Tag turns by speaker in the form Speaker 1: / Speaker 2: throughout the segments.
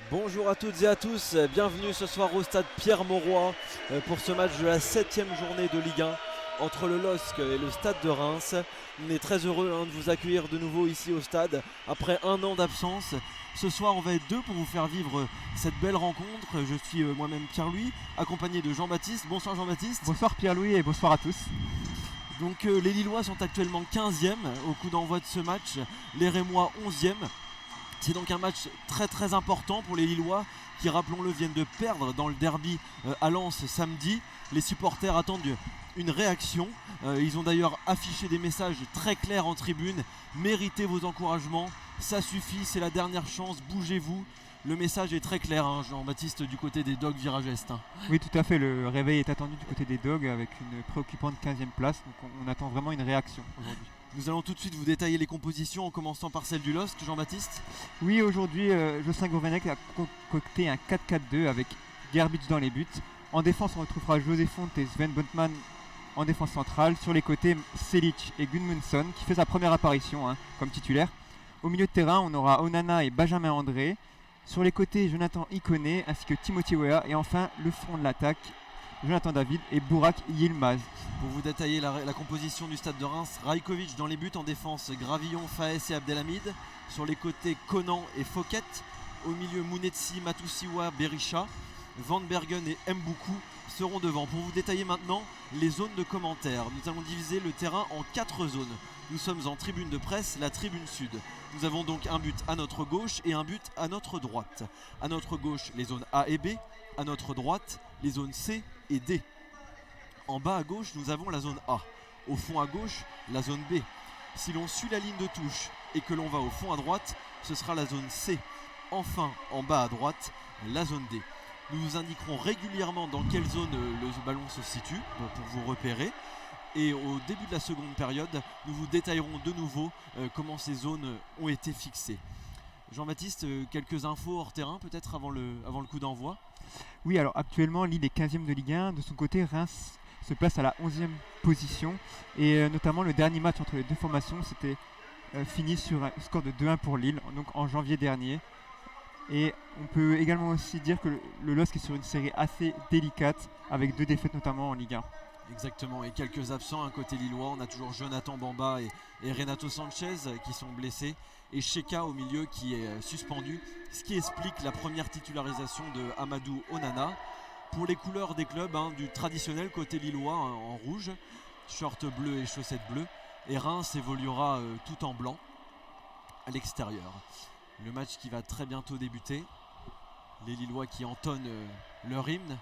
Speaker 1: Bonjour à toutes et à tous, bienvenue ce soir au stade Pierre-Mauroy pour ce match de la 7ème journée de Ligue 1 entre le LOSC et le stade de Reims. On est très heureux de vous accueillir de nouveau ici au stade après un an d'absence. Ce soir on va être deux pour vous faire vivre cette belle rencontre. Je suis moi-même Pierre-Louis, accompagné de Jean-Baptiste. Bonsoir Jean-Baptiste.
Speaker 2: Bonsoir Pierre-Louis et bonsoir à tous.
Speaker 1: Donc les Lillois sont actuellement 15e au coup d'envoi de ce match, les Rémois 11e. C'est donc un match très très important pour les Lillois qui, rappelons-le, viennent de perdre dans le derby à Lens samedi. Les supporters attendent une réaction. Ils ont d'ailleurs affiché des messages très clairs en tribune. Méritez vos encouragements, ça suffit, c'est la dernière chance, bougez-vous. Le message est très clair, Jean-Baptiste, du côté des Dogs Virage Est.
Speaker 2: Oui, tout à fait, le réveil est attendu du côté des Dogs avec une préoccupante 15e place. Donc on attend vraiment une réaction aujourd'hui.
Speaker 1: Nous allons tout de suite vous détailler les compositions en commençant par celle du LOSC, Jean-Baptiste.
Speaker 2: Oui, aujourd'hui, Jocelyn Gourvenec a concocté un 4-4-2 avec Gerbic dans les buts. En défense, on retrouvera José Fonte et Sven Bontman en défense centrale. Sur les côtés, Selic et Gudmundsson qui fait sa première apparition comme titulaire. Au milieu de terrain, on aura Onana et Benjamin André. Sur les côtés, Jonathan Ikoné ainsi que Timothy Weah. Et enfin, le front de l'attaque, Jonathan David et Burak Yilmaz.
Speaker 1: Pour vous détailler la composition du stade de Reims, Rajkovic dans les buts, en défense Gravillon, Faes et Abdelhamid. Sur les côtés, Conan et Fouquet. Au milieu, Mounetsi, Matusiwa, Berisha. Van Bergen et Mboukou seront devant. Pour vous détailler maintenant les zones de commentaires, nous allons diviser le terrain en 4 zones. Nous sommes en tribune de presse, la tribune sud. Nous avons donc un but à notre gauche et un but à notre droite. À notre gauche, les zones A et B. À notre droite, les zones C et D. En bas à gauche, nous avons la zone A. Au fond à gauche, la zone B. Si l'on suit la ligne de touche et que l'on va au fond à droite, ce sera la zone C. Enfin, en bas à droite, la zone D. Nous vous indiquerons régulièrement dans quelle zone le ballon se situe pour vous repérer. Et au début de la seconde période, nous vous détaillerons de nouveau comment ces zones ont été fixées. Jean-Baptiste, quelques infos hors terrain peut-être avant le coup d'envoi.
Speaker 2: Oui, alors actuellement, Lille est 15e de Ligue 1. De son côté, Reims se place à la 11e position. Et notamment, le dernier match entre les deux formations, c'était fini sur un score de 2-1 pour Lille, donc en janvier dernier. Et on peut également aussi dire que le LOSC est sur une série assez délicate, avec 2 défaites notamment en Ligue 1.
Speaker 1: Exactement, et quelques absents à côté lillois. On a toujours Jonathan Bamba et Renato Sanchez qui sont blessés, et Sheka au milieu qui est suspendu, ce qui explique la première titularisation de Amadou Onana. Pour les couleurs des clubs, du traditionnel côté lillois en rouge, short bleu et chaussettes bleues, et Reims évoluera tout en blanc à l'extérieur. Le match qui va très bientôt débuter, les Lillois qui entonnent leur hymne.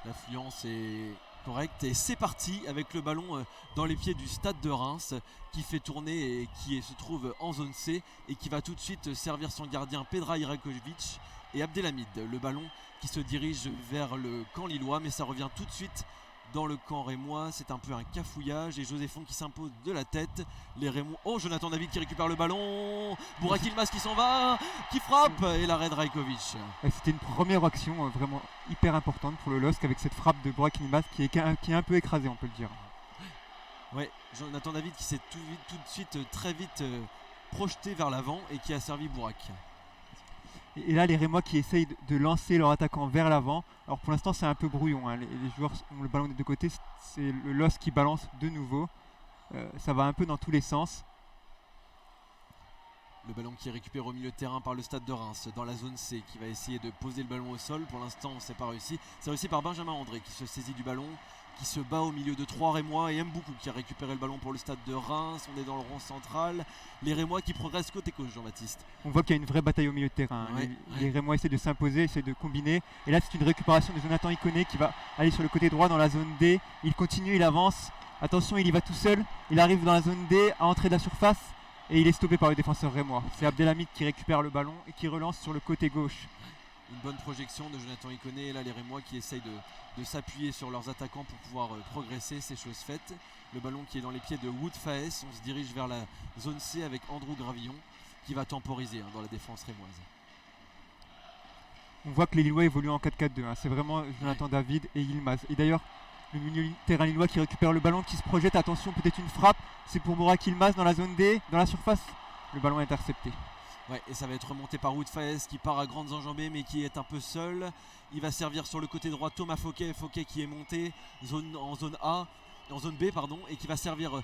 Speaker 1: L'affluence est correcte et c'est parti avec le ballon dans les pieds du stade de Reims qui fait tourner et qui se trouve en zone C et qui va tout de suite servir son gardien Pedraj Rajkovic et Abdelhamid. Le ballon qui se dirige vers le camp lillois, mais ça revient tout de suite dans le camp rémois. C'est un peu un cafouillage et José Fonte qui s'impose de la tête. Les Rémois. Oh, Jonathan David qui récupère le ballon. Burak Yilmaz qui s'en va, qui frappe, et l'arrêt de Rajkovic.
Speaker 2: C'était une première action vraiment hyper importante pour le LOSC avec cette frappe de Burak Yilmaz qui est un peu écrasé, on peut le dire.
Speaker 1: Ouais, Jonathan David qui s'est tout de suite très vite projeté vers l'avant et qui a servi Burak.
Speaker 2: Et là, les Rémois qui essayent de lancer leur attaquant vers l'avant. Alors pour l'instant, c'est un peu brouillon. Les joueurs ont le ballon des deux côtés. C'est le LOSC qui balance de nouveau. Ça va un peu dans tous les sens.
Speaker 1: Le ballon qui est récupéré au milieu de terrain par le stade de Reims dans la zone C, qui va essayer de poser le ballon au sol. Pour l'instant, c'est pas réussi. C'est réussi par Benjamin André qui se saisit du ballon, qui se bat au milieu de 3 Rémois, et Mboukou qui a récupéré le ballon pour le stade de Reims. On est dans le rond central. Les Rémois qui progressent côté gauche, Jean-Baptiste.
Speaker 2: On voit qu'il y a une vraie bataille au milieu de terrain. Les Rémois essaient de s'imposer, essaient de combiner. Et là, c'est une récupération de Jonathan Ikoné qui va aller sur le côté droit dans la zone D. Il continue, il avance. Attention, il y va tout seul. Il arrive dans la zone D à entrée de la surface. Et il est stoppé par le défenseur rémois. C'est Abdelhamid qui récupère le ballon et qui relance sur le côté gauche.
Speaker 1: Une bonne projection de Jonathan Ikoné. Et là, les Rémois qui essayent de s'appuyer sur leurs attaquants pour pouvoir progresser. C'est chose faite. Le ballon qui est dans les pieds de Wout Faes. On se dirige vers la zone C avec Andrew Gravillon qui va temporiser dans la défense rémoise.
Speaker 2: On voit que les Lillois évoluent en 4-4-2. C'est vraiment Jonathan David et Yilmaz. Et d'ailleurs, le milieu de terrain lillois qui récupère le ballon, qui se projette. Attention, peut-être une frappe. C'est pour Burak Yilmaz dans la zone D, dans la surface. Le ballon est intercepté.
Speaker 1: Ouais, et ça va être remonté par Woodfaes qui part à grandes enjambées mais qui est un peu seul. Il va servir sur le côté droit Thomas Fouquet, Fouquet qui est monté en zone A, en zone B pardon, et qui va servir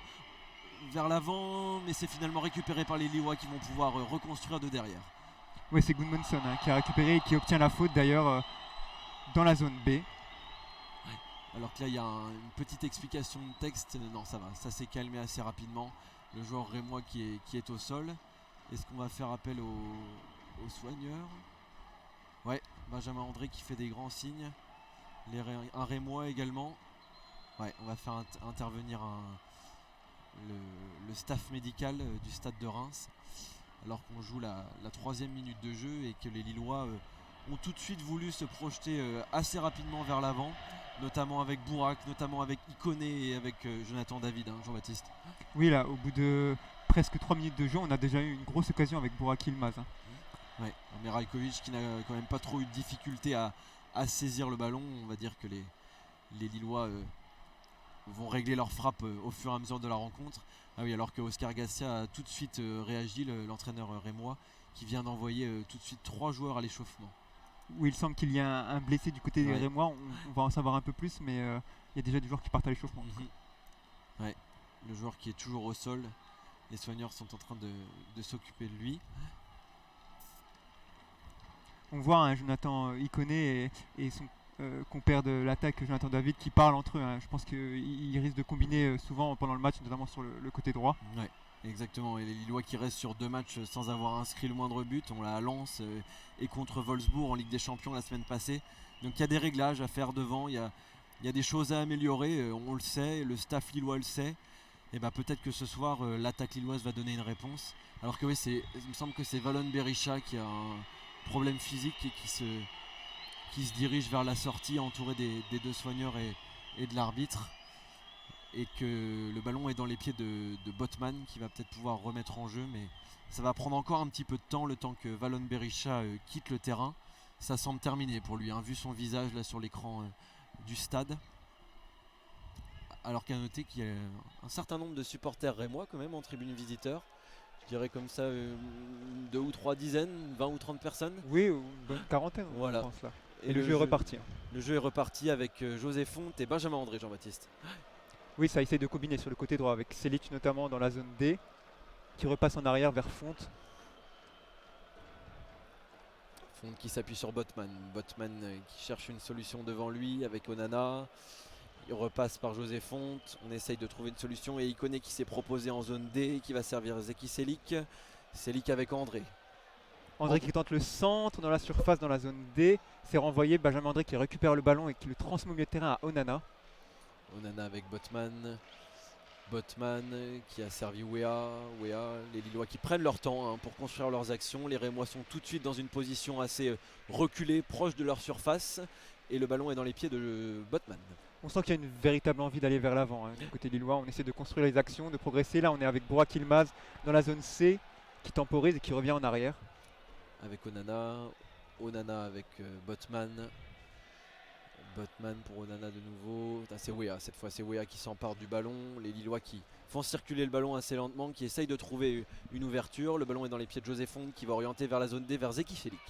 Speaker 1: vers l'avant, mais c'est finalement récupéré par les Lillois qui vont pouvoir reconstruire de derrière.
Speaker 2: Oui, c'est Gudmundsson qui a récupéré et qui obtient la faute d'ailleurs dans la zone B.
Speaker 1: Alors que là il y a une petite explication de texte. Non, ça va, ça s'est calmé assez rapidement. Le joueur rémois qui est au sol. Est-ce qu'on va faire appel aux soigneurs? Ouais, Benjamin André qui fait des grands signes. Un rémois également. Ouais, on va faire intervenir le staff médical du stade de Reims. Alors qu'on joue la 3e minute de jeu et que les Lillois ont tout de suite voulu se projeter assez rapidement vers l'avant, notamment avec Bourak, notamment avec Ikoné et avec Jonathan David, Jean-Baptiste.
Speaker 2: Oui, là, au bout de presque 3 minutes de jeu, on a déjà eu une grosse occasion avec Burak Yılmaz.
Speaker 1: Ouais, mais Rajkovic qui n'a quand même pas trop eu de difficulté à saisir le ballon. On va dire que les Lillois vont régler leur frappe au fur et à mesure de la rencontre. Ah oui, alors que Oscar Garcia a tout de suite réagi, l'entraîneur rémois, qui vient d'envoyer tout de suite 3 joueurs à l'échauffement.
Speaker 2: Oui, il semble qu'il y a un blessé du côté des rémois. On va en savoir un peu plus, mais il y a déjà des joueurs qui partent à l'échauffement.
Speaker 1: Ouais, le joueur qui est toujours au sol. Les soigneurs sont en train de s'occuper de lui.
Speaker 2: On voit Jonathan Ikoné et son compère de l'attaque, Jonathan David, qui parlent entre eux. Je pense qu'ils risquent de combiner souvent pendant le match, notamment sur le côté droit.
Speaker 1: Ouais, exactement. Et les Lillois qui restent sur 2 matchs sans avoir inscrit le moindre but. On l'a à Lens et contre Wolfsburg en Ligue des Champions la semaine passée. Donc il y a des réglages à faire devant. Il y a des choses à améliorer. On le sait, le staff lillois le sait. Et peut-être que ce soir l'attaque lilloise va donner une réponse. Alors que oui, il me semble que c'est Valon Berisha qui a un problème physique et qui se dirige vers la sortie entouré des 2 soigneurs et de l'arbitre. Et que le ballon est dans les pieds de Botman qui va peut-être pouvoir remettre en jeu, mais ça va prendre encore un petit peu de temps, le temps que Valon Berisha quitte le terrain. Ça semble terminé pour lui, vu son visage là sur l'écran du stade. Alors qu'à noter qu'il y a un certain nombre de supporters rémois quand même en tribune visiteur. Je dirais comme ça 2 ou 3 dizaines, 20 ou 30 personnes.
Speaker 2: Oui, une bonne quarantaine,
Speaker 1: voilà.
Speaker 2: Je pense là. Et le jeu est reparti.
Speaker 1: Le jeu est reparti avec José Fonte et Benjamin André, Jean-Baptiste.
Speaker 2: Oui, ça essaye de combiner sur le côté droit avec Selic notamment dans la zone D, qui repasse en arrière vers Fonte.
Speaker 1: Fonte qui s'appuie sur Botman. Botman qui cherche une solution devant lui avec Onana. Il repasse par José Fonte. On essaye de trouver une solution. Et Ikoné qui s'est proposé en zone D qui va servir Zeki Selic. Selic avec André.
Speaker 2: André qui tente le centre dans la surface dans la zone D. C'est renvoyé. Benjamin André qui récupère le ballon et qui le transmet au milieu de terrain à Onana.
Speaker 1: Onana avec Botman. Botman qui a servi Wea. Les Lillois qui prennent leur temps pour construire leurs actions. Les Rémois sont tout de suite dans une position assez reculée, proche de leur surface. Et le ballon est dans les pieds de Botman.
Speaker 2: On sent qu'il y a une véritable envie d'aller vers l'avant. Du côté lillois, on essaie de construire les actions, de progresser. Là, on est avec Burak Yılmaz dans la zone C qui temporise et qui revient en arrière.
Speaker 1: Avec Onana avec Botman. Botman pour Onana de nouveau. C'est Wea, cette fois c'est Wea qui s'empare du ballon. Les Lillois qui font circuler le ballon assez lentement, qui essayent de trouver une ouverture. Le ballon est dans les pieds de José Fonte qui va orienter vers la zone D, vers Zeki Selic.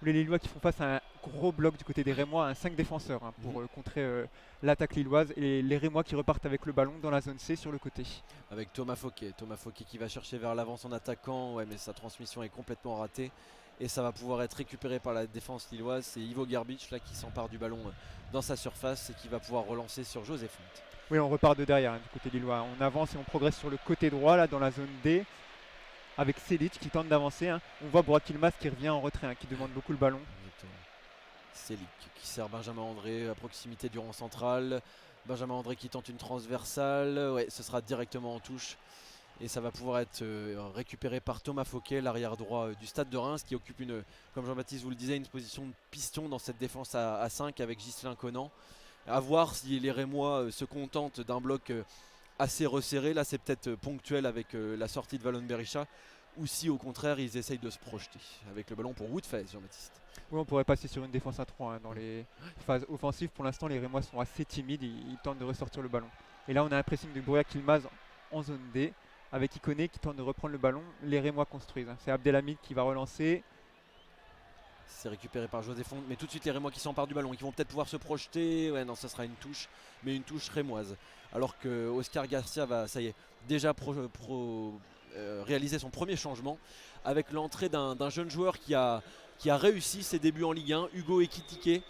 Speaker 2: Les Lillois qui font face à un gros bloc du côté des Rémois, un 5 défenseurs pour contrer l'attaque lilloise. Et les Rémois qui repartent avec le ballon dans la zone C sur le côté.
Speaker 1: Avec Thomas Fouquet qui va chercher vers l'avant son attaquant. Ouais, mais sa transmission est complètement ratée. Et ça va pouvoir être récupéré par la défense lilloise. C'est Ivo Garbic là qui s'empare du ballon dans sa surface et qui va pouvoir relancer sur José Fonte.
Speaker 2: Oui, on repart de derrière du côté lillois. On avance et on progresse sur le côté droit là dans la zone D. Avec Selic qui tente d'avancer. On voit Burak Yılmaz qui revient en retrait, qui demande beaucoup le ballon.
Speaker 1: Exactement. Selic qui sert Benjamin André à proximité du rond central. Benjamin André qui tente une transversale. Ouais, ce sera directement en touche. Et ça va pouvoir être récupéré par Thomas Fouquet, l'arrière droit du stade de Reims, qui occupe, comme Jean-Baptiste vous le disait, une position de piston dans cette défense à 5 avec Ghislain Conan. À voir si les Rémois se contentent d'un bloc assez resserré. Là, c'est peut-être ponctuel avec la sortie de Valon Berisha. Ou si au contraire, ils essayent de se projeter avec le ballon pour Woodfaes, Jean-Baptiste.
Speaker 2: Oui, on pourrait passer sur une défense à 3 dans les phases offensives. Pour l'instant, les Rémois sont assez timides. Ils tentent de ressortir le ballon. Et là, on a un pressing de Burak Yılmaz en zone D. avec Ikoné qui tente de reprendre le ballon. Les Rémois construisent, hein. C'est Abdelhamid qui va relancer.
Speaker 1: C'est récupéré par José Font, mais tout de suite les Rémois qui s'emparent du ballon, qui vont peut-être pouvoir se projeter. Ouais, non, ça sera une touche, mais une touche rémoise. Alors que Oscar Garcia va, ça y est, déjà réaliser son premier changement avec l'entrée d'un jeune joueur qui a réussi ses débuts en Ligue 1, Hugo Ekitike,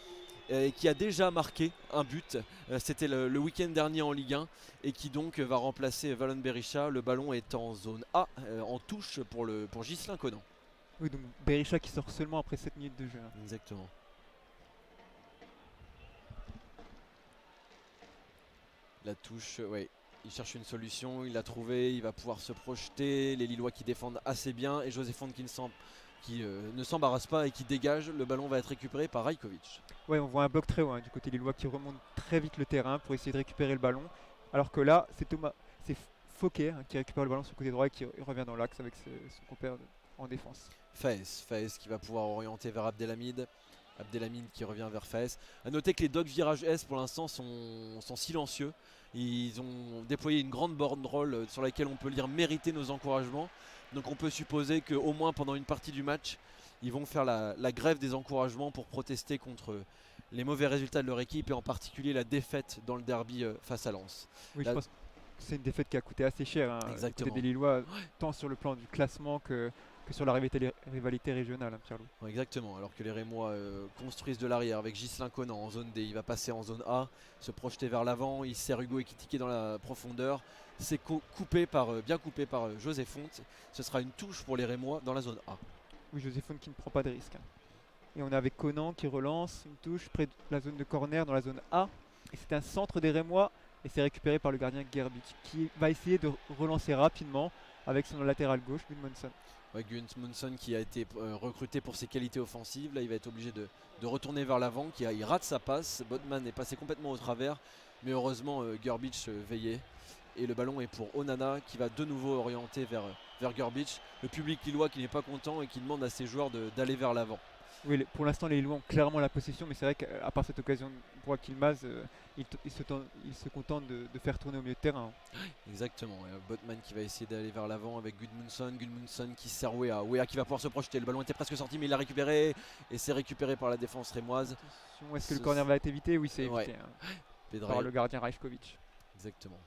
Speaker 1: qui a déjà marqué un but. C'était le week-end dernier en Ligue 1 et qui donc va remplacer Valon Berisha. Le ballon est en zone A, en touche pour Ghislain Conan.
Speaker 2: Oui, donc Berisha qui sort seulement après 7 minutes de jeu, hein.
Speaker 1: Exactement. La touche, ouais. Il cherche une solution, il l'a trouvé, il va pouvoir se projeter. Les Lillois qui défendent assez bien et José Font qui ne s'embarrasse pas et qui dégage. Le ballon va être récupéré par Rajkovic.
Speaker 2: Ouais, on voit un bloc très haut, hein, du côté lillois qui remonte très vite le terrain pour essayer de récupérer le ballon. Alors que là, c'est Fouquet, hein, qui récupère le ballon sur le côté droit et qui revient dans l'axe avec son compère en défense.
Speaker 1: Faes qui va pouvoir orienter vers Abdelhamid. Abdelhamid qui revient vers Faes. A noter que les Dogs Virage S pour l'instant sont silencieux. Ils ont déployé une grande banderole sur laquelle on peut lire mériter nos encouragements. Donc on peut supposer qu'au moins pendant une partie du match, ils vont faire la grève des encouragements pour protester contre les mauvais résultats de leur équipe et en particulier la défaite dans le derby face à Lens.
Speaker 2: Oui, je pense que c'est une défaite qui a coûté assez cher, hein,
Speaker 1: Exactement.
Speaker 2: des Lillois, tant sur le plan du classement que sur la rivalité régionale, hein, Pierre-Loup.
Speaker 1: Ouais, exactement, alors que les Rémois construisent de l'arrière avec Ghislain Conan en zone D, il va passer en zone A, se projeter vers l'avant, il sert Hugo Ekitike dans la profondeur, c'est bien coupé par José Font, ce sera une touche pour les Rémois dans la zone A.
Speaker 2: Oui, José Font qui ne prend pas de risque, hein. Et on est avec Conan qui relance une touche près de la zone de corner dans la zone A. Et c'est un centre des Rémois et c'est récupéré par le gardien Gerbic qui va essayer de relancer rapidement avec son latéral gauche, Gudmundsson.
Speaker 1: Ouais, Gudmundsson qui a été recruté pour ses qualités offensives, là il va être obligé de retourner vers l'avant, il rate sa passe, Botman est passé complètement au travers, mais heureusement Gerbic veillait. Et le ballon est pour Onana qui va de nouveau orienter vers Gerbic. Le public lillois qui n'est pas content et qui demande à ses joueurs d'aller vers l'avant.
Speaker 2: Oui, pour l'instant les Lillois ont clairement la possession, mais c'est vrai qu'à part cette occasion pour Akilmaz, il se contente de faire tourner au milieu de terrain.
Speaker 1: Exactement, Botman qui va essayer d'aller vers l'avant avec Gudmundsson qui sert Wea qui va pouvoir se projeter. Le ballon était presque sorti mais il l'a récupéré et c'est récupéré par la défense rémoise.
Speaker 2: Attention, est-ce que le corner va être évité? Oui, c'est évité, hein, par le gardien Rajkovic.
Speaker 1: Exactement.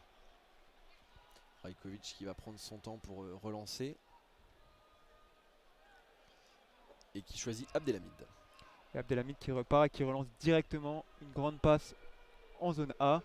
Speaker 1: Rajkovic qui va prendre son temps pour relancer. Et qui choisit Abdelhamid.
Speaker 2: Et Abdelhamid qui repart et qui relance directement une grande passe en zone A.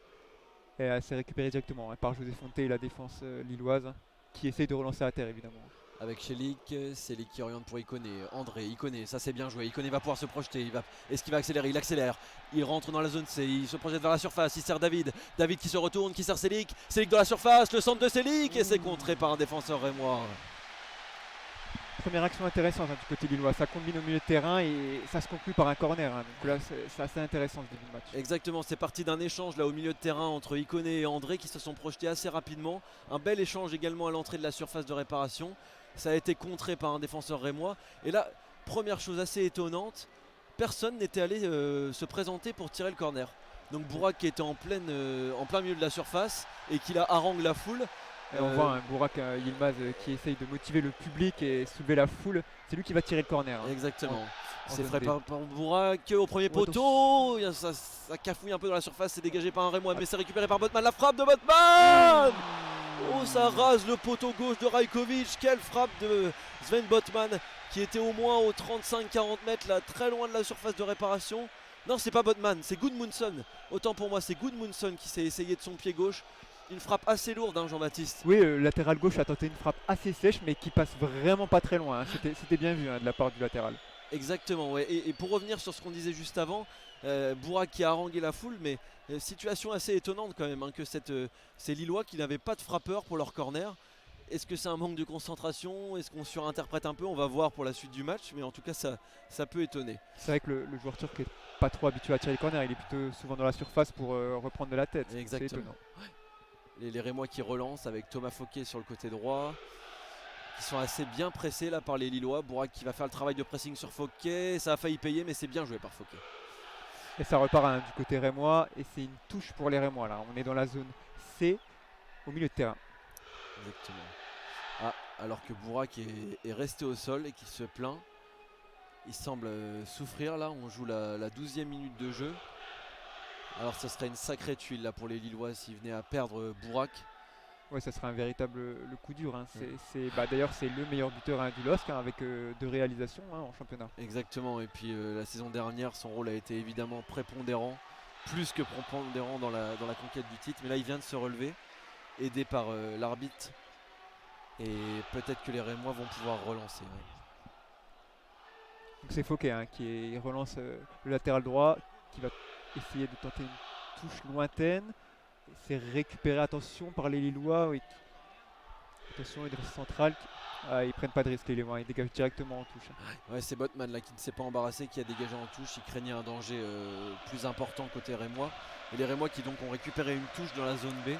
Speaker 2: Et elle s'est récupérée directement, hein, par José Fonté et la défense lilloise qui essaye de relancer à terre évidemment.
Speaker 1: Avec Chelik qui oriente pour Ikoné. Ikoné, ça c'est bien joué. Ikoné va pouvoir se projeter. Est-ce qu'il va accélérer? Il accélère. Il rentre dans la zone C. Il se projette vers la surface. Il sert David. David qui se retourne, qui sert Celik. Celik dans la surface. Le centre de Celik. Et c'est contré par un défenseur rémois.
Speaker 2: Première action intéressante, hein, du côté lillois, ça combine au milieu de terrain et ça se conclut par un corner, hein. Donc là c'est assez intéressant ce début de match.
Speaker 1: Exactement, c'est parti d'un échange là au milieu de terrain entre Ikoné et André qui se sont projetés assez rapidement. Un bel échange également à l'entrée de la surface de réparation. Ça a été contré par un défenseur rémois. Et là, première chose assez étonnante, personne n'était allé se présenter pour tirer le corner. Donc Bourak qui était en plein milieu de la surface et qui là harangue la foule.
Speaker 2: Et on voit un Bourak Yilmaz qui essaye de motiver le public et soulever la foule. C'est lui qui va tirer le corner, hein.
Speaker 1: Exactement. C'est
Speaker 2: zone
Speaker 1: fait
Speaker 2: B.
Speaker 1: par Bourak au premier poteau. Ça cafouille un peu dans la surface. C'est dégagé par un Rémois, mais c'est récupéré par Botman. La frappe de Botman. Oh, ça rase le poteau gauche de Rajkovic. Quelle frappe de Sven Botman qui était au moins aux 35-40 mètres, là, très loin de la surface de réparation. Non, c'est pas Botman, c'est Gudmundsson. Autant pour moi, c'est Gudmundsson qui s'est essayé de son pied gauche. Une frappe assez lourde, hein, Jean-Baptiste.
Speaker 2: Oui, le latéral gauche a tenté une frappe assez sèche, mais qui passe vraiment pas très loin, hein. C'était bien vu, hein, de la part du latéral.
Speaker 1: Exactement, ouais. Et pour revenir sur ce qu'on disait juste avant, Bourak qui a harangué la foule, mais situation assez étonnante quand même, hein, que ces Lillois qui n'avaient pas de frappeur pour leur corner. Est-ce que c'est un manque de concentration? Est-ce qu'on surinterprète un peu? On va voir pour la suite du match, mais en tout cas ça peut étonner.
Speaker 2: C'est vrai que le joueur turc est pas trop habitué à tirer les corners, il est plutôt souvent dans la surface pour reprendre de la tête.
Speaker 1: Exactement.
Speaker 2: C'est étonnant.
Speaker 1: Les Rémois qui relancent avec Thomas Fouquet sur le côté droit, qui sont assez bien pressés là par les Lillois. Bourak qui va faire le travail de pressing sur Fouquet, ça a failli payer mais c'est bien joué par Fouquet.
Speaker 2: Et ça repart, hein, du côté rémois et c'est une touche pour les Rémois là. On est dans la zone C au milieu de terrain.
Speaker 1: Exactement. Ah, alors que Bourak est resté au sol et qu'il se plaint. Il semble souffrir là, on joue la 12e minute de jeu. Alors ce serait une sacrée tuile là pour les Lillois s'ils venaient à perdre Bourak.
Speaker 2: Ouais, ça serait un véritable le coup dur. Hein. D'ailleurs, c'est le meilleur buteur du LOSC avec 2 réalisations en championnat.
Speaker 1: Exactement, et puis la saison dernière, son rôle a été évidemment prépondérant, plus que prépondérant dans la conquête du titre. Mais là, il vient de se relever, aidé par l'arbitre. Et peut-être que les Rémois vont pouvoir relancer. Ouais.
Speaker 2: Donc c'est Fouquet qui relance le latéral droit, qui va essayer de tenter une touche lointaine. C'est récupéré, attention, par les Lillois. Oui. Attention, il reste central. Ils prennent pas de risque les Lillois, ils dégagent directement en touche.
Speaker 1: Ouais, c'est Botman là qui ne s'est pas embarrassé, qui a dégagé en touche. Il craignait un danger plus important côté Rémois. Et les Rémois qui donc ont récupéré une touche dans la zone B,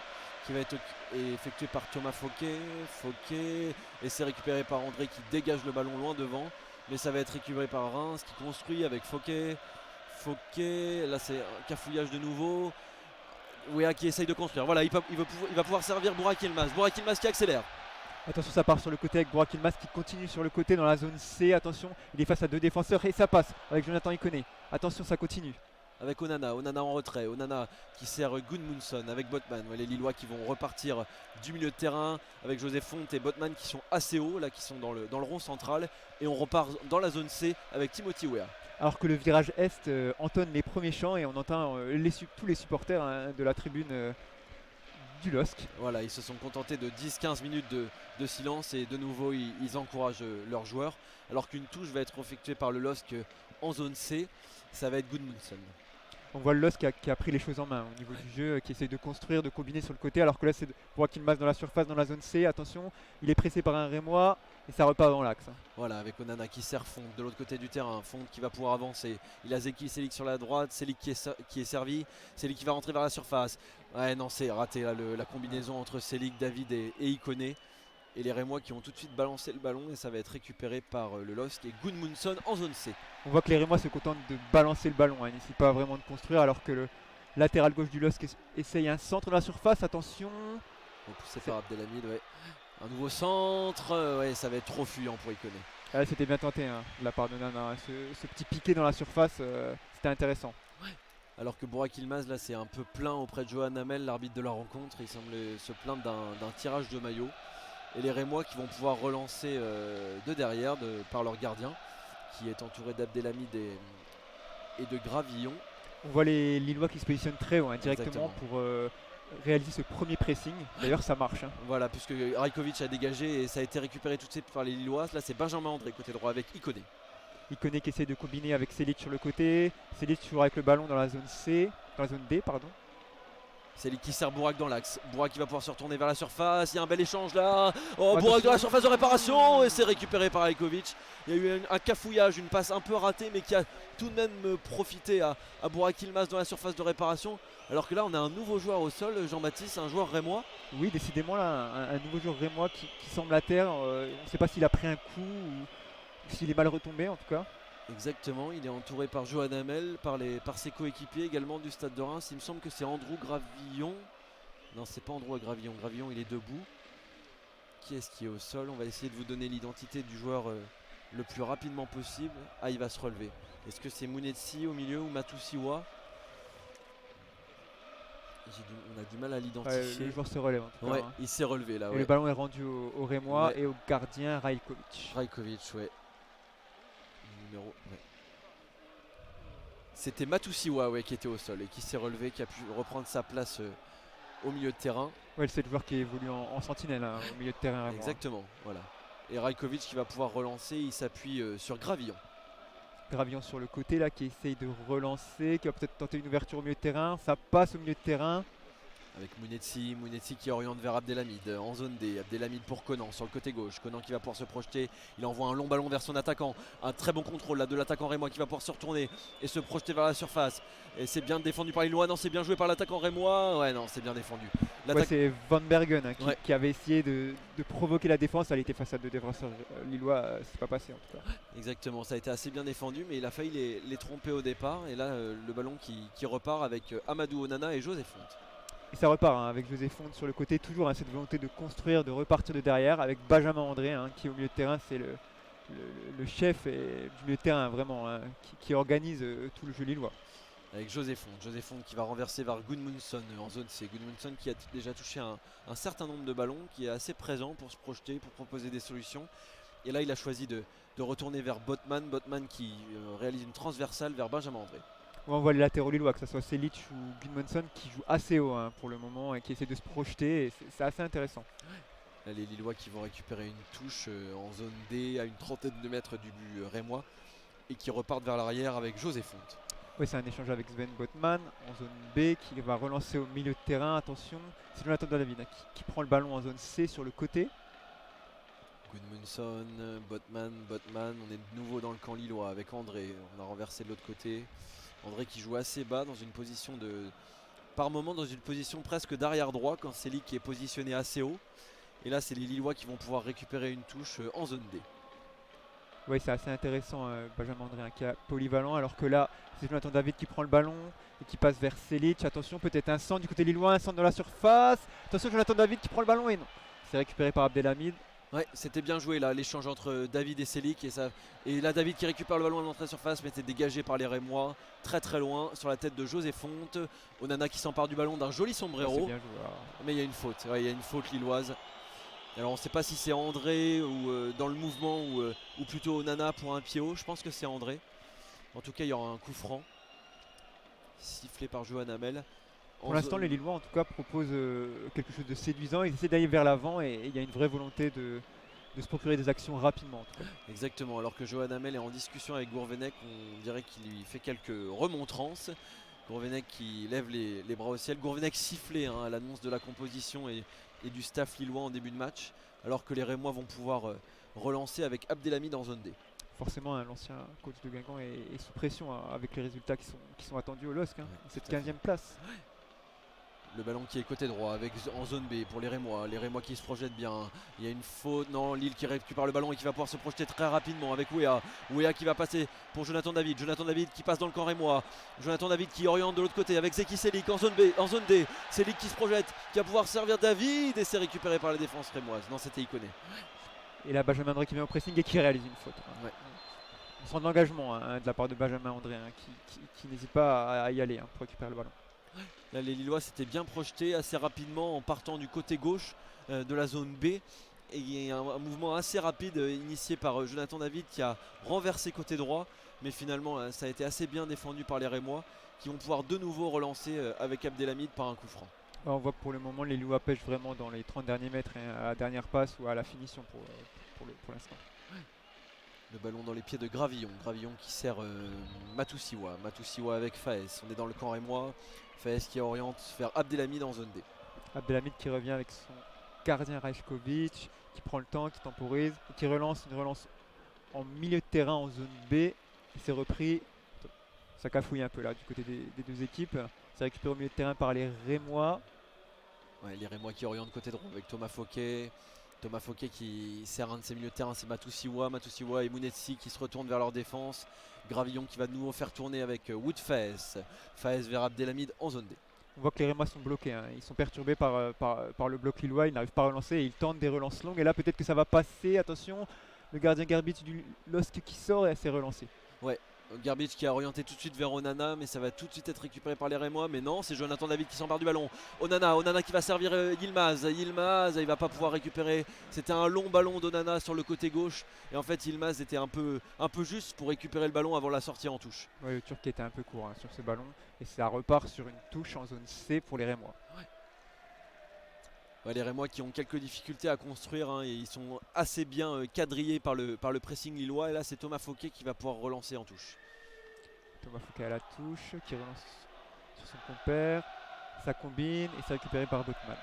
Speaker 1: qui va être effectuée par Thomas Fouquet. Fouquet, et c'est récupéré par André qui dégage le ballon loin devant. Mais ça va être récupéré par Reims qui construit avec Fouquet. Fouquet, là c'est un cafouillage de nouveau. Wea qui essaye de construire. Voilà, il va pouvoir servir Bourak Yilmaz. Bourak Yilmaz qui accélère.
Speaker 2: Attention, ça part sur le côté avec Bourak Yilmaz qui continue sur le côté dans la zone C. Attention, il est face à 2 défenseurs et ça passe avec Jonathan Ikoné. Attention, ça continue.
Speaker 1: Avec Onana en retrait. Onana qui sert Gudmundsson avec Botman. Ouais, les Lillois qui vont repartir du milieu de terrain avec José Fonte et Botman qui sont assez hauts, là, qui sont dans le rond central. Et on repart dans la zone C avec Timothy Weah.
Speaker 2: Alors que le virage Est entonne les premiers chants et on entend tous les supporters de la tribune du LOSC.
Speaker 1: Voilà, ils se sont contentés de 10-15 minutes de silence et de nouveau ils encouragent leurs joueurs. Alors qu'une touche va être effectuée par le LOSC en zone C, ça va être Gudmundsson.
Speaker 2: On voit le LOSC qui a pris les choses en main au niveau du jeu, qui essaye de construire, de combiner sur le côté, alors que là c'est Bourak Yilmaz dans la surface, dans la zone C. Attention, il est pressé par un Rémois et ça repart dans l'axe.
Speaker 1: Voilà, avec Onana qui sert Fonte de l'autre côté du terrain. Fonte qui va pouvoir avancer. Il a Zeki Selik sur la droite. Selik qui est servi. Selik qui va rentrer vers la surface. Ouais, non, c'est raté là, la combinaison entre Selik, David et Ikoné. Et les Rémois qui ont tout de suite balancé le ballon et ça va être récupéré par le LOSC et Gudmundsson en zone C.
Speaker 2: On voit que les Rémois se contentent de balancer le ballon, ils n'essayent pas vraiment de construire alors que le latéral gauche du LOSC essaye un centre de la surface, attention.
Speaker 1: Poussé par Abdelhamid, ouais. Un nouveau centre, ouais, ça va être trop fuyant pour Ikoné.
Speaker 2: C'était bien tenté de la part de Nana, ce petit piqué dans la surface, c'était intéressant.
Speaker 1: Ouais. Alors que Bourak Yilmaz là c'est un peu plein auprès de Johan Hamel, l'arbitre de la rencontre. Il semble se plaindre d'un tirage de maillot. Et les Rémois qui vont pouvoir relancer de derrière par leur gardien qui est entouré d'Abdelhamid et de Gravillon.
Speaker 2: On voit les Lillois qui se positionnent très haut directement pour réaliser ce premier pressing. D'ailleurs ça marche.
Speaker 1: Voilà, puisque Rajkovic a dégagé et ça a été récupéré tout de suite par les Lillois. Là c'est Benjamin André côté droit avec Ikoné.
Speaker 2: Ikoné qui essaie de combiner avec Selic sur le côté. Selic toujours avec le ballon dans la zone C, dans la zone D pardon.
Speaker 1: C'est lui qui sert Bourak dans l'axe. Bourak qui va pouvoir se retourner vers la surface. Il y a un bel échange là. Oh, Bourak dans la surface de réparation. Et c'est récupéré par Rajkovic. Il y a eu un cafouillage, une passe un peu ratée, mais qui a tout de même profité à Bourak Yilmaz dans la surface de réparation. Alors que là, on a un nouveau joueur au sol, Jean-Baptiste, un joueur rémois.
Speaker 2: Oui, décidément, là, un nouveau joueur rémois qui semble à terre. On ne sait pas s'il a pris un coup ou s'il est mal retombé en tout cas.
Speaker 1: Exactement, il est entouré par Johan Hamel, par ses coéquipiers également du Stade de Reims. Il me semble que c'est Andrew Gravillon. Non, c'est pas Andrew Gravillon. Gravillon, il est debout. Qui est-ce qui est au sol? On va essayer de vous donner l'identité du joueur le plus rapidement possible. Ah, il va se relever. Est-ce que c'est Mounetsi au milieu ou Matusiwa? On a du mal à l'identifier.
Speaker 2: Le joueur se relève en tout cas.
Speaker 1: Ouais, il s'est relevé là.
Speaker 2: Et le ballon est rendu au Rémois et au gardien Rajkovic.
Speaker 1: Rajkovic, ouais. Numéro, ouais. C'était Matusiwa qui était au sol et qui s'est relevé, qui a pu reprendre sa place au milieu de terrain.
Speaker 2: Ouais, c'est le joueur qui évolue en sentinelle au milieu de terrain.
Speaker 1: Exactement, voilà. Et Rajkovic qui va pouvoir relancer, il s'appuie sur Gravillon.
Speaker 2: Gravillon sur le côté là qui essaye de relancer, qui va peut-être tenter une ouverture au milieu de terrain. Ça passe au milieu de terrain.
Speaker 1: Avec Mounetsi qui oriente vers Abdelhamid en zone D. Abdelhamid pour Conan sur le côté gauche. Conan qui va pouvoir se projeter. Il envoie un long ballon vers son attaquant. Un très bon contrôle là de l'attaquant rémois qui va pouvoir se retourner et se projeter vers la surface. Et c'est bien défendu par les Lillois. Non, c'est bien joué par l'attaquant rémois. Ouais, non, c'est bien défendu.
Speaker 2: Ouais, c'est Van Bergen qui avait essayé de provoquer la défense. Elle était face à 2 défenseurs lillois. C'est pas passé en tout cas.
Speaker 1: Exactement, ça a été assez bien défendu, mais il a failli les tromper au départ. Et là, le ballon qui repart avec Amadou Onana et José Fonte.
Speaker 2: Et ça repart hein, avec José Fonte sur le côté, toujours hein, cette volonté de construire, de repartir de derrière, avec Benjamin André hein, qui au milieu de terrain, c'est le chef du milieu de terrain vraiment, hein, qui organise tout le jeu lillois.
Speaker 1: Avec José Fonte qui va renverser vers Gudmundsson en zone C. Gudmundsson qui a déjà touché un certain nombre de ballons, qui est assez présent pour se projeter, pour proposer des solutions. Et là il a choisi de retourner vers Botman qui réalise une transversale vers Benjamin André.
Speaker 2: On voit les latéraux lillois, que ce soit Selic ou Gudmundsson, qui jouent assez haut hein, pour le moment et qui essaient de se projeter. Et c'est assez intéressant.
Speaker 1: Là, les Lillois qui vont récupérer une touche en zone D à une trentaine de mètres du but rémois et qui repartent vers l'arrière avec José Fonte.
Speaker 2: Oui, c'est un échange avec Sven Botman en zone B qui va relancer au milieu de terrain. Attention, c'est Jonathan David hein, qui prend le ballon en zone C sur le côté.
Speaker 1: Gudmundsson, Botman, on est de nouveau dans le camp lillois avec André. On a renversé de l'autre côté. André qui joue assez bas dans une position par moment dans une position presque d'arrière droit quand Selic qui est positionné assez haut. Et là c'est les Lillois qui vont pouvoir récupérer une touche en zone D.
Speaker 2: Oui, c'est assez intéressant Benjamin André hein, qui est polyvalent alors que là c'est Jonathan David qui prend le ballon et qui passe vers Selic. Attention, peut-être un centre du côté lillois, un centre dans la surface. Attention, Jonathan David qui prend le ballon et non. C'est récupéré par Abdelhamid.
Speaker 1: Ouais, c'était bien joué là, l'échange entre David et Selic. Et là, David qui récupère le ballon à l'entrée de surface, mais était dégagé par les Rémois, très loin, sur la tête de José Fonte. Onana qui s'empare du ballon d'un joli sombrero.
Speaker 2: Bien joué,
Speaker 1: mais il y a une faute, il y a une faute lilloise. Alors on ne sait pas si c'est André ou dans le mouvement ou plutôt Onana pour un pied haut. Je pense que c'est André. En tout cas, il y aura un coup franc sifflé par Johan Hamel.
Speaker 2: Pour l'instant, les Lillois en tout cas proposent quelque chose de séduisant. Ils essaient d'aller vers l'avant et il y a une vraie volonté de se procurer des actions rapidement. En tout cas.
Speaker 1: Exactement, alors que Johan Hamel est en discussion avec Gourvenec, on dirait qu'il lui fait quelques remontrances. Gourvenec qui lève les bras au ciel. Gourvenec sifflé hein, à l'annonce de la composition et du staff lillois en début de match, alors que les Rémois vont pouvoir relancer avec Abdelhamid en zone D.
Speaker 2: Forcément, hein, l'ancien coach de Guingamp est sous pression hein, avec les résultats qui sont attendus au LOSC, hein, cette 15e place.
Speaker 1: Le ballon qui est côté droit avec en zone B pour les Rémois qui se projettent bien. Il y a une faute, non, Lille qui récupère le ballon et qui va pouvoir se projeter très rapidement avec Wea qui va passer pour Jonathan David qui passe dans le camp Rémois. Jonathan David qui oriente de l'autre côté avec Zeki Selic en zone D. Selic qui se projette, qui va pouvoir servir David et c'est récupéré par la défense rémoise. Non, c'était Iconé.
Speaker 2: Et là Benjamin André qui vient au pressing et qui réalise une faute.
Speaker 1: Ouais.
Speaker 2: On sent de l'engagement hein, de la part de Benjamin André hein, qui n'hésite pas à y aller hein, pour récupérer le ballon.
Speaker 1: Là, les Lillois s'étaient bien projetés assez rapidement en partant du côté gauche de la zone B. Et il y a un mouvement assez rapide initié par Jonathan David qui a renversé côté droit. Mais finalement, ça a été assez bien défendu par les Rémois qui vont pouvoir de nouveau relancer avec Abdelhamid par un coup franc.
Speaker 2: On voit que pour le moment, les Lillois pêchent vraiment dans les 30 derniers mètres hein, à la dernière passe ou à la finition pour l'instant.
Speaker 1: Le ballon dans les pieds de Gravillon qui sert Matusiwa avec Faes. On est dans le camp rémois. Faes qui oriente vers Abdelhamid en zone D.
Speaker 2: Abdelhamid qui revient avec son gardien Rajkovic, qui prend le temps, qui temporise, et qui relance une relance en milieu de terrain en zone B. Et c'est repris. Ça cafouille un peu là du côté des deux équipes. C'est récupéré au milieu de terrain par les Rémois.
Speaker 1: Ouais, les Rémois qui orientent côté droit avec Thomas Fouquet. Thomas Fouquet qui sert un de ses milieux de terrain, c'est Matusiwa et Mounetsi qui se retournent vers leur défense. Gravillon qui va de nouveau faire tourner avec Wood Faes vers Abdelhamid en zone D.
Speaker 2: On voit que les Rémois sont bloqués, hein. Ils sont perturbés par le bloc lillois, ils n'arrivent pas à relancer et ils tentent des relances longues. Et là peut-être que ça va passer, attention, le gardien Garbic du LOSC qui sort et s'est relancé.
Speaker 1: Ouais. Garbic qui a orienté tout de suite vers Onana, mais ça va tout de suite être récupéré par les Rémois. Mais non, c'est Jonathan David qui s'empare du ballon. Onana qui va servir Yilmaz. Il va pas pouvoir récupérer. C'était un long ballon d'Onana sur le côté gauche. Et en fait, Yilmaz était un peu juste pour récupérer le ballon avant la sortie en touche.
Speaker 2: Ouais, le Turc était un peu court hein, sur ce ballon. Et ça repart sur une touche en zone C pour les Rémois.
Speaker 1: Ouais, les Rémois qui ont quelques difficultés à construire hein, et ils sont assez bien quadrillés par le pressing lillois. Et là, c'est Thomas Fouquet qui va pouvoir relancer en touche.
Speaker 2: Thomas Fouquet à la touche, qui relance sur son compère. Ça combine et c'est récupéré par Botman.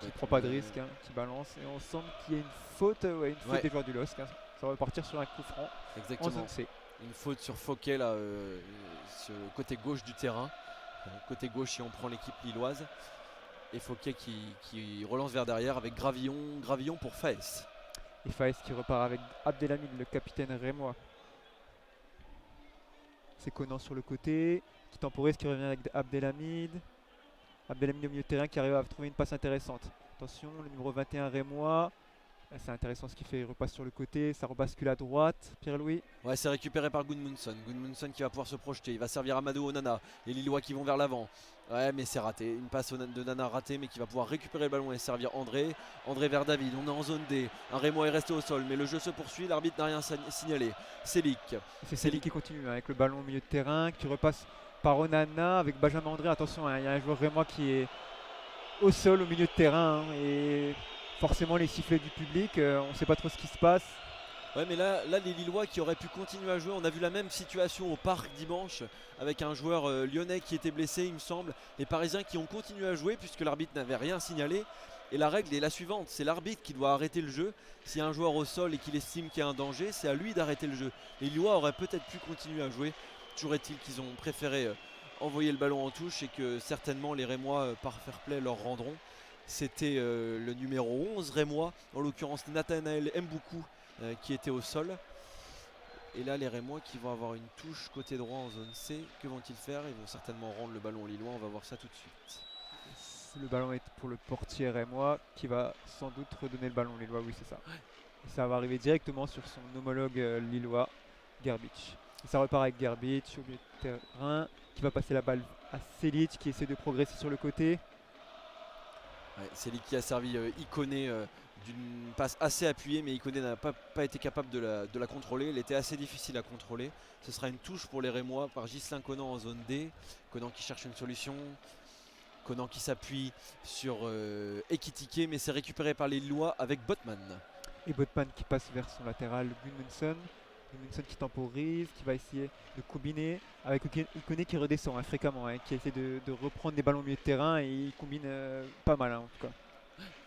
Speaker 2: Qui ne prend pas de risque, hein, qui balance. Et on sent qu'il y a une faute des joueurs du LOSC. Hein. Ça va repartir sur un coup franc.
Speaker 1: Exactement.
Speaker 2: En zone C.
Speaker 1: Une faute sur Fouquet là, sur le côté gauche du terrain. Côté gauche si on prend l'équipe lilloise. Et Fouquet qui relance vers derrière avec Gravillon pour Faes.
Speaker 2: Et Faes qui repart avec Abdelhamid, le capitaine rémois. C'est Conan sur le côté, qui temporise, qui revient avec Abdelhamid. Abdelhamid au milieu de terrain qui arrive à trouver une passe intéressante. Attention, le numéro 21 Rémois. C'est intéressant ce qu'il fait, il repasse sur le côté, ça rebascule à droite, Pierre-Louis.
Speaker 1: Ouais, c'est récupéré par Gudmundsson. Gudmundsson qui va pouvoir se projeter. Il va servir Amadou Onana. Les Lillois qui vont vers l'avant. Ouais, mais c'est raté. Une passe de Nana ratée, mais qui va pouvoir récupérer le ballon et servir André. André vers David. On est en zone D. Un Rémois est resté au sol, mais le jeu se poursuit. L'arbitre n'a rien signalé. Selic.
Speaker 2: C'est Selic qui continue avec le ballon au milieu de terrain, qui repasse par Onana avec Benjamin André. Attention, il y a un joueur Rémois qui est au sol au milieu de terrain. Et forcément, les sifflets du public, on ne sait pas trop ce qui se passe.
Speaker 1: Ouais, mais là, les Lillois qui auraient pu continuer à jouer, on a vu la même situation au parc dimanche avec un joueur lyonnais qui était blessé, il me semble. Les Parisiens qui ont continué à jouer puisque l'arbitre n'avait rien signalé. Et la règle est la suivante, c'est l'arbitre qui doit arrêter le jeu. S'il y a un joueur au sol et qu'il estime qu'il y a un danger, c'est à lui d'arrêter le jeu. Les Lillois auraient peut-être pu continuer à jouer. Toujours est-il qu'ils ont préféré envoyer le ballon en touche et que certainement les Rémois, par fair play, leur rendront. C'était le numéro 11 Rémois, en l'occurrence Nathanaël Mboukou, qui était au sol. Et là les Rémois qui vont avoir une touche côté droit en zone C. Que vont-ils faire? Ils vont certainement rendre le ballon aux Lillois, on va voir ça tout de suite.
Speaker 2: Le ballon est pour le portier Rémois qui va sans doute redonner le ballon aux Lillois, oui c'est ça. Et ça va arriver directement sur son homologue lillois, Gerbic. Et ça repart avec Gerbic au milieu de terrain qui va passer la balle à Selic qui essaie de progresser sur le côté.
Speaker 1: Ouais, Selic qui a servi Ikoné d'une passe assez appuyée, mais Ikoné n'a pas été capable de la contrôler. Elle était assez difficile à contrôler. Ce sera une touche pour les Rémois par Ghislain Conan en zone D. Conan qui cherche une solution. Conan qui s'appuie sur Ekitike, mais c'est récupéré par les Lillois avec Botman.
Speaker 2: Et Botman qui passe vers son latéral Gudmundsson. Gudmundsson qui temporise, qui va essayer de combiner avec Ikoné qui redescend fréquemment, qui essaie de reprendre des ballons au milieu de terrain et il combine pas mal en tout cas.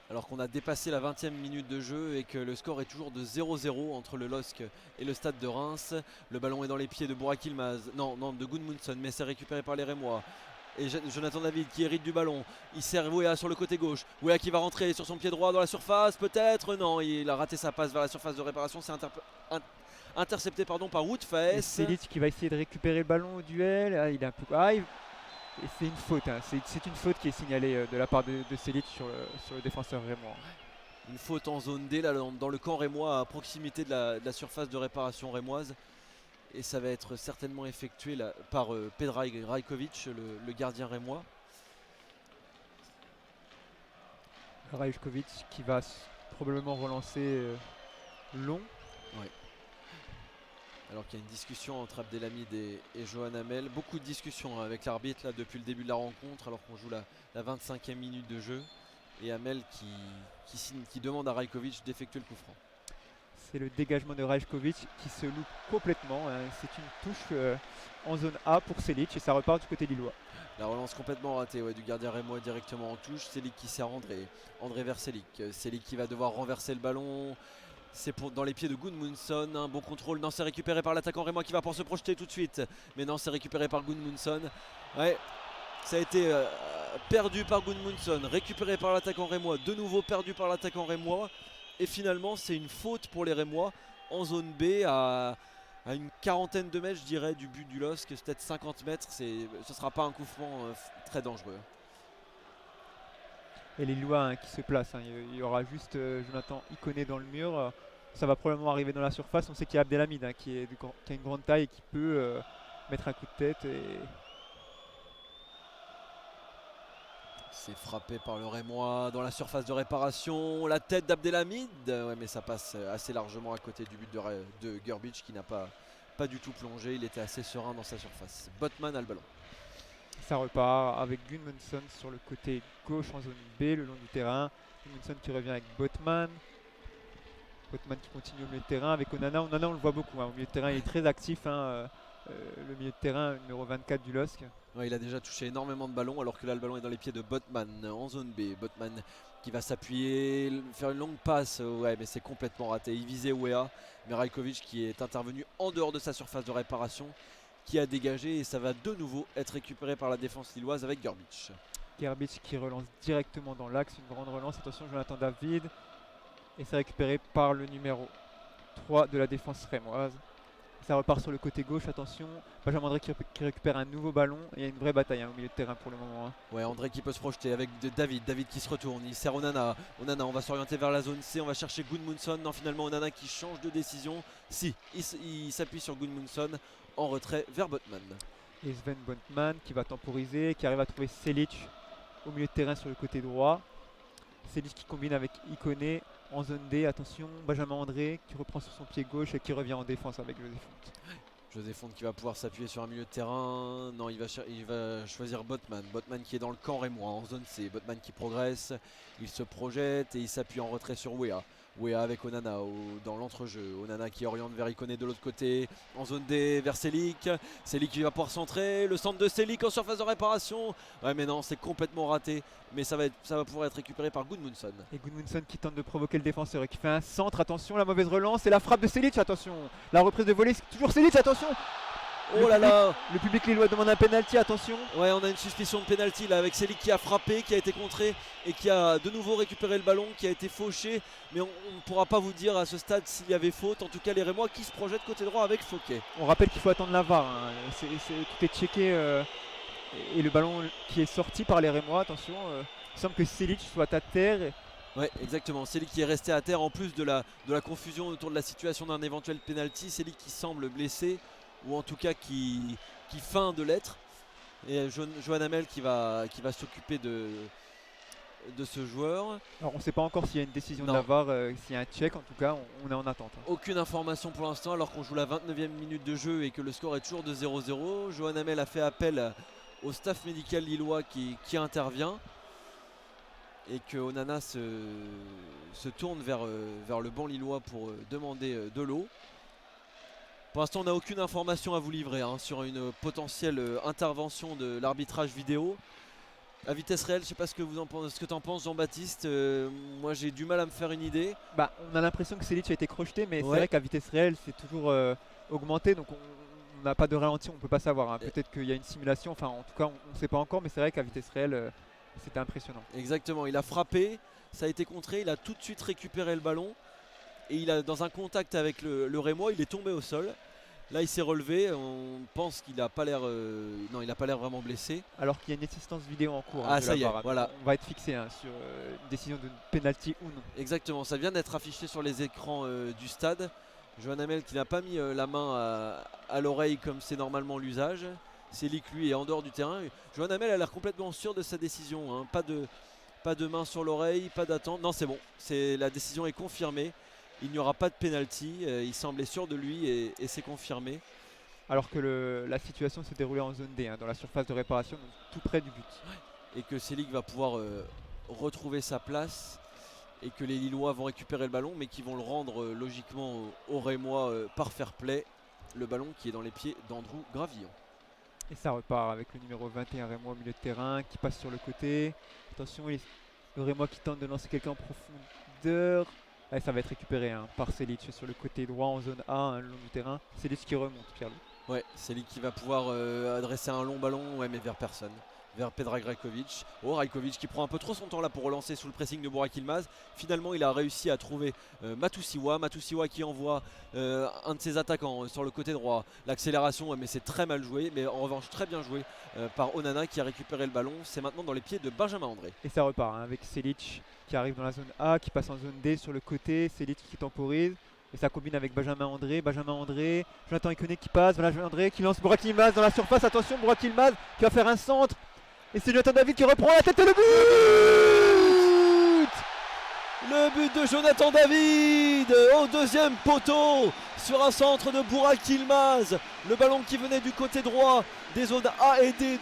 Speaker 1: Alors qu'on a dépassé la 20e minute de jeu et que le score est toujours de 0-0 entre le LOSC et le Stade de Reims. Le ballon est dans les pieds de Burak Yilmaz, non, de Gudmundsson, mais c'est récupéré par les Rémois. Et Jonathan David qui hérite du ballon. Il sert Wea sur le côté gauche. Wea qui va rentrer sur son pied droit dans la surface. Peut-être, non, il a raté sa passe vers la surface de réparation. C'est intercepté par Wout Faes.
Speaker 2: Selic qui va essayer de récupérer le ballon au duel. Ah, il est un peu. Et c'est une faute. C'est une faute qui est signalée de la part de Selic sur le défenseur rémois.
Speaker 1: Une faute en zone D là, dans le camp rémois à proximité de la surface de réparation rémoise. Et ça va être certainement effectué là, par Pedraj Rajkovic, le gardien rémois.
Speaker 2: Rajkovic qui va probablement relancer long.
Speaker 1: Ouais. Alors qu'il y a une discussion entre Abdelhamid et Johan Hamel. Beaucoup de discussions avec l'arbitre là, depuis le début de la rencontre alors qu'on joue la 25e minute de jeu. Et Hamel qui demande à Rajkovic d'effectuer le coup franc.
Speaker 2: C'est le dégagement de Rajkovic qui se loupe complètement. C'est une touche en zone A pour Selic et ça repart du côté lillois.
Speaker 1: La relance complètement ratée du gardien rémois directement en touche. Selic qui sert André vers Selic. Selic qui va devoir renverser le ballon. C'est dans les pieds de Gudmundsson. Un bon contrôle. Non, c'est récupéré par l'attaquant rémois qui va pour se projeter tout de suite. Mais non, c'est récupéré par Gudmundsson. Ouais, ça a été perdu par Gudmundsson. Récupéré par l'attaquant rémois. De nouveau perdu par l'attaquant rémois. Et finalement, c'est une faute pour les Rémois en zone B à une quarantaine de mètres, je dirais, du but du LOSC. Peut-être 50 mètres. Ce ne sera pas un coup franc très dangereux.
Speaker 2: Et les Lillois qui se placent. Il y aura juste Jonathan Ikoné dans le mur. Ça va probablement arriver dans la surface. On sait qu'il y a Abdelhamid qui a une grande taille et qui peut mettre un coup de tête.
Speaker 1: C'est frappé par le Rémois dans la surface de réparation. La tête d'Abdelhamid. Ouais, mais ça passe assez largement à côté du but de Gerbic qui n'a pas du tout plongé. Il était assez serein dans sa surface. Botman a le ballon.
Speaker 2: Ça repart avec Gudmundsson sur le côté gauche en zone B, le long du terrain. Gudmundsson qui revient avec Botman. Botman qui continue au milieu de terrain avec Onana. Onana, on le voit beaucoup. Au milieu de terrain, il est très actif. Le milieu de terrain, numéro 24 du LOSC.
Speaker 1: Ouais, il a déjà touché énormément de ballons alors que là le ballon est dans les pieds de Botman en zone B. Botman qui va s'appuyer, faire une longue passe. Ouais, mais c'est complètement raté. Il visait Wea, mais Rajkovic qui est intervenu en dehors de sa surface de réparation, qui a dégagé et ça va de nouveau être récupéré par la défense lilloise avec Gerbic.
Speaker 2: Gerbic qui relance directement dans l'axe, une grande relance. Attention, Jonathan David. Et c'est récupéré par le numéro 3 de la défense rémoise. Ça repart sur le côté gauche, attention. Benjamin André qui récupère un nouveau ballon. Et il y a une vraie bataille au milieu de terrain pour le moment.
Speaker 1: Ouais, André qui peut se projeter avec David. David qui se retourne. Il sert Onana. Onana, on va s'orienter vers la zone C. On va chercher Gudmundsson. Non, finalement, Onana qui change de décision. Si, il s'appuie sur Gudmundsson en retrait vers Botman.
Speaker 2: Et Sven Bontman qui va temporiser, qui arrive à trouver Selic au milieu de terrain sur le côté droit. Selic qui combine avec Ikoné en zone D. Attention, Benjamin André qui reprend sur son pied gauche et qui revient en défense avec José Font.
Speaker 1: José Font qui va pouvoir s'appuyer sur un milieu de terrain. Non, il va choisir Botman. Botman qui est dans le camp rémois en zone C. Botman qui progresse. Il se projette et il s'appuie en retrait sur Wea. Wea avec Onana dans l'entrejeu. Onana qui oriente vers Ikoné de l'autre côté. En zone D vers Selic. Selic qui va pouvoir centrer. Le centre de Selic en surface de réparation. Ouais, mais non, c'est complètement raté. Mais ça va pouvoir être récupéré par Gudmundsson.
Speaker 2: Et Gudmundsson qui tente de provoquer le défenseur et qui fait un centre. Attention, la mauvaise relance et la frappe de Selic. Attention, la reprise de volée. C'est toujours Selic. Attention.
Speaker 1: Oh là là!
Speaker 2: Le public lillois demande un penalty, attention.
Speaker 1: Ouais, on a une suspicion de penalty là avec Selic qui a frappé, qui a été contré et qui a de nouveau récupéré le ballon, qui a été fauché. Mais on ne pourra pas vous dire à ce stade s'il y avait faute. En tout cas, les Rémois qui se projettent côté droit avec Fouquet.
Speaker 2: On rappelle qu'il faut attendre la VAR. Tout est checké. Et le ballon qui est sorti par les Rémois, attention. Il semble que Selic soit à terre.
Speaker 1: Ouais, exactement. Selic qui est resté à terre en plus de la confusion autour de la situation d'un éventuel penalty. Selic qui semble blessé, ou en tout cas qui feint de l'être, et Johan Hamel qui va s'occuper de ce joueur.
Speaker 2: Alors on ne sait pas encore s'il y a une décision de la VAR, s'il y a un check, en tout cas on est en attente.
Speaker 1: Aucune information pour l'instant alors qu'on joue la 29e minute de jeu et que le score est toujours de 0-0. Johan Hamel a fait appel au staff médical lillois qui intervient et que Onana se tourne vers le banc lillois pour demander de l'eau. Pour l'instant, on n'a aucune information à vous livrer sur une potentielle intervention de l'arbitrage vidéo. À vitesse réelle, je ne sais pas ce que tu en penses, Jean-Baptiste. Moi, j'ai du mal à me faire une idée.
Speaker 2: On a l'impression que Selic a été crocheté, mais c'est vrai qu'à vitesse réelle, c'est toujours augmenté. Donc on n'a pas de ralenti, on ne peut pas savoir. Peut-être qu'il y a une simulation, enfin en tout cas, on ne sait pas encore, mais c'est vrai qu'à vitesse réelle, c'était impressionnant.
Speaker 1: Exactement, il a frappé, ça a été contré, il a tout de suite récupéré le ballon. Et il a, dans un contact avec le Rémois, il est tombé au sol. Là, il s'est relevé. On pense qu'il n'a pas l'air, non, il n'a pas l'air vraiment blessé.
Speaker 2: Alors qu'il y a une assistance vidéo en cours.
Speaker 1: Ah, ça y est, voilà.
Speaker 2: On va être fixé sur une décision de penalty ou non.
Speaker 1: Exactement, ça vient d'être affiché sur les écrans du stade. Johan Hamel qui n'a pas mis la main à l'oreille comme c'est normalement l'usage. Selic, lui, est en dehors du terrain. Johan Hamel a l'air complètement sûr de sa décision. Pas de main sur l'oreille, pas d'attente. Non, c'est bon. La décision est confirmée. Il n'y aura pas de penalty, il semblait sûr de lui et c'est confirmé.
Speaker 2: Alors que la situation s'est déroulée en zone D, dans la surface de réparation, donc tout près du but.
Speaker 1: Et que Selic va pouvoir retrouver sa place et que les Lillois vont récupérer le ballon mais qui vont le rendre logiquement aux Rémois par fair play. Le ballon qui est dans les pieds d'Andrew Gravillon.
Speaker 2: Et ça repart avec le numéro 21 Rémois au milieu de terrain qui passe sur le côté. Attention, le Rémois qui tente de lancer quelqu'un en profondeur. Allez, ça va être récupéré par Selic sur le côté droit en zone A, le long du terrain. Selic qui remonte, Pierre-Loup.
Speaker 1: Ouais, Selic qui va pouvoir adresser un long ballon, mais vers personne. Vers Predrag Rajkovic. Oh, Rajkovic qui prend un peu trop son temps là pour relancer sous le pressing de Burak Yılmaz. Finalement, il a réussi à trouver Matusiwa. Matusiwa qui envoie un de ses attaquants sur le côté droit. L'accélération, mais c'est très mal joué. Mais en revanche, très bien joué par Onana qui a récupéré le ballon. C'est maintenant dans les pieds de Benjamin André.
Speaker 2: Et ça repart avec Selic qui arrive dans la zone A, qui passe en zone D sur le côté. Selic qui temporise. Et ça combine avec Benjamin André, Jonathan Ikoné qui passe, Benjamin André qui lance Burak Yılmaz dans la surface. Attention, Burak Yılmaz qui va faire un centre. Et c'est Jonathan David qui reprend la tête et le but.
Speaker 1: Le but de Jonathan David au deuxième poteau sur un centre de Burak Yılmaz. Le ballon qui venait du côté droit des zones A et D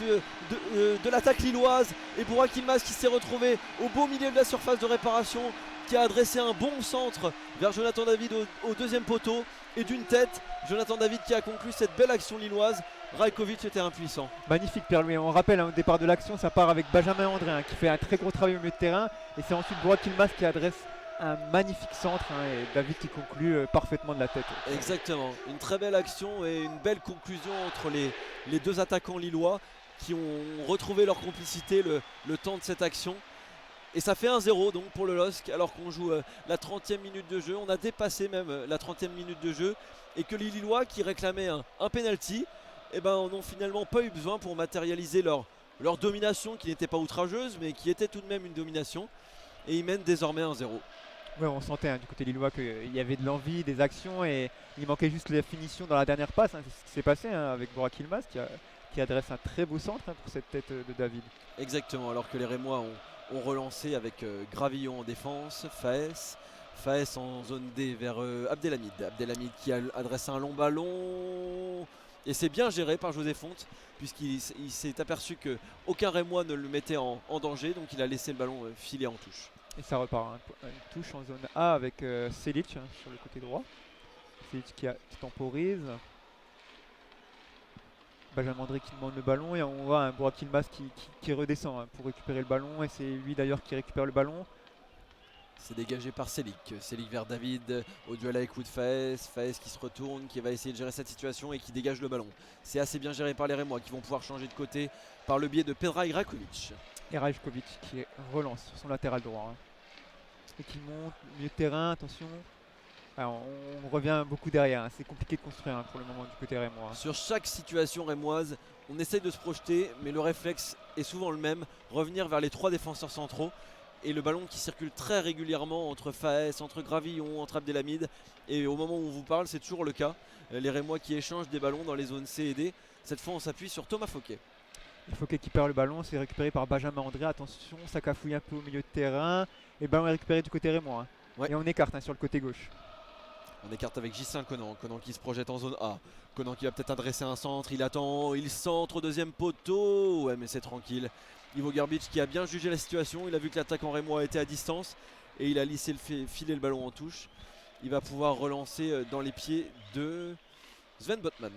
Speaker 1: de l'attaque lilloise. Et Burak Yılmaz qui s'est retrouvé au beau milieu de la surface de réparation, qui a adressé un bon centre vers Jonathan David au deuxième poteau. Et d'une tête, Jonathan David qui a conclu cette belle action lilloise. Rajkovic était impuissant.
Speaker 2: Magnifique, Pierre-Louis. On rappelle au départ de l'action, ça part avec Benjamin André qui fait un très gros travail au milieu de terrain. Et c'est ensuite Burak Yılmaz qui adresse un magnifique centre et David qui conclut parfaitement de la tête.
Speaker 1: Exactement. Une très belle action et une belle conclusion entre les deux attaquants lillois qui ont retrouvé leur complicité le temps de cette action. Et ça fait 1-0 donc pour le LOSC alors qu'on joue la 30e minute de jeu. On a dépassé même la 30e minute de jeu et que les Lillois qui réclamaient un penalty, eh ben, n'ont finalement pas eu besoin pour matérialiser leur domination qui n'était pas outrageuse mais qui était tout de même une domination. Et ils mènent désormais 1-0.
Speaker 2: Ouais, on sentait du côté lillois qu'il y avait de l'envie, des actions et il manquait juste la finition dans la dernière passe. C'est ce qui s'est passé avec Burak Yilmaz qui adresse un très beau centre pour cette tête de David.
Speaker 1: Exactement, alors que les Rémois ont relancé avec Gravillon en défense, Faes en zone D vers Abdelhamid. Abdelhamid qui a adressé un long ballon et c'est bien géré par José Fonte puisqu'il s'est aperçu qu'aucun Rémois ne le mettait en danger, donc il a laissé le ballon filer en touche.
Speaker 2: Et ça repart, une touche en zone A avec Selic sur le côté droit. Selic qui temporise. Benjamin André qui demande le ballon et on voit un Burak Yilmaz qui redescend pour récupérer le ballon et c'est lui d'ailleurs qui récupère le ballon.
Speaker 1: C'est dégagé par Selic vers David au duel avec Wood Faes qui se retourne, qui va essayer de gérer cette situation et qui dégage le ballon. C'est assez bien géré par les Rémois qui vont pouvoir changer de côté par le biais de Pedra Irakovic.
Speaker 2: Et Rajkovic qui relance sur son latéral droit. Et qui monte, milieu de terrain, attention. Alors, on revient beaucoup derrière, c'est compliqué de construire pour le moment du côté rémois.
Speaker 1: Sur chaque situation rémoise, on essaye de se projeter, mais le réflexe est souvent le même, revenir vers les 3 défenseurs centraux. Et le ballon qui circule très régulièrement entre Faes, entre Gravillon, entre Abdelhamid. Et au moment où on vous parle, c'est toujours le cas. Les Rémois qui échangent des ballons dans les zones C et D. Cette fois, on s'appuie sur Thomas Fouquet.
Speaker 2: Fouquet qui perd le ballon, c'est récupéré par Benjamin André. Attention, ça cafouille un peu au milieu de terrain. Et le ballon est récupéré du côté rémois.
Speaker 1: Ouais.
Speaker 2: Et on écarte sur le côté gauche.
Speaker 1: On écarte avec Gislain Conan. Conan qui se projette en zone A. Conan qui va peut-être adresser un centre. Il attend, il centre au deuxième poteau. Ouais, mais c'est tranquille. Ivo Gerbic qui a bien jugé la situation. Il a vu que l'attaquant rémois était à distance. Et il a laissé filer le ballon en touche. Il va pouvoir relancer dans les pieds de Sven Botman.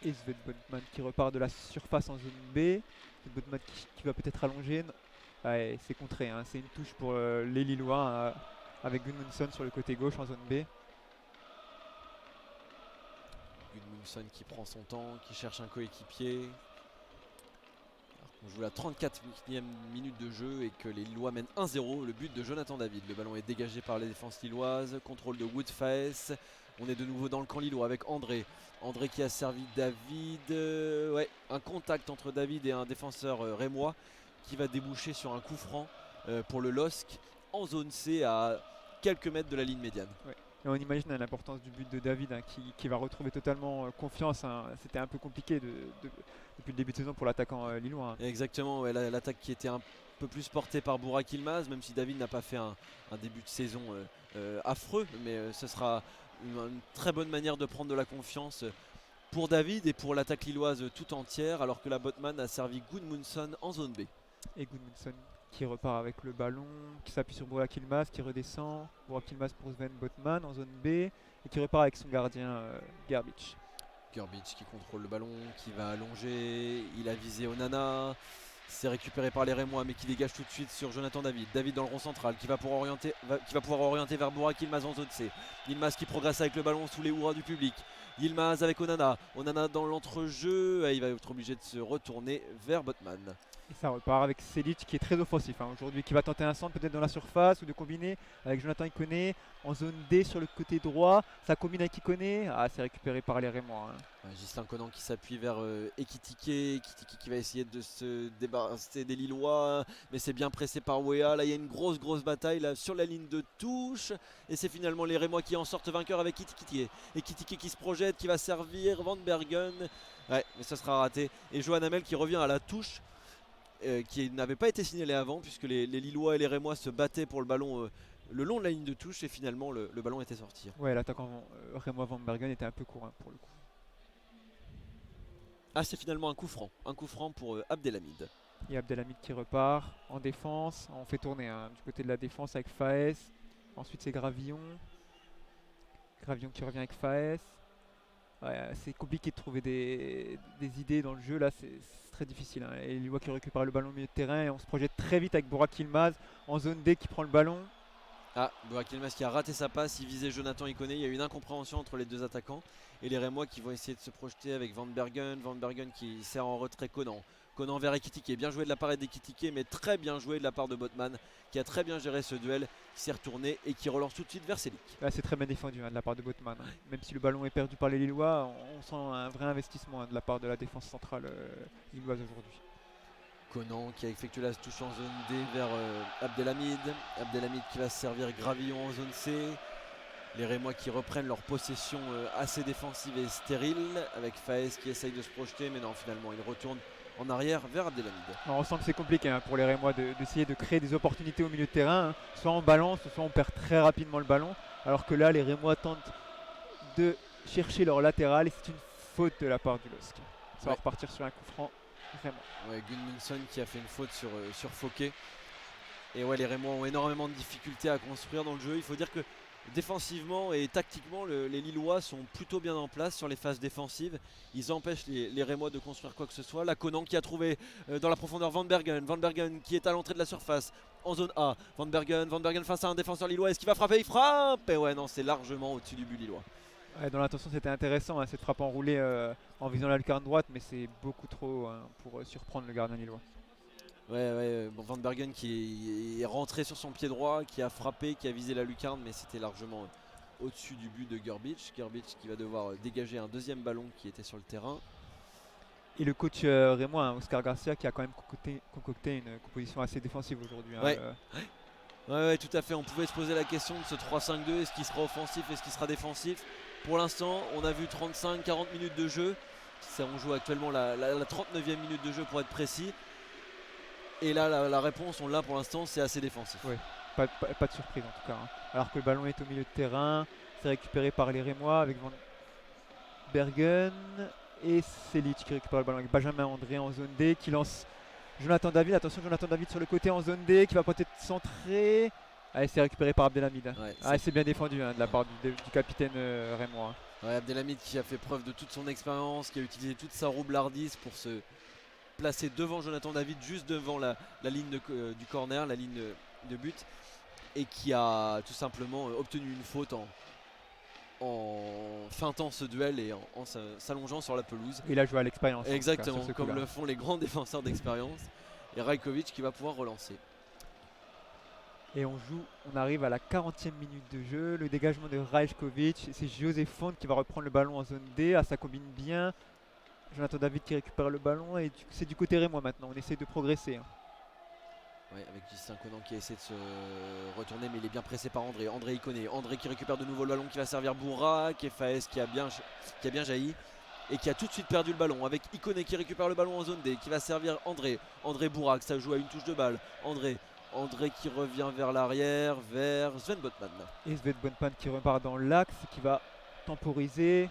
Speaker 2: Et Sven Botman qui repart de la surface en zone B. Sven Botman qui va peut-être allonger. Ouais, c'est contré. C'est une touche pour les Lillois avec Gudmundsson sur le côté gauche en zone B.
Speaker 1: Gudmundsson qui prend son temps, qui cherche un coéquipier. On joue la 34e minute de jeu et que les Lillois mènent 1-0. Le but de Jonathan David. Le ballon est dégagé par les défenses lilloises. Contrôle de Wood Faes. On est de nouveau dans le camp lillois avec André. André qui a servi David. Ouais, un contact entre David et un défenseur rémois qui va déboucher sur un coup franc pour le LOSC en zone C à quelques mètres de la ligne médiane.
Speaker 2: Ouais. Et on imagine l'importance du but de David qui va retrouver totalement confiance. C'était un peu compliqué depuis le début de saison pour l'attaquant lillois.
Speaker 1: Exactement, ouais, l'attaque qui était un peu plus portée par Burak Yilmaz, même si David n'a pas fait un début de saison affreux, mais ce sera une très bonne manière de prendre de la confiance pour David et pour l'attaque lilloise tout entière, alors que la Botman a servi Gudmundsson en zone B.
Speaker 2: Et Gudmundsson qui repart avec le ballon, qui s'appuie sur Burak Yilmaz, qui redescend. Burak Yilmaz pour Sven Botman en zone B et qui repart avec son gardien Gerbic.
Speaker 1: Gerbic qui contrôle le ballon, qui va allonger, il a visé Onana, c'est récupéré par les Rémois mais qui dégage tout de suite sur Jonathan David. David dans le rond central qui va pouvoir orienter vers Burak Yilmaz en zone C. Yilmaz qui progresse avec le ballon sous les hurrahs du public. Yilmaz avec Onana, Onana dans l'entrejeu, il va être obligé de se retourner vers Botman.
Speaker 2: Et ça repart avec Selic qui est très offensif aujourd'hui, qui va tenter un centre peut-être dans la surface ou de combiner avec Jonathan Ikoné en zone D sur le côté droit. Ça combine avec Ikoné, c'est récupéré par les Rémois.
Speaker 1: Gislain Conan qui s'appuie vers Ekitike qui va essayer de se débarrasser des Lillois, mais c'est bien pressé par Wea. Là il y a une grosse bataille là, sur la ligne de touche et c'est finalement les Rémois qui en sortent vainqueurs avec Ekitike qui se projette, qui va servir Van Bergen. Ouais, mais ça sera raté. Et Johan Hamel qui revient à la touche. Qui n'avait pas été signalé avant puisque les Lillois et les Rémois se battaient pour le ballon le long de la ligne de touche et finalement le ballon était sorti.
Speaker 2: Ouais, l'attaquant Rémois Van Bergen était un peu court pour le coup.
Speaker 1: Ah, c'est finalement un coup franc pour Abdelhamid.
Speaker 2: Et Abdelhamid qui repart en défense, on fait tourner du côté de la défense avec Faes. Ensuite c'est Gravillon qui revient avec Faes. Ouais, c'est compliqué de trouver des idées dans le jeu là, c'est très difficile. Et les Lillois qui récupèrent le ballon au milieu de terrain et on se projette très vite avec Burak Yilmaz en zone D qui prend le ballon.
Speaker 1: Ah, Burak Yilmaz qui a raté sa passe, il visait Jonathan Ikoné, il y a eu une incompréhension entre les deux attaquants et les Rémois qui vont essayer de se projeter avec Van Bergen qui sert en retrait Conan Conan vers Ekitike, bien joué de la part d'Ekitike, mais très bien joué de la part de Botman, qui a très bien géré ce duel, qui s'est retourné et qui relance tout de suite vers Selic.
Speaker 2: Là, c'est très bien défendu de la part de Botman. Même si le ballon est perdu par les Lillois, on sent un vrai investissement de la part de la défense centrale lilloise aujourd'hui.
Speaker 1: Conan qui a effectué la touche en zone D vers Abdelhamid. Abdelhamid qui va se servir Gravillon en zone C. Les Rémois qui reprennent leur possession assez défensive et stérile, avec Faes qui essaye de se projeter, mais non, finalement il retourne en arrière vers Abdelhamid.
Speaker 2: On sent que c'est compliqué pour les Rémois d'essayer de créer des opportunités au milieu de terrain. Soit on balance, soit on perd très rapidement le ballon. Alors que là, les Rémois tentent de chercher leur latéral et c'est une faute de la part du LOSC. Ça va repartir sur un coup franc. Vraiment.
Speaker 1: Ouais, Gudmundsson qui a fait une faute sur Fouquet. Et ouais, les Rémois ont énormément de difficultés à construire dans le jeu. Il faut dire que défensivement et tactiquement, les Lillois sont plutôt bien en place sur les phases défensives. Ils empêchent les Rémois de construire quoi que ce soit. La Conan qui a trouvé dans la profondeur Van Bergen. Van Bergen qui est à l'entrée de la surface en zone A. Van Bergen face à un défenseur lillois. Est-ce qu'il va frapper? Il frappe! Et ouais, non, c'est largement au-dessus du but lillois.
Speaker 2: Ouais, dans l'intention, c'était intéressant, cette frappe enroulée en visant la lucarne droite, mais c'est beaucoup trop pour surprendre le gardien lillois.
Speaker 1: Ouais, bon, Van Bergen qui est rentré sur son pied droit, qui a frappé, qui a visé la lucarne, mais c'était largement au-dessus du but de Grbić. Grbić qui va devoir dégager un deuxième ballon qui était sur le terrain.
Speaker 2: Et le coach rémois, Oscar Garcia, qui a quand même concocté une composition assez défensive aujourd'hui.
Speaker 1: Ouais, tout à fait. On pouvait se poser la question de ce 3-5-2. Est-ce qu'il sera offensif? Est-ce qu'il sera défensif? Pour l'instant, on a vu 35-40 minutes de jeu. On joue actuellement la 39e minute de jeu pour être précis. Et là, la réponse, on l'a pour l'instant, c'est assez défensif.
Speaker 2: Oui, pas de surprise en tout cas. Alors que le ballon est au milieu de terrain, c'est récupéré par les Rémois avec Van Bergen et Selic qui récupère le ballon avec Benjamin André en zone D qui lance Jonathan David. Attention, Jonathan David sur le côté en zone D qui va peut-être centrer. Allez, c'est récupéré par Abdelhamid. Ouais, c'est bien défendu de la part du capitaine rémois.
Speaker 1: Ouais, Abdelhamid qui a fait preuve de toute son expérience, qui a utilisé toute sa roublardise pour se placer devant Jonathan David, juste devant la ligne du corner, la ligne de but, et qui a tout simplement obtenu une faute en feintant ce duel et en s'allongeant sur la pelouse.
Speaker 2: Il a joué à l'expérience.
Speaker 1: Exactement, comme le font les grands défenseurs d'expérience. Et Rajkovic qui va pouvoir relancer.
Speaker 2: Et on arrive à la 40e minute de jeu, le dégagement de Rajkovic, c'est José Font qui va reprendre le ballon en zone D, ça combine bien. Jonathan David qui récupère le ballon et c'est du côté rémois maintenant, on essaie de progresser.
Speaker 1: Ouais, avec Gislain Conan qui essaie de se retourner, mais il est bien pressé par André. André Iconé, André qui récupère de nouveau le ballon, qui va servir Bourak, et Faes qui a bien jailli et qui a tout de suite perdu le ballon. Avec Iconé qui récupère le ballon en zone D, qui va servir André. André Bourak, ça joue à une touche de balle. André qui revient vers l'arrière, vers Sven Botman.
Speaker 2: Et Sven Botman qui repart dans l'axe, qui va temporiser.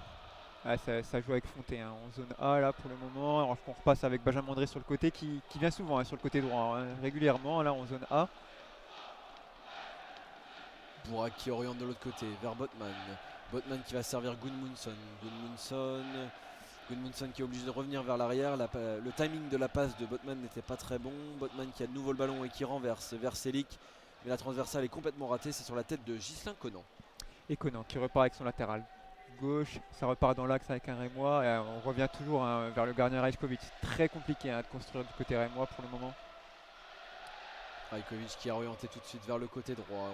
Speaker 2: Ça joue avec Fonté en zone A là pour le moment. Alors qu'on repasse avec Benjamin André sur le côté qui vient souvent sur le côté droit, régulièrement là en zone A.
Speaker 1: Bourak qui oriente de l'autre côté vers Botman. Botman qui va servir Gudmundsson. Gudmundsson qui est obligé de revenir vers l'arrière. Le timing de la passe de Botman n'était pas très bon. Botman qui a de nouveau le ballon et qui renverse vers Selic. Mais la transversale est complètement ratée. C'est sur la tête de Gislain Conan.
Speaker 2: Et Conan qui repart avec son latéral gauche. Ça repart dans l'axe avec un rémois. Et on revient toujours vers le gardien Rajkovic. Très compliqué de construire du côté rémois pour le moment.
Speaker 1: Rajkovic qui a orienté tout de suite vers le côté droit.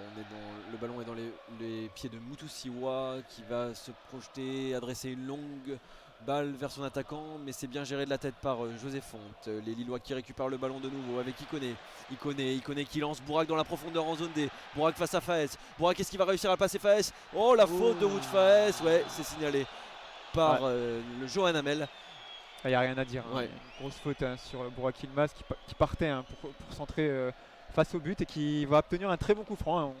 Speaker 1: Le ballon est dans les pieds de Mutusiwa qui va se projeter, adresser une longue balle vers son attaquant, mais c'est bien géré de la tête par José Font. Les Lillois qui récupèrent le ballon de nouveau avec Iconé. Iconé qui lance Bourak dans la profondeur en zone D. Bourak face à Faes. Bourak, est-ce qu'il va réussir à passer Faes? Oh, la faute de Wout Faes. Ouais, c'est signalé par le Johan Hamel.
Speaker 2: Il n'y a rien à dire. Une grosse faute sur Bourak Yilmaz qui partait pour centrer face au but et qui va obtenir un très bon coup franc.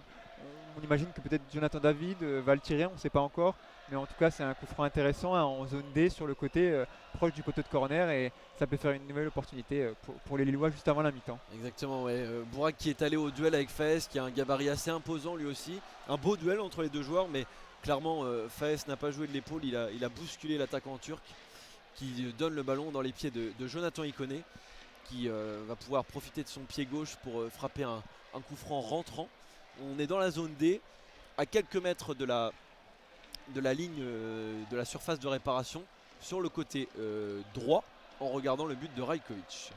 Speaker 2: On imagine que peut-être Jonathan David va le tirer, on ne sait pas encore. Mais en tout cas, c'est un coup franc intéressant en zone D sur le côté, proche du poteau de corner. Et ça peut faire une nouvelle opportunité pour les Lillois juste avant la mi-temps.
Speaker 1: Exactement, ouais. Bourak qui est allé au duel avec Faes, qui a un gabarit assez imposant lui aussi. Un beau duel entre les deux joueurs, mais clairement, Faes n'a pas joué de l'épaule. Il a bousculé l'attaquant turc qui donne le ballon dans les pieds de Jonathan Iconé, qui va pouvoir profiter de son pied gauche pour frapper un coup franc rentrant. On est dans la zone D, à quelques mètres de la ligne de la surface de réparation, sur le côté droit en regardant le but de Rajkovic.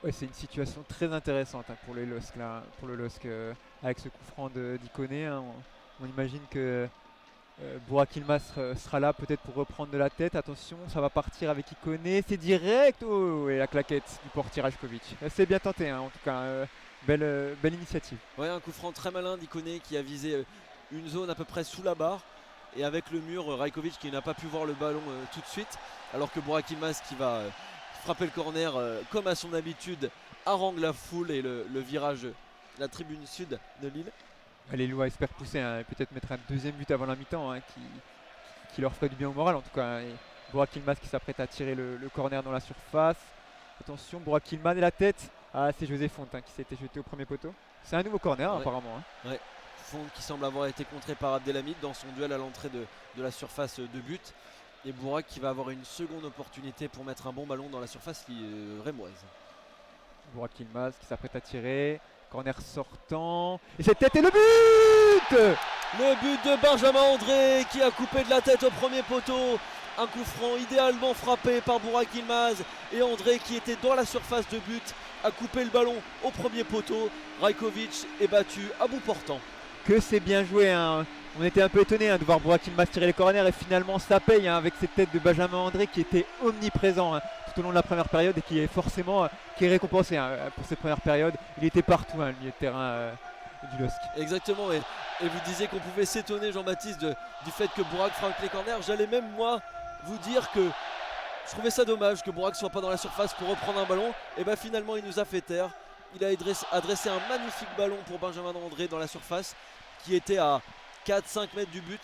Speaker 2: Ouais, c'est une situation très intéressante pour les LOSC là, pour le LOSC avec ce coup franc d'Ikoné. On imagine que Burak Yılmaz sera là peut-être pour reprendre de la tête. Attention, ça va partir avec Ikoné. C'est direct. Oh, et la claquette du portier Rajkovic. C'est bien tenté en tout cas. Belle initiative.
Speaker 1: Ouais, un coup franc très malin d'Ikoné qui a visé une zone à peu près sous la barre. Et avec le mur, Rajkovic qui n'a pas pu voir le ballon tout de suite. Alors que Burak Yılmaz qui va frapper le corner comme à son habitude, harangue la foule et le virage, la tribune sud de Lille.
Speaker 2: Les Lillois espèrent pousser, peut-être mettre un deuxième but avant la mi-temps qui leur ferait du bien au moral en tout cas. Et Burak Yılmaz qui s'apprête à tirer le corner dans la surface. Attention, Burak Yılmaz et la tête. Ah, c'est José Fonte qui s'était jeté au premier poteau. C'est un nouveau corner apparemment.
Speaker 1: Ouais. Fonte qui semble avoir été contré par Abdelhamid dans son duel à l'entrée de la surface de but. Et Burak qui va avoir une seconde opportunité pour mettre un bon ballon dans la surface rémoise.
Speaker 2: Burak Yılmaz qui s'apprête à tirer. Corner sortant. Et cette tête et le but.
Speaker 1: Le but de Benjamin André qui a coupé de la tête au premier poteau. Un coup franc idéalement frappé par Burak Yılmaz. Et André qui était dans la surface de but a coupé le ballon au premier poteau. Rajkovic est battu à bout portant.
Speaker 2: Que c'est bien joué. On était un peu étonné de voir Burak Yılmaz tirer les corners et finalement ça paye avec cette tête de Benjamin André qui était omniprésent tout au long de la première période et qui est forcément qui est récompensé pour cette première période. Il était partout le milieu de terrain du LOSC.
Speaker 1: Exactement, et vous disiez qu'on pouvait s'étonner, Jean-Baptiste, du fait que Burak frappe les corners. J'allais même moi vous dire que je trouvais ça dommage que Burak soit pas dans la surface pour reprendre un ballon. Et bien finalement il nous a fait taire. Il a adressé un magnifique ballon pour Benjamin André dans la surface qui était à 4-5 mètres du but.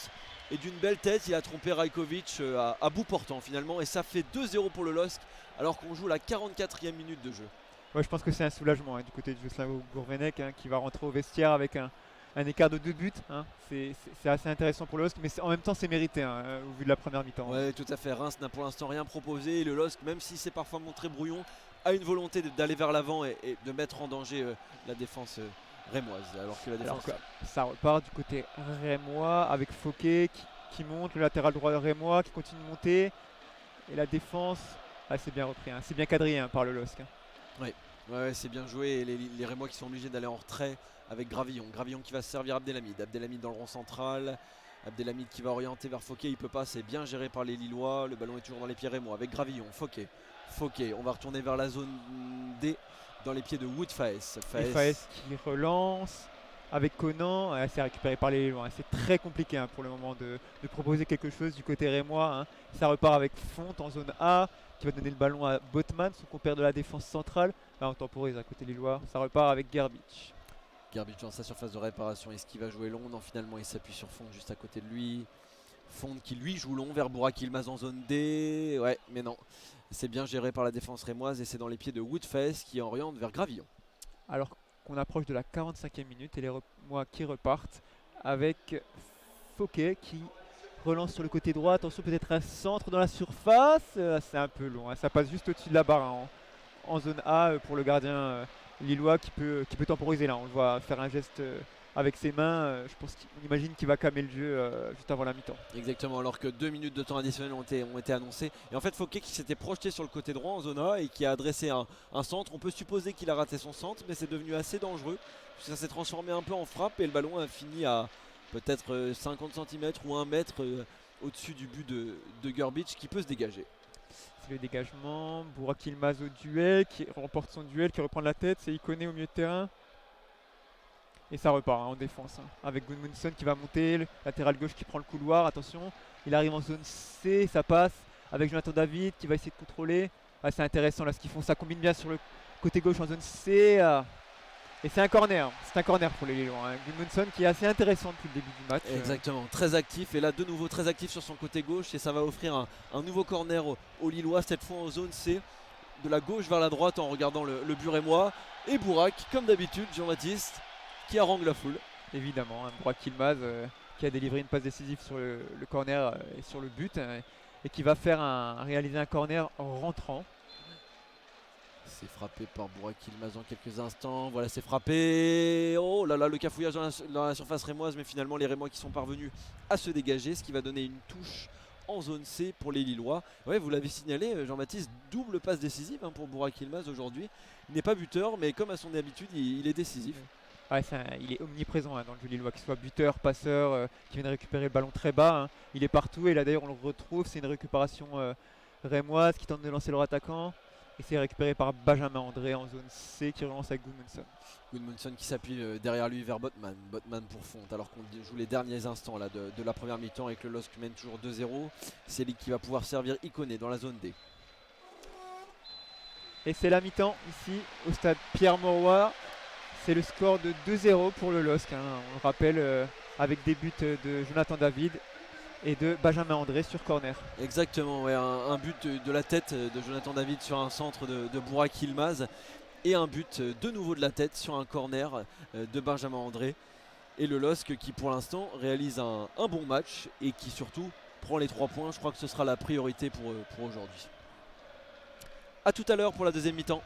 Speaker 1: Et d'une belle tête, il a trompé Rajkovic à bout portant finalement. Et ça fait 2-0 pour le LOSC alors qu'on joue la 44e minute de jeu.
Speaker 2: Ouais, je pense que c'est un soulagement du côté de Jocelyn Gourvenec qui va rentrer au vestiaire avec un écart de 2 buts. C'est assez intéressant pour le LOSC, mais en même temps c'est mérité au vu de la première mi-temps.
Speaker 1: Ouais, tout à fait. Reims n'a pour l'instant rien proposé. Et le LOSC, même si c'est parfois montré brouillon, a une volonté d'aller vers l'avant et de mettre en danger la défense rémoise. Alors que la défense...
Speaker 2: ça repart du côté rémois avec Fouquet qui monte, le latéral droit de rémois qui continue de monter. Et la défense, c'est bien repris, c'est bien quadrillé par le LOSC.
Speaker 1: Ouais, c'est bien joué. Et les Rémois qui sont obligés d'aller en retrait avec Gravillon. Gravillon qui va se servir Abdelhamid. Abdelhamid dans le rond central. Abdelhamid qui va orienter vers Fouquet. Il peut pas, c'est bien géré par les Lillois. Le ballon est toujours dans les pieds rémois avec Gravillon. Fouquet. On va retourner vers la zone D dans les pieds de Wood Faes.
Speaker 2: Faes qui relance avec Conan. C'est récupéré par les Lillois. C'est très compliqué pour le moment de proposer quelque chose du côté rémois. Ça repart avec Fonte en zone A qui va donner le ballon à Botman, son compère de la défense centrale. Là on temporise à côté Lillois. Ça repart avec Gerbic.
Speaker 1: Gerbic dans sa surface de réparation. Est-ce qu'il va jouer long? Non, finalement il s'appuie sur Fonte juste à côté de lui. Fonte qui lui joue long vers Burak Yılmaz en zone D. Ouais, mais non. C'est bien géré par la défense rémoise et c'est dans les pieds de Woodface qui oriente vers Gravillon.
Speaker 2: Alors qu'on approche de la 45e minute et les Rémois qui repartent avec Fouquet qui relance sur le côté droit. Attention, peut-être un centre dans la surface. C'est un peu long. Ça passe juste au-dessus de la barre en zone A pour le gardien lillois qui peut temporiser là. On le voit faire un geste avec ses mains. Je pense qu'on imagine qu'il va calmer le jeu juste avant la mi-temps.
Speaker 1: Exactement, alors que 2 minutes de temps additionnel ont été annoncées. Et en fait, Fouquet qui s'était projeté sur le côté droit en zone A et qui a adressé un centre. On peut supposer qu'il a raté son centre, mais c'est devenu assez dangereux. Ça s'est transformé un peu en frappe et le ballon a fini à peut-être 50 cm ou 1 mètre au-dessus du but de Gerbic qui peut se dégager.
Speaker 2: C'est le dégagement. Burak Yılmaz au duel, qui remporte son duel, qui reprend la tête. C'est Ikoné au milieu de terrain. Et ça repart en défense avec Gudmundsson qui va monter, le latéral gauche qui prend le couloir, attention, il arrive en zone C, ça passe avec Jonathan David qui va essayer de contrôler. C'est intéressant là ce qu'ils font, ça combine bien sur le côté gauche en zone C. Et c'est un corner pour les Lillois. Gudmundsson qui est assez intéressant depuis le début du match.
Speaker 1: Exactement, très actif et là de nouveau très actif sur son côté gauche et ça va offrir un nouveau corner aux Lillois, cette fois en zone C. De la gauche vers la droite en regardant le but rémois. Et Burak, comme d'habitude, Jean-Baptiste, qui harangue la foule.
Speaker 2: Évidemment, Burak Yılmaz qui a délivré une passe décisive sur le corner et sur le but et qui va réaliser un corner en rentrant.
Speaker 1: C'est frappé par Burak Yılmaz dans quelques instants. Voilà, c'est frappé. Oh là là, le cafouillage dans la surface rémoise, mais finalement les Rémois qui sont parvenus à se dégager, ce qui va donner une touche en zone C pour les Lillois. Ouais, vous l'avez signalé, Jean-Baptiste, double passe décisive pour Burak Yılmaz aujourd'hui. Il n'est pas buteur, mais comme à son habitude, il est décisif.
Speaker 2: Ouais, il est omniprésent dans le jeu lillois, qu'il soit buteur, passeur, qui vient de récupérer le ballon très bas. Il est partout et là d'ailleurs on le retrouve, c'est une récupération rémoise qui tente de lancer leur attaquant. Et c'est récupéré par Benjamin André en zone C qui relance avec Gudmundsson.
Speaker 1: Gudmundsson qui s'appuie derrière lui vers Botman. Botman pour Fonte alors qu'on joue les derniers instants là, de la première mi-temps et que le LOSC mène toujours 2-0. C'est lui qui va pouvoir servir Iconé dans la zone D.
Speaker 2: Et c'est la mi-temps ici au stade Pierre-Mauroy. C'est le score de 2-0 pour le LOSC. On le rappelle avec des buts de Jonathan David et de Benjamin André sur corner.
Speaker 1: Exactement, ouais, un but de la tête de Jonathan David sur un centre de Burak Yılmaz et un but de nouveau de la tête sur un corner de Benjamin André. Et le LOSC qui pour l'instant réalise un bon match et qui surtout prend les 3 points. Je crois que ce sera la priorité pour aujourd'hui. A tout à l'heure pour la deuxième mi-temps.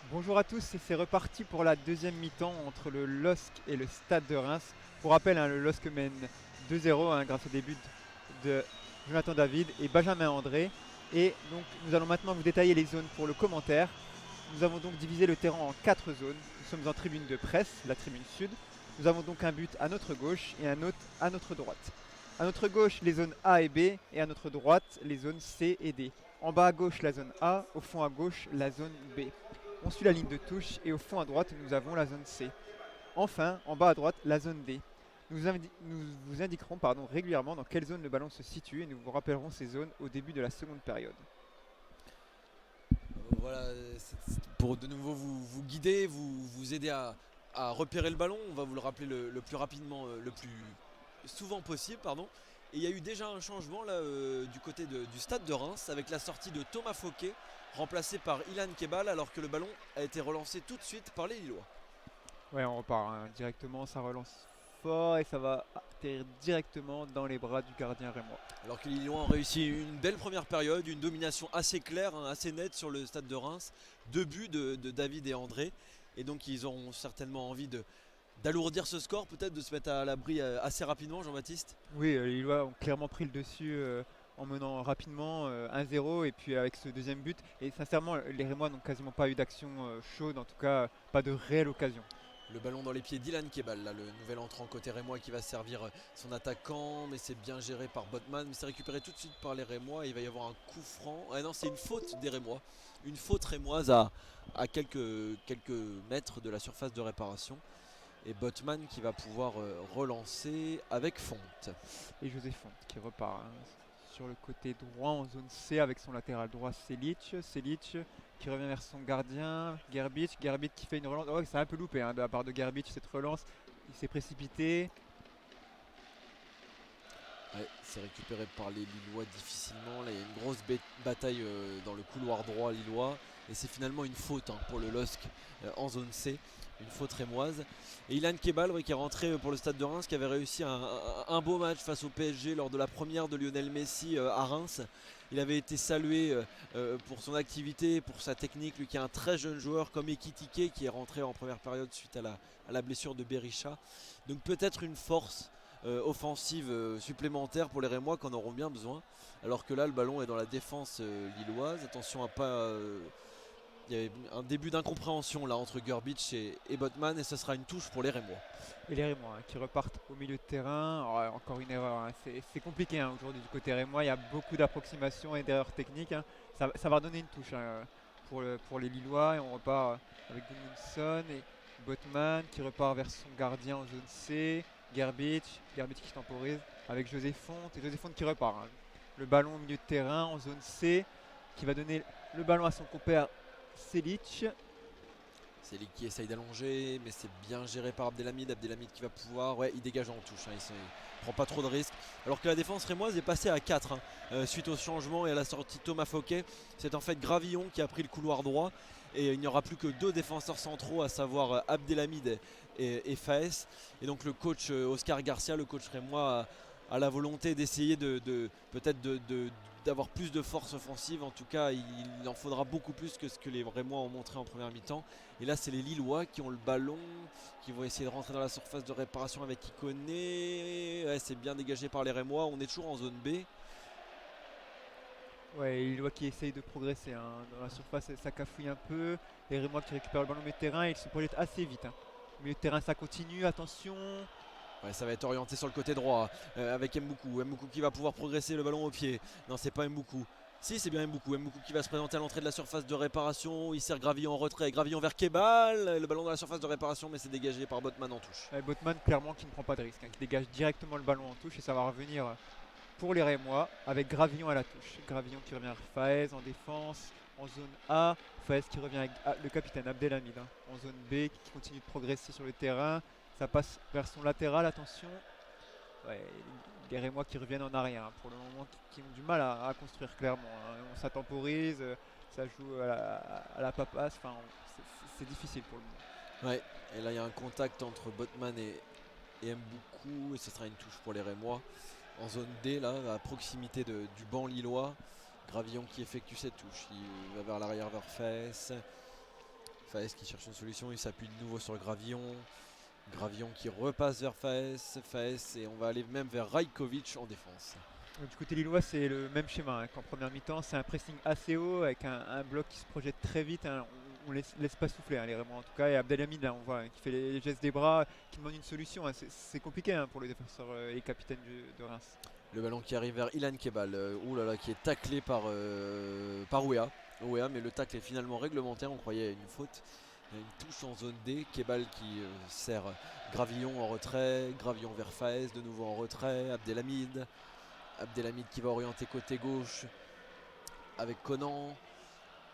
Speaker 2: Bonjour à tous, et c'est reparti pour la deuxième mi-temps entre le LOSC et le Stade de Reims. Pour rappel, le LOSC mène 2-0 grâce au début de Jonathan David et Benjamin André. Et donc nous allons maintenant vous détailler les zones pour le commentaire. Nous avons donc divisé le terrain en 4 zones. Nous sommes en tribune de presse, la tribune sud. Nous avons donc un but à notre gauche et un autre à notre droite. À notre gauche, les zones A et B, et à notre droite, les zones C et D. En bas à gauche, la zone A, au fond à gauche, la zone B. On suit la ligne de touche et au fond à droite, nous avons la zone C. Enfin, en bas à droite, la zone D. Nous vous indiquerons régulièrement dans quelle zone le ballon se situe et nous vous rappellerons ces zones au début de la seconde période.
Speaker 1: voilà, pour de nouveau vous guider, vous aider à repérer le ballon. On va vous le rappeler le plus rapidement, le plus souvent possible, pardon. Et il y a eu déjà un changement là du côté du stade de Reims avec la sortie de Thomas Fouquet, remplacé par Ilan Kebal, alors que le ballon a été relancé tout de suite par les Lillois.
Speaker 2: Ouais, on repart directement, ça relance fort et ça va atterrir directement dans les bras du gardien rémois.
Speaker 1: Alors que les Lillois ont réussi une belle première période, une domination assez claire, hein, assez nette sur le stade de Reims. 2 buts de David et André. Et donc ils auront certainement envie d'alourdir ce score, peut-être de se mettre à l'abri assez rapidement, Jean-Baptiste.
Speaker 2: Oui, les Lillois ont clairement pris le dessus en menant rapidement 1-0 et puis avec ce deuxième but. Et sincèrement, les Rémois n'ont quasiment pas eu d'action chaude, en tout cas pas de réelle occasion.
Speaker 1: Le ballon dans les pieds d'Ilan Kebal, là, le nouvel entrant côté rémois qui va servir son attaquant, mais c'est bien géré par Botman, mais c'est récupéré tout de suite par les Rémois. Il va y avoir un coup franc. Ah non, c'est une faute des Rémois, une faute rémoise à quelques mètres de la surface de réparation. Et Botman qui va pouvoir relancer avec Fonte.
Speaker 2: Et José Fonte qui repart sur le côté droit en zone C avec son latéral droit Selic. Selic qui revient vers son gardien Gerbic. Gerbic qui fait une relance. Oh, c'est un peu loupé de la part de Gerbic cette relance. Il s'est précipité.
Speaker 1: Ouais, c'est récupéré par les Lillois difficilement. Là, il y a une grosse bataille dans le couloir droit lillois. Et c'est finalement une faute pour le LOSC en zone C. Une faute rémoise. Et Ilan Kebal qui est rentré pour le stade de Reims, qui avait réussi un beau match face au PSG lors de la première de Lionel Messi à Reims. Il avait été salué pour son activité, pour sa technique. Lui qui est un très jeune joueur comme Ekitike qui est rentré en première période suite à la blessure de Berisha. Donc peut-être une force offensive supplémentaire pour les Rémois qu'en auront bien besoin. Alors que là le ballon est dans la défense lilloise. Attention à pas... il y avait un début d'incompréhension là entre Gerbic et Botman et ce sera une touche pour les Rémois.
Speaker 2: Et les Rémois qui repartent au milieu de terrain. Alors, encore une erreur, c'est compliqué aujourd'hui du côté Rémois. Il y a beaucoup d'approximations et d'erreurs techniques. Ça va donner une touche pour les Lillois. Et on repart avec Gudmundsson et Botman qui repart vers son gardien en zone C. Gerbic qui temporise avec José Fonte. Et José Fonte qui repart. Le ballon au milieu de terrain en zone C qui va donner le ballon à son compère Selic.
Speaker 1: Selic qui essaye d'allonger, mais c'est bien géré par Abdelhamid. Abdelhamid qui va pouvoir, ouais, il dégage en touche, il prend pas trop de risques. Alors que la défense rémoise est passée à 4 suite au changement et à la sortie de Thomas Fouquet. C'est en fait Gravillon qui a pris le couloir droit et il n'y aura plus que 2 défenseurs centraux, à savoir Abdelhamid et Faes. Et donc le coach Oscar Garcia, le coach rémois, a la volonté d'essayer peut-être d'avoir plus de force offensive. En tout cas, il en faudra beaucoup plus que ce que les Rémois ont montré en première mi-temps. Et là, c'est les Lillois qui ont le ballon, qui vont essayer de rentrer dans la surface de réparation avec Ikoné. Ouais, c'est bien dégagé par les Rémois. On est toujours en zone B.
Speaker 2: Ouais, les Lillois qui essayent de progresser dans la surface, ça cafouille un peu. Les Rémois qui récupèrent le ballon au milieu de terrain et ils se projettent assez vite. Au milieu de terrain, ça continue. Attention.
Speaker 1: Ouais, ça va être orienté sur le côté droit avec Mboukou. Mboukou qui va pouvoir progresser, le ballon au pied. Non, c'est pas Mboukou. Si, c'est bien Mboukou. Mboukou qui va se présenter à l'entrée de la surface de réparation. Il sert Gravillon en retrait. Gravillon vers Kebal. Le ballon dans la surface de réparation, mais c'est dégagé par Botman en touche.
Speaker 2: Botman, clairement, qui ne prend pas de risque, qui dégage directement le ballon en touche et ça va revenir pour les Rémois avec Gravillon à la touche. Gravillon qui revient vers Faes en défense en zone A. Faes qui revient avec le capitaine Abdelhamid en zone B qui continue de progresser sur le terrain. Ça passe vers son latéral, attention. Ouais, les Rémois qui reviennent en arrière pour le moment, qui ont du mal à construire clairement. Ça temporise, ça joue à la papasse. Enfin, c'est difficile pour le moment.
Speaker 1: Ouais, et là il y a un contact entre Botman et Mboukou et ce sera une touche pour les Rémois. En zone D, là, à proximité du banc lillois. Gravillon qui effectue cette touche. Il va vers l'arrière, vers Faes. Faes qui cherche une solution, il s'appuie de nouveau sur Gravillon. Gravillon qui repasse vers Faes et on va aller même vers Rajkovic en défense.
Speaker 2: Du côté lillois, c'est le même schéma qu'en première mi-temps. C'est un pressing assez haut avec un bloc qui se projette très vite. On ne laisse pas souffler les Rémois en tout cas. Et Abdelhamid, là, on voit qui fait les gestes des bras, qui demande une solution. C'est compliqué pour le défenseur et capitaine de Reims.
Speaker 1: Le ballon qui arrive vers Ilan Kebal, qui est taclé par Ouéa. Mais le tacle est finalement réglementaire, on croyait à une faute. Il y a une touche en zone D, Kebal qui sert Gravillon en retrait, Gravillon vers Faes, de nouveau en retrait, Abdelhamid qui va orienter côté gauche avec Conan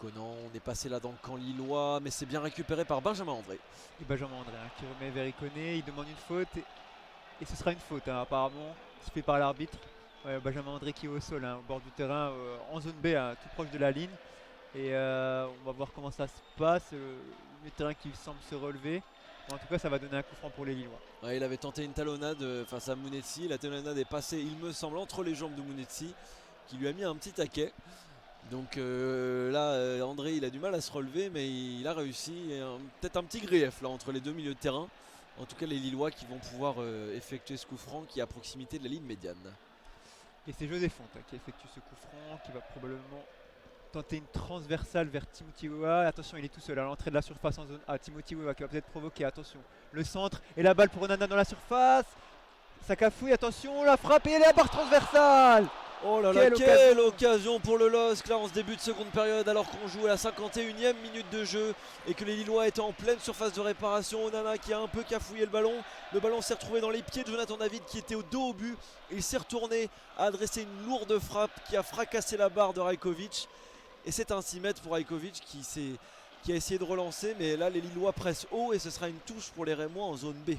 Speaker 1: Conan, on est passé là dans le camp lillois, mais c'est bien récupéré par Benjamin André.
Speaker 2: Et Benjamin André qui remet vers Iconé, il demande une faute et ce sera une faute apparemment, sifflée par l'arbitre. Ouais, Benjamin André qui est au sol, au bord du terrain, en zone B, tout proche de la ligne. Et on va voir comment ça se passe, le milieu de terrain qui semble se relever. En tout cas, ça va donner un coup franc pour les Lillois.
Speaker 1: Ouais, il avait tenté une talonnade face à Mounetzi. La talonnade est passée, il me semble, entre les jambes de Mounetzi, qui lui a mis un petit taquet. Donc là, André, il a du mal à se relever, mais il a réussi. Peut-être un petit grief là entre les deux milieux de terrain. En tout cas, les Lillois qui vont pouvoir effectuer ce coup franc qui est à proximité de la ligne médiane.
Speaker 2: Et c'est José Fonte qui effectue ce coup franc, qui va probablement tenter une transversale vers Timothy Weah. Attention, il est tout seul à l'entrée de la surface en zone A. Timothy Weah qui va peut-être provoquer. Attention, le centre et la balle pour Onana dans la surface. Ça cafouille, attention, la frappe et la barre transversale.
Speaker 1: Oh là là, quelle occasion pour le LOSC là en ce début de seconde période alors qu'on joue à la 51e minute de jeu et que les Lillois étaient en pleine surface de réparation. Onana qui a un peu cafouillé le ballon s'est retrouvé dans les pieds de Jonathan David qui était au dos au but. Il s'est retourné, a adressé une lourde frappe qui a fracassé la barre de Rajkovic et c'est un 6 mètres pour Rajkovic qui a essayé de relancer, mais là les Lillois pressent haut et ce sera une touche pour les Rémois en zone B.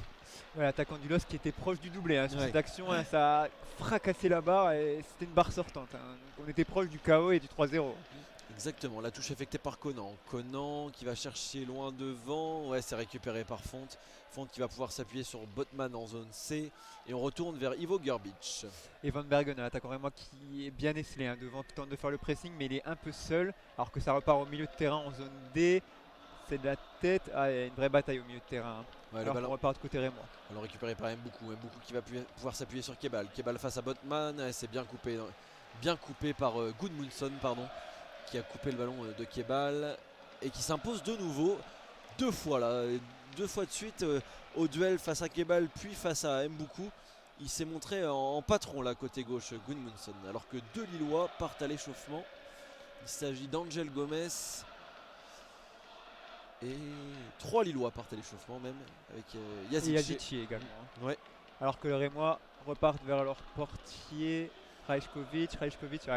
Speaker 2: Ouais, l'attaquant du LOSC qui était proche du doublé sur cette action, ça a fracassé la barre et c'était une barre sortante. Donc on était proche du KO et du 3-0.
Speaker 1: Exactement, la touche effectuée par Conan. Conan qui va chercher loin devant, ouais c'est récupéré par Fonte. Fonte qui va pouvoir s'appuyer sur Botman en zone C et on retourne vers Ivo Grbić.
Speaker 2: Et Van Bergen, l'attaquant rémois qui est bien esselé devant, qui tente de faire le pressing mais il est un peu seul alors que ça repart au milieu de terrain en zone D. C'est de la tête, il y a une vraie bataille au milieu de terrain.
Speaker 1: Ouais,
Speaker 2: alors on repart de côté rémois.
Speaker 1: Alors récupéré par Mboukou qui va pouvoir s'appuyer sur Kebal. Kebal face à Botman, c'est bien coupé par Gudmundsson qui a coupé le ballon de Kebal et qui s'impose de nouveau deux fois de suite au duel face à Kebal puis face à Mboukou. Il s'est montré en patron là côté gauche Gudmundsson alors que deux Lillois partent à l'échauffement. Il s'agit d'Angel Gomez et 3 Lillois partent à l'échauffement même avec
Speaker 2: Yazici également.
Speaker 1: Ouais.
Speaker 2: Alors que les Rémois repartent vers leur portier Rajkovic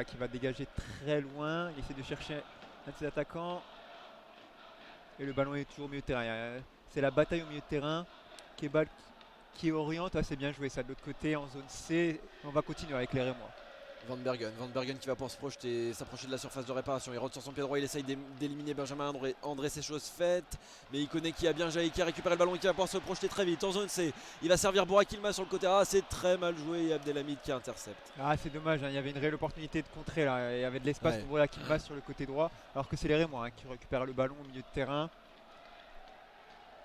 Speaker 2: qui va dégager très loin. Il essaie de chercher un de ses attaquants et le ballon est toujours au milieu de terrain. C'est la bataille au milieu de terrain. Kebal qui oriente, c'est bien joué ça de l'autre côté en zone C. On va continuer avec les Rémois.
Speaker 1: Van Bergen qui va pour s'approcher de la surface de réparation. Il rentre sur son pied droit, il essaye d'éliminer Benjamin André, c'est chose faite. Mais il connaît qui a bien jailli, qui a récupéré le ballon et qui va pouvoir se projeter très vite. En zone C, il va servir Burak Yilmaz sur le côté. C'est très mal joué et Abdelhamid qui intercepte.
Speaker 2: C'est dommage, il y avait une réelle opportunité de contrer là. Il y avait de l'espace pour Burak Yilmaz sur le côté droit. Alors que c'est les Rémois qui récupèrent le ballon au milieu de terrain.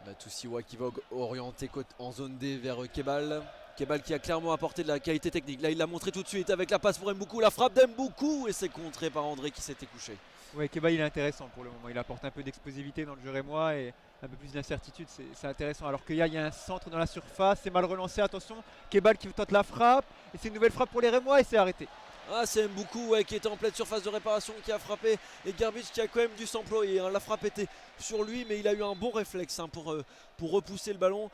Speaker 1: Matusiwa qui va orienter en zone D vers Kebal. Kebal qui a clairement apporté de la qualité technique. Là il l'a montré tout de suite avec la passe pour Mboukou, la frappe d'Mboukou et c'est contré par André qui s'était couché.
Speaker 2: Ouais, Kebal il est intéressant pour le moment, il apporte un peu d'explosivité dans le jeu rémois et un peu plus d'incertitude, c'est intéressant. Alors qu'il y a un centre dans la surface, c'est mal relancé, attention, Kebal qui tente la frappe et c'est une nouvelle frappe pour les Rémois et c'est arrêté.
Speaker 1: C'est Mboukou qui était en pleine surface de réparation qui a frappé et Grbić qui a quand même dû s'employer. La frappe était sur lui mais il a eu un bon réflexe pour repousser le ballon.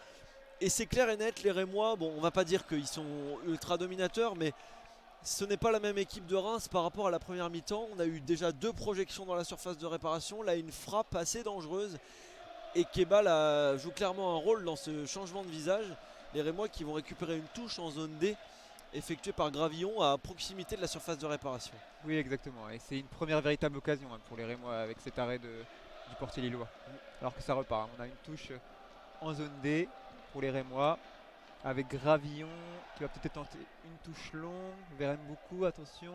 Speaker 1: Et c'est clair et net, les Rémois, bon on va pas dire qu'ils sont ultra dominateurs mais ce n'est pas la même équipe de Reims par rapport à la première mi-temps. On a eu déjà 2 projections dans la surface de réparation, là une frappe assez dangereuse et Kebal joue clairement un rôle dans ce changement de visage. Les Rémois qui vont récupérer une touche en zone D effectuée par Gravillon à proximité de la surface de réparation.
Speaker 2: Oui exactement, et c'est une première véritable occasion pour les Rémois avec cet arrêt du portier lillois. Alors que ça repart, on a une touche en zone D pour les Rémois avec Gravillon qui va peut-être tenter une touche longue vers Mboukou, attention.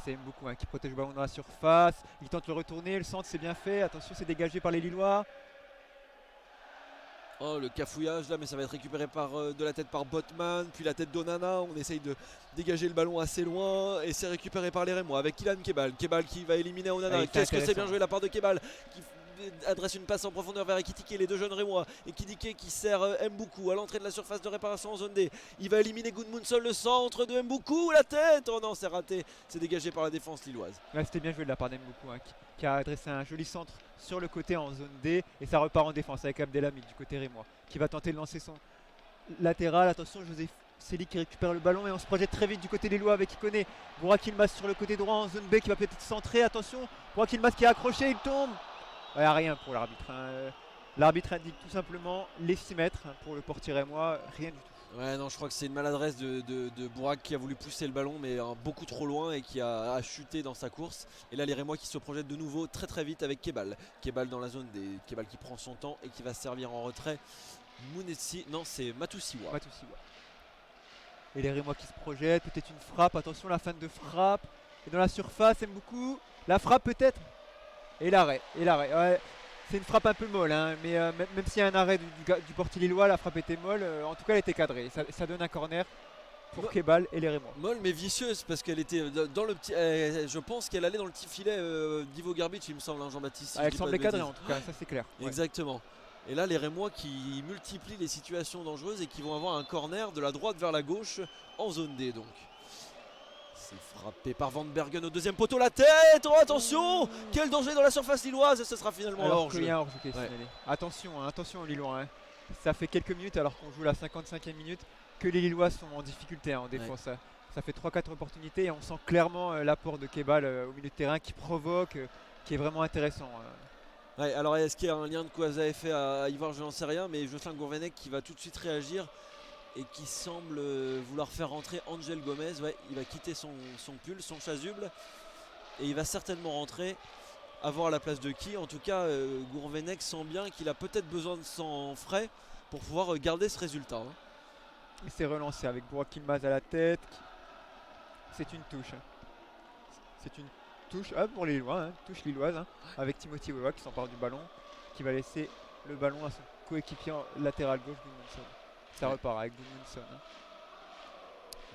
Speaker 2: C'est Mboukou qui protège le ballon dans la surface, il tente le retourner, le centre c'est bien fait, attention c'est dégagé par les Lillois.
Speaker 1: Le cafouillage là mais ça va être récupéré de la tête par Botman puis la tête d'Onana. On essaye de dégager le ballon assez loin et c'est récupéré par les Rémois avec Ilan Kebal qui va éliminer Onana. Qu'est-ce que c'est bien joué de la part de Kebal qui adresse une passe en profondeur vers Ekitike, les deux jeunes Rémois. Ekitike qui sert Mboukou à l'entrée de la surface de réparation en zone D. Il va éliminer Gudmundsson, le centre de Mboukou, la tête. Oh non, c'est raté, c'est dégagé par la défense lilloise.
Speaker 2: C'était bien joué de la part d'Mboukou qui a adressé un joli centre sur le côté en zone D et ça repart en défense avec Abdelhamid du côté rémois qui va tenter de lancer son latéral. Attention, José Célic qui récupère le ballon et on se projette très vite du côté des Lillois avec Ikoné. Burak Yilmaz sur le côté droit en zone B qui va peut-être centrer. Attention, Burak Yilmaz qui est accroché, il tombe. Ouais, rien pour l'arbitre. L'arbitre indique tout simplement les 6 mètres pour le portier rémois, rien du tout.
Speaker 1: Ouais, non, je crois que c'est une maladresse de Burak qui a voulu pousser le ballon, mais beaucoup trop loin et qui a chuté dans sa course. Et là, les Rémois qui se projettent de nouveau très très vite avec Kebal. Kebal dans la zone des Kebal qui prend son temps et qui va servir en retrait. Mounetsi, non, c'est Matusiwa.
Speaker 2: Et les Rémois qui se projettent, peut-être une frappe. Attention, la fin de frappe. Et dans la surface, aime beaucoup. La frappe peut-être. Et l'arrêt. Ouais. C'est une frappe un peu molle, hein, mais même s'il y a un arrêt du portier lillois, la frappe était molle. En tout cas, elle était cadrée. Ça donne un corner pour Kebal et les Rémois.
Speaker 1: Molle mais vicieuse parce qu'elle était dans le petit. Je pense qu'elle allait dans le petit filet d'Ivo Garbic, il me semble, hein, Jean-Baptiste. Si
Speaker 2: elle semblait cadrée en tout cas, ça c'est clair.
Speaker 1: Exactement. Et là, les Rémois qui multiplient les situations dangereuses et qui vont avoir un corner de la droite vers la gauche en zone D donc. C'est frappé par Van Bergen au deuxième poteau, la tête, oh attention, quel danger dans la surface lilloise, et ce sera finalement hors-jeu.
Speaker 2: Il y a un hors-jeu qui est signalé. Attention aux Lillois, hein. Ça fait quelques minutes alors qu'on joue la 55e minute que les Lillois sont en difficulté en défense. Ouais. Ça fait 3-4 opportunités et on sent clairement l'apport de Kebal au milieu de terrain qui provoque, qui est vraiment intéressant.
Speaker 1: Ouais, alors est-ce qu'il y a un lien de cause à effet à y voir, je n'en sais rien, mais Jocelyn Gourvenec qui va tout de suite réagir et qui semble vouloir faire rentrer Angel Gomez. Ouais, il va quitter son pull, son chasuble, et il va certainement rentrer. À voir à la place de qui. En tout cas, Gourvenec sent bien qu'il a peut-être besoin de sang frais pour pouvoir garder ce résultat. Hein.
Speaker 2: Il s'est relancé avec Burak Yilmaz à la tête. C'est une touche. C'est une touche pour les Lillois, touche lilloise, avec Timothy Weah qui s'empare du ballon, qui va laisser le ballon à son coéquipier latéral gauche, Gudmundsson. Ça repart avec Gudmundsson.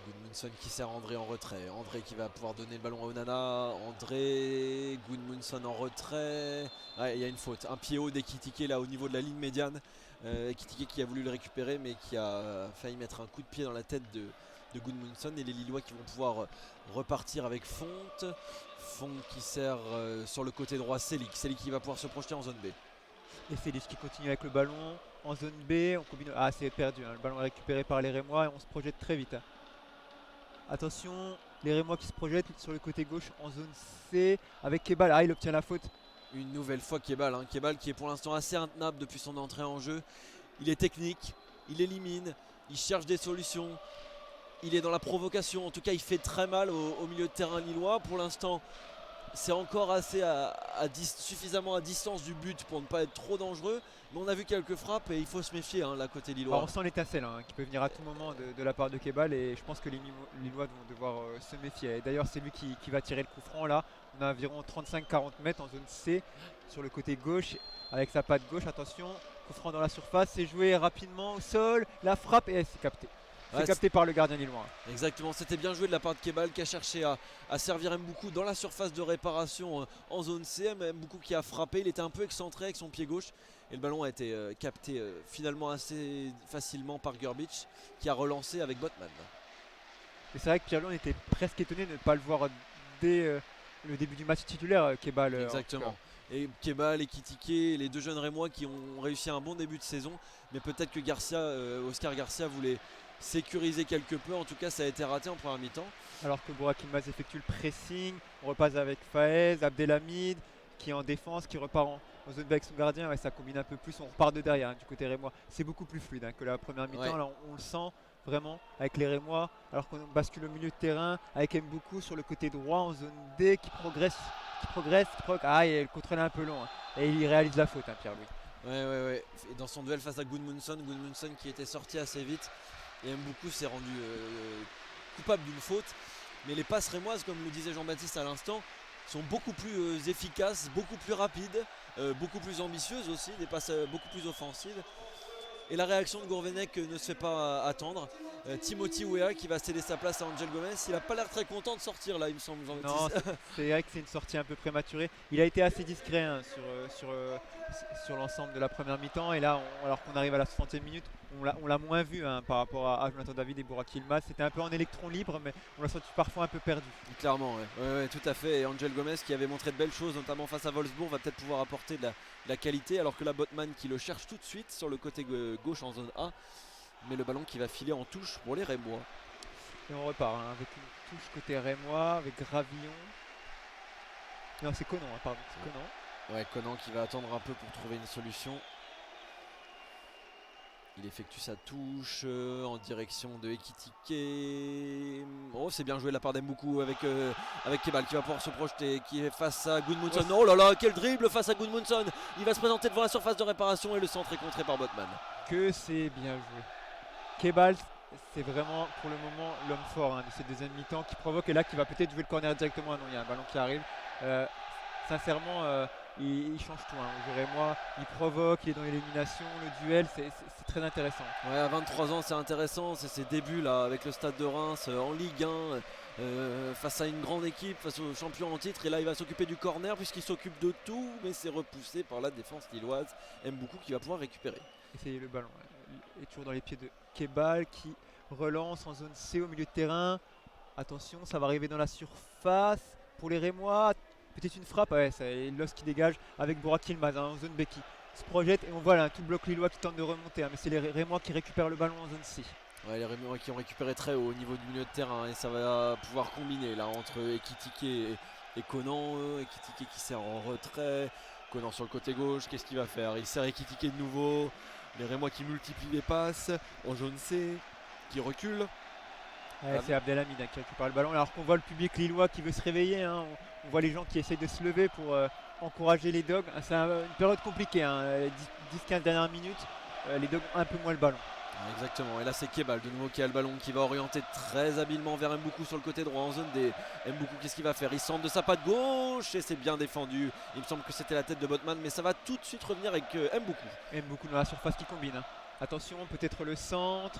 Speaker 1: Gudmundsson qui sert André en retrait. André qui va pouvoir donner le ballon à Onana. André, Gudmundsson en retrait. Ouais, il y a une faute. Un pied haut d'Ekitike là au niveau de la ligne médiane. Ekitike qui a voulu le récupérer mais qui a failli mettre un coup de pied dans la tête de Gudmundsson. Et les Lillois qui vont pouvoir repartir avec Fonte. Fonte qui sert sur le côté droit Selic. Selic qui va pouvoir se projeter en zone B.
Speaker 2: Et Selic qui continue avec le ballon en zone B. On combine... Ah, c'est perdu. Le ballon est récupéré par les Rémois et on se projette très vite. Attention, les Rémois qui se projettent sur le côté gauche en zone C avec Kebal. Ah, il obtient la faute.
Speaker 1: Une nouvelle fois Kebal. Kebal qui est pour l'instant assez intenable depuis son entrée en jeu. Il est technique, il élimine, il cherche des solutions. Il est dans la provocation. En tout cas, il fait très mal au milieu de terrain lillois. Pour l'instant, c'est encore assez suffisamment à distance du but pour ne pas être trop dangereux. Mais on a vu quelques frappes et il faut se méfier là côté lillois.
Speaker 2: Alors on sent l'étincelle qui peut venir à tout moment de la part de Kebal et je pense que les Lillois vont devoir se méfier. Et d'ailleurs c'est lui qui va tirer le coup franc là. On a environ 35-40 mètres en zone C sur le côté gauche avec sa patte gauche. Attention, coup franc dans la surface, c'est joué rapidement au sol, la frappe et c'est capté. C'est capté par le gardien lillois.
Speaker 1: Exactement, c'était bien joué de la part de Kebal qui a cherché à servir Mboukou dans la surface de réparation en zone C. Mboukou qui a frappé, il était un peu excentré avec son pied gauche et le ballon a été capté finalement assez facilement par Grbić qui a relancé avec Botman.
Speaker 2: Et c'est vrai que Pirlo était presque étonné de ne pas le voir dès le début du match titulaire, Kebal.
Speaker 1: Exactement. Et Kebal et Ekitike, les deux jeunes Rémois qui ont réussi un bon début de saison, mais peut-être que Oscar Garcia voulait sécuriser quelque peu. En tout cas, ça a été raté en première mi-temps.
Speaker 2: Alors que Burak Yilmaz effectue le pressing, on repasse avec Faez, Abdelhamid qui est en défense, qui repart en zone B avec son gardien. Ouais, ça combine un peu plus, on repart de derrière du côté Rémois. C'est beaucoup plus fluide que la première mi-temps. Là, on le sent vraiment avec les Rémois, alors qu'on bascule au milieu de terrain avec Mboukou sur le côté droit en zone D qui progresse. Ah, et le contrôle est un peu long et il réalise la faute, Pierre-Louis.
Speaker 1: Ouais. Et dans son duel face à Gudmundsson qui était sorti assez vite. Et Mboukou s'est rendu coupable d'une faute. Mais les passes rémoises, comme le disait Jean-Baptiste à l'instant, sont beaucoup plus efficaces, beaucoup plus rapides, beaucoup plus ambitieuses aussi, des passes beaucoup plus offensives. Et la réaction de Gourvenec ne se fait pas attendre. Timothy Weah qui va céder sa place à Angel Gomez. Il n'a pas l'air très content de sortir là, il me semble.
Speaker 2: Non, c'est vrai que c'est une sortie un peu prématurée. Il a été assez discret sur l'ensemble de la première mi-temps. Et là, alors qu'on arrive à la 60e minute, on l'a moins vu par rapport à Jonathan David et Burak Yilmaz. C'était un peu en électron libre, mais on l'a senti parfois un peu perdu.
Speaker 1: Clairement, ouais, tout à fait. Et Angel Gomez qui avait montré de belles choses, notamment face à Wolfsburg, va peut-être pouvoir apporter de la qualité. Alors que la Botman qui le cherche tout de suite sur le côté gauche en zone A. mais le ballon qui va filer en touche pour les Rémois.
Speaker 2: Et on repart avec une touche côté Rémois, avec Gravillon. Non, c'est Conan, pardon, c'est Conan.
Speaker 1: Ouais, Conan qui va attendre un peu pour trouver une solution. Il effectue sa touche en direction de Ekitike. Oh, c'est bien joué de la part d'Mboukou avec Kebal qui va pouvoir se projeter, qui est face à Gudmundsson. Oh là là, quel dribble face à Gudmundsson. Il va se présenter devant la surface de réparation et le centre est contré par Botman.
Speaker 2: Que c'est bien joué. Kebal, c'est vraiment pour le moment l'homme fort de cette deuxième mi-temps qui provoque et là qui va peut-être jouer le corner directement. Non, il y a un ballon qui arrive. Sincèrement, il change tout. Je dirais moi, il provoque, il est dans l'élimination, le duel, c'est très intéressant.
Speaker 1: Ouais, à 23 ans, c'est intéressant. C'est ses débuts là avec le Stade de Reims en Ligue 1 face à une grande équipe, face au champion en titre. Et là, il va s'occuper du corner puisqu'il s'occupe de tout, mais c'est repoussé par la défense lilloise. Mboukou qui va pouvoir récupérer.
Speaker 2: Essayez le ballon. Il est toujours dans les pieds de Kebal qui relance en zone C au milieu de terrain. Attention, ça va arriver dans la surface pour les Rémois. Peut-être une frappe, ouais, c'est Los qui dégage avec Burak Yilmaz en zone B qui se projette et on voit là tout le bloc lillois qui tente de remonter, mais c'est les Rémois qui récupèrent le ballon en zone C.
Speaker 1: Ouais, les Rémois qui ont récupéré très haut au niveau du milieu de terrain et ça va pouvoir combiner là entre Ekitike et Conan. Ekitike qui sert en retrait, Conan sur le côté gauche, qu'est-ce qu'il va faire? Il sert Ekitike de nouveau, les Rémois qui multiplient les passes en zone C, qui recule.
Speaker 2: Ouais, c'est Abdelhamid qui récupère le ballon alors qu'on voit le public lillois qui veut se réveiller. On voit les gens qui essayent de se lever pour encourager les Dogs. C'est une période compliquée, 10-15 dernières minutes. Les Dogs ont un peu moins le ballon.
Speaker 1: Exactement, et là c'est Kebal de nouveau qui a le ballon, qui va orienter très habilement vers Mboukou sur le côté droit en zone D. Mboukou, qu'est-ce qu'il va faire? Il centre de sa patte gauche et c'est bien défendu. Il me semble que c'était la tête de Botman, mais ça va tout de suite revenir avec Mboukou.
Speaker 2: Mboukou dans la surface qui combine. Attention, peut-être le centre.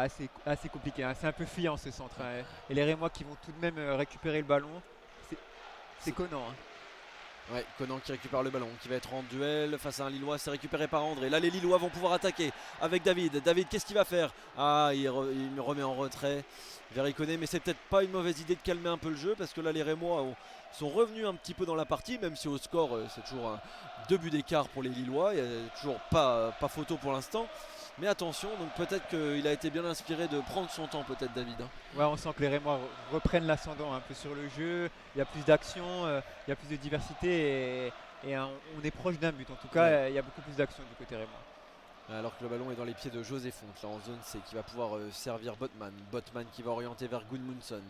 Speaker 2: C'est compliqué, c'est un peu fuyant ce centre. Et les Rémois qui vont tout de même récupérer le ballon. C'est Conan.
Speaker 1: Ouais, Conan qui récupère le ballon, qui va être en duel face à un Lillois, c'est récupéré par André. Là les Lillois vont pouvoir attaquer avec David. David, qu'est-ce qu'il va faire? Il me remet en retrait vers Ikoné, mais c'est peut-être pas une mauvaise idée de calmer un peu le jeu parce que là les Rémois sont revenus un petit peu dans la partie, même si au score c'est toujours 2 buts d'écart pour les Lillois. Il n'y a toujours pas photo pour l'instant. Mais attention, donc peut-être qu'il a été bien inspiré de prendre son temps, peut-être David.
Speaker 2: Ouais, on sent que les Rémois reprennent l'ascendant un peu sur le jeu. Il y a plus d'action, il y a plus de diversité et on est proche d'un but. En tout cas, il y a beaucoup plus d'action du côté Rémois.
Speaker 1: Alors que le ballon est dans les pieds de José Fonte, là en zone C, qui va pouvoir servir Botman. Botman qui va orienter vers Gudmundsson.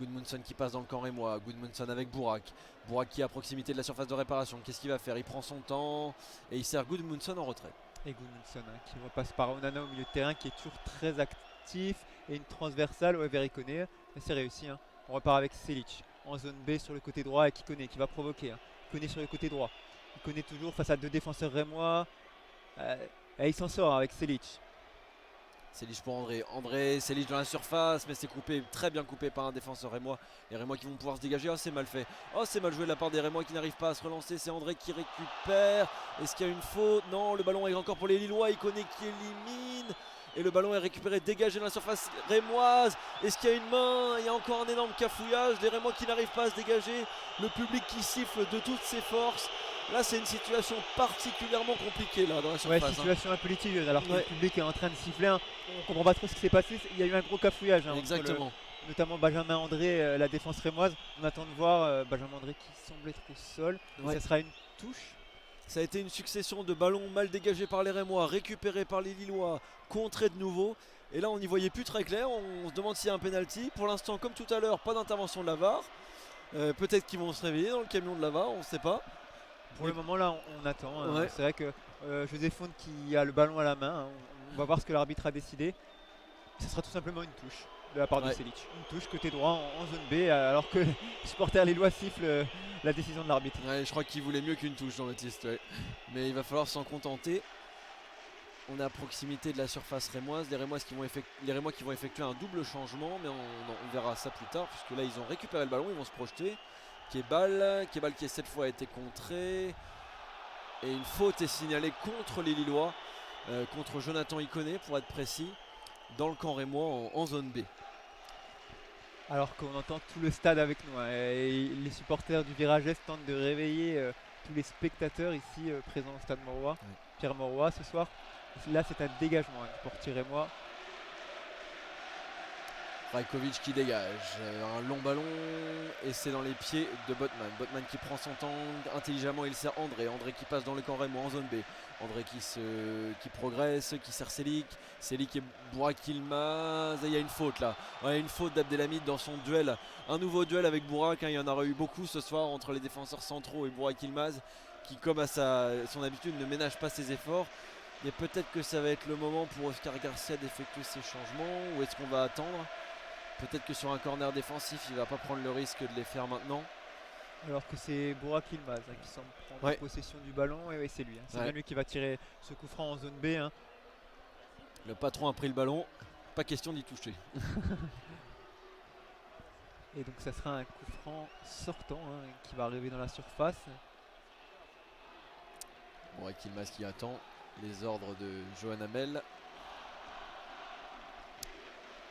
Speaker 1: Gudmundsson qui passe dans le camp rémois. Gudmundsson avec Burak. Burak qui est à proximité de la surface de réparation. Qu'est-ce qu'il va faire? Il prend son temps et il sert Gudmundsson en retrait.
Speaker 2: Et Gudmundsson qui repasse par Onana au milieu de terrain, qui est toujours très actif. Et une transversale vers Ikoné. C'est réussi. On repart avec Selic en zone B sur le côté droit avec Ikoné qui va provoquer. Ikoné sur le côté droit. Ikoné toujours face à 2 défenseurs rémois. Et il s'en sort avec Selic.
Speaker 1: Selic pour André. André, Selic dans la surface, mais c'est coupé, très bien coupé par un défenseur rémois. Les Rémois qui vont pouvoir se dégager. Oh, c'est mal fait. Oh, c'est mal joué de la part des Rémois qui n'arrivent pas à se relancer. C'est André qui récupère. Est-ce qu'il y a une faute? Non, le ballon est encore pour les Lillois. Ikoné qui élimine. Et le ballon est récupéré, dégagé dans la surface rémoise. Est-ce qu'il y a une main? Il y a encore un énorme cafouillage. Les Rémois qui n'arrivent pas à se dégager. Le public qui siffle de toutes ses forces. Là, c'est une situation particulièrement compliquée là, dans la surface.
Speaker 2: Ouais, situation un peu litigieuse. Alors que le public est en train de siffler. On comprend pas trop ce qui s'est passé. Il y a eu un gros cafouillage.
Speaker 1: Exactement.
Speaker 2: Notamment Benjamin André, la défense rémoise. On attend de voir Benjamin André qui semble être au sol. Ça sera une touche.
Speaker 1: Ça a été une succession de ballons mal dégagés par les Rémois, récupérés par les Lillois, contrés de nouveau. Et là, on n'y voyait plus très clair. On se demande s'il y a un penalty. Pour l'instant, comme tout à l'heure, pas d'intervention de la VAR. Peut-être qu'ils vont se réveiller dans le camion de la VAR, on ne sait pas.
Speaker 2: Pour le moment, là, on attend. C'est vrai que José Fonte qui a le ballon à la main. On va voir ce que l'arbitre a décidé. Ce sera tout simplement une touche de la part de Selic. Une touche côté droit en zone B, alors que les supporters lillois sifflent la décision de l'arbitre.
Speaker 1: Ouais, je crois qu'il voulait mieux qu'une touche, Jean-Baptiste. Mais il va falloir s'en contenter. On est à proximité de la surface rémoise. Les Rémois qui vont effectuer un double changement, mais on verra ça plus tard, puisque là ils ont récupéré le ballon, ils vont se projeter. Kebal qui cette fois a été contré. Et une faute est signalée contre les Lillois, contre Jonathan Ikoné pour être précis, dans le camp rémois en zone B.
Speaker 2: Alors qu'on entend tout le stade avec nous. Et les supporters du Virage Est tentent de réveiller tous les spectateurs ici présents au stade Mauroy. Pierre Mauroy ce soir. Là, c'est un dégagement du portier rémois.
Speaker 1: Rajkovic qui dégage, un long ballon et c'est dans les pieds de Botman. Botman qui prend son temps intelligemment, il sert André. André qui passe dans le camp rémois en zone B. André qui progresse, qui sert Selik. Selik et Burak Yilmaz. Et il y a une faute là. Ouais, une faute d'Abdelhamid dans son duel. Un nouveau duel avec Burak. Il y en aura eu beaucoup ce soir entre les défenseurs centraux et Burak Yilmaz qui, comme à son habitude, ne ménage pas ses efforts. Mais peut-être que ça va être le moment pour Oscar Garcia d'effectuer ses changements. Ou est-ce qu'on va attendre ? Peut-être que sur un corner défensif, il ne va pas prendre le risque de les faire maintenant.
Speaker 2: Alors que c'est Burak Yilmaz qui semble prendre possession du ballon. Et oui, c'est lui. C'est bien lui qui va tirer ce coup franc en zone B.
Speaker 1: Le patron a pris le ballon. Pas question d'y toucher.
Speaker 2: Et donc ça sera un coup franc sortant qui va arriver dans la surface.
Speaker 1: Burak Yilmaz qui attend les ordres de Johan Hamel.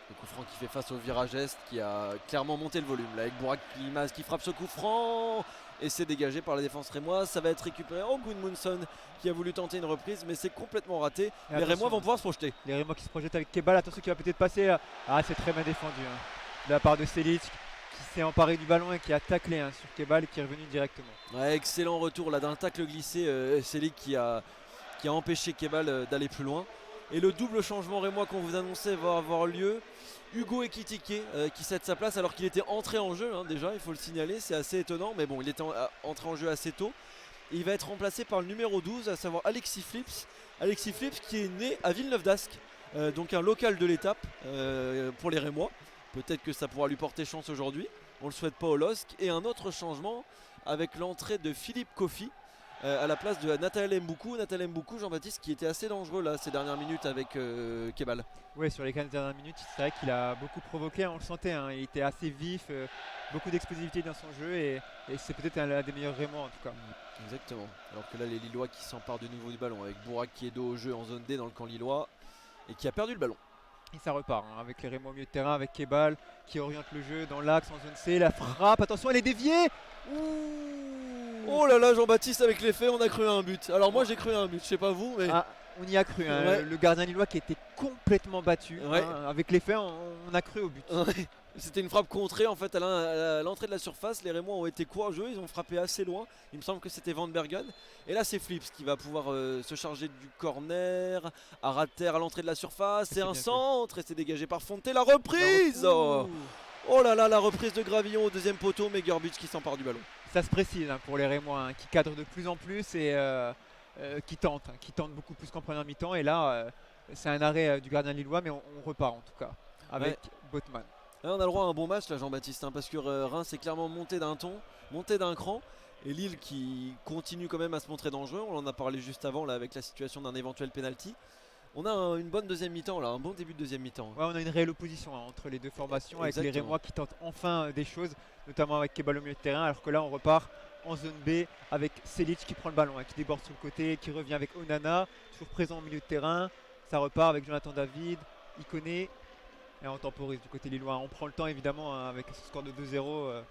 Speaker 1: Le coup franc qui fait face au virage est, qui a clairement monté le volume. Là avec Burak Yilmaz qui frappe ce coup franc. Et c'est dégagé par la défense rémoise. Ça va être récupéré. Oh, Gudmundsson qui a voulu tenter une reprise, mais c'est complètement raté. Les Rémois vont pouvoir se projeter.
Speaker 2: Les Rémois qui se projettent avec Kebal. Attention qui va peut-être passer. Ah, c'est très bien défendu. De la part de Selic qui s'est emparé du ballon et qui a taclé sur Kebal et qui est revenu directement.
Speaker 1: Ouais, excellent retour là d'un tacle glissé. Selic qui a empêché Kebal d'aller plus loin. Et le double changement rémois qu'on vous annonçait va avoir lieu. Hugo Ekitike qui cède sa place alors qu'il était entré en jeu déjà, il faut le signaler, c'est assez étonnant, mais bon, il était entré en jeu assez tôt. Et il va être remplacé par le numéro 12, à savoir Alexis Flips. Alexis Flips qui est né à Villeneuve d'Ascq, donc un local de l'étape pour les Rémois. Peut-être que ça pourra lui porter chance aujourd'hui, on le souhaite pas au LOSC. Et un autre changement avec l'entrée de Philippe Kofi. À la place de Nathanaël Mboukou. Nathanaël Mboukou, Jean-Baptiste, qui était assez dangereux là ces dernières minutes avec Kebal.
Speaker 2: Oui, sur les 15 dernières minutes, c'est vrai qu'il a beaucoup provoqué, on le sentait, il était assez vif, beaucoup d'explosivité dans son jeu et c'est peut-être un des meilleurs Rémois en tout cas.
Speaker 1: Exactement, alors que là les Lillois qui s'emparent de nouveau du ballon avec Burak qui est dos au jeu en zone D dans le camp lillois et qui a perdu le ballon.
Speaker 2: Et ça repart avec les Rémois au milieu de terrain, avec Kebal qui oriente le jeu dans l'axe en zone C, la frappe, attention elle est déviée.
Speaker 1: Oh là là, Jean-Baptiste, avec l'effet on a cru à un but. Alors moi j'ai cru à un but, je sais pas vous mais...
Speaker 2: On y a cru, le gardien lillois qui était complètement battu. Avec l'effet on a cru au but.
Speaker 1: C'était une frappe contrée en fait à l'entrée de la surface. Les Rémois ont été courageux, ils ont frappé assez loin. Il me semble que c'était Van Bergen. Et là c'est Flips qui va pouvoir se charger du corner. À rater à l'entrée de la surface. C'est un centre et c'est dégagé par Fonte. La reprise. Oh là là, la reprise de Gravillon au deuxième poteau, mais Gerbic qui s'empare du ballon.
Speaker 2: Ça se précise pour les Rémois qui cadrent de plus en plus et qui tentent beaucoup plus qu'en première mi-temps. Et là c'est un arrêt du gardien lillois, mais on repart en tout cas avec Botman.
Speaker 1: Là, on a le droit à un bon match là, Jean-Baptiste, parce que Reims est clairement monté d'un ton, monté d'un cran. Et Lille qui continue quand même à se montrer dangereux. On en a parlé juste avant là, avec la situation d'un éventuel penalty. On a une bonne deuxième mi-temps là, un bon début de deuxième mi-temps.
Speaker 2: Ouais, on a une réelle opposition entre les deux formations. Exactement. Avec les Rémois qui tentent enfin des choses, notamment avec Kebal au milieu de terrain, alors que là on repart en zone B avec Selic qui prend le ballon, qui déborde sur le côté, qui revient avec Onana, toujours présent au milieu de terrain. Ça repart avec Jonathan David, Ikoné. Et on temporise du côté lillois. On prend le temps évidemment avec ce score de 2-0.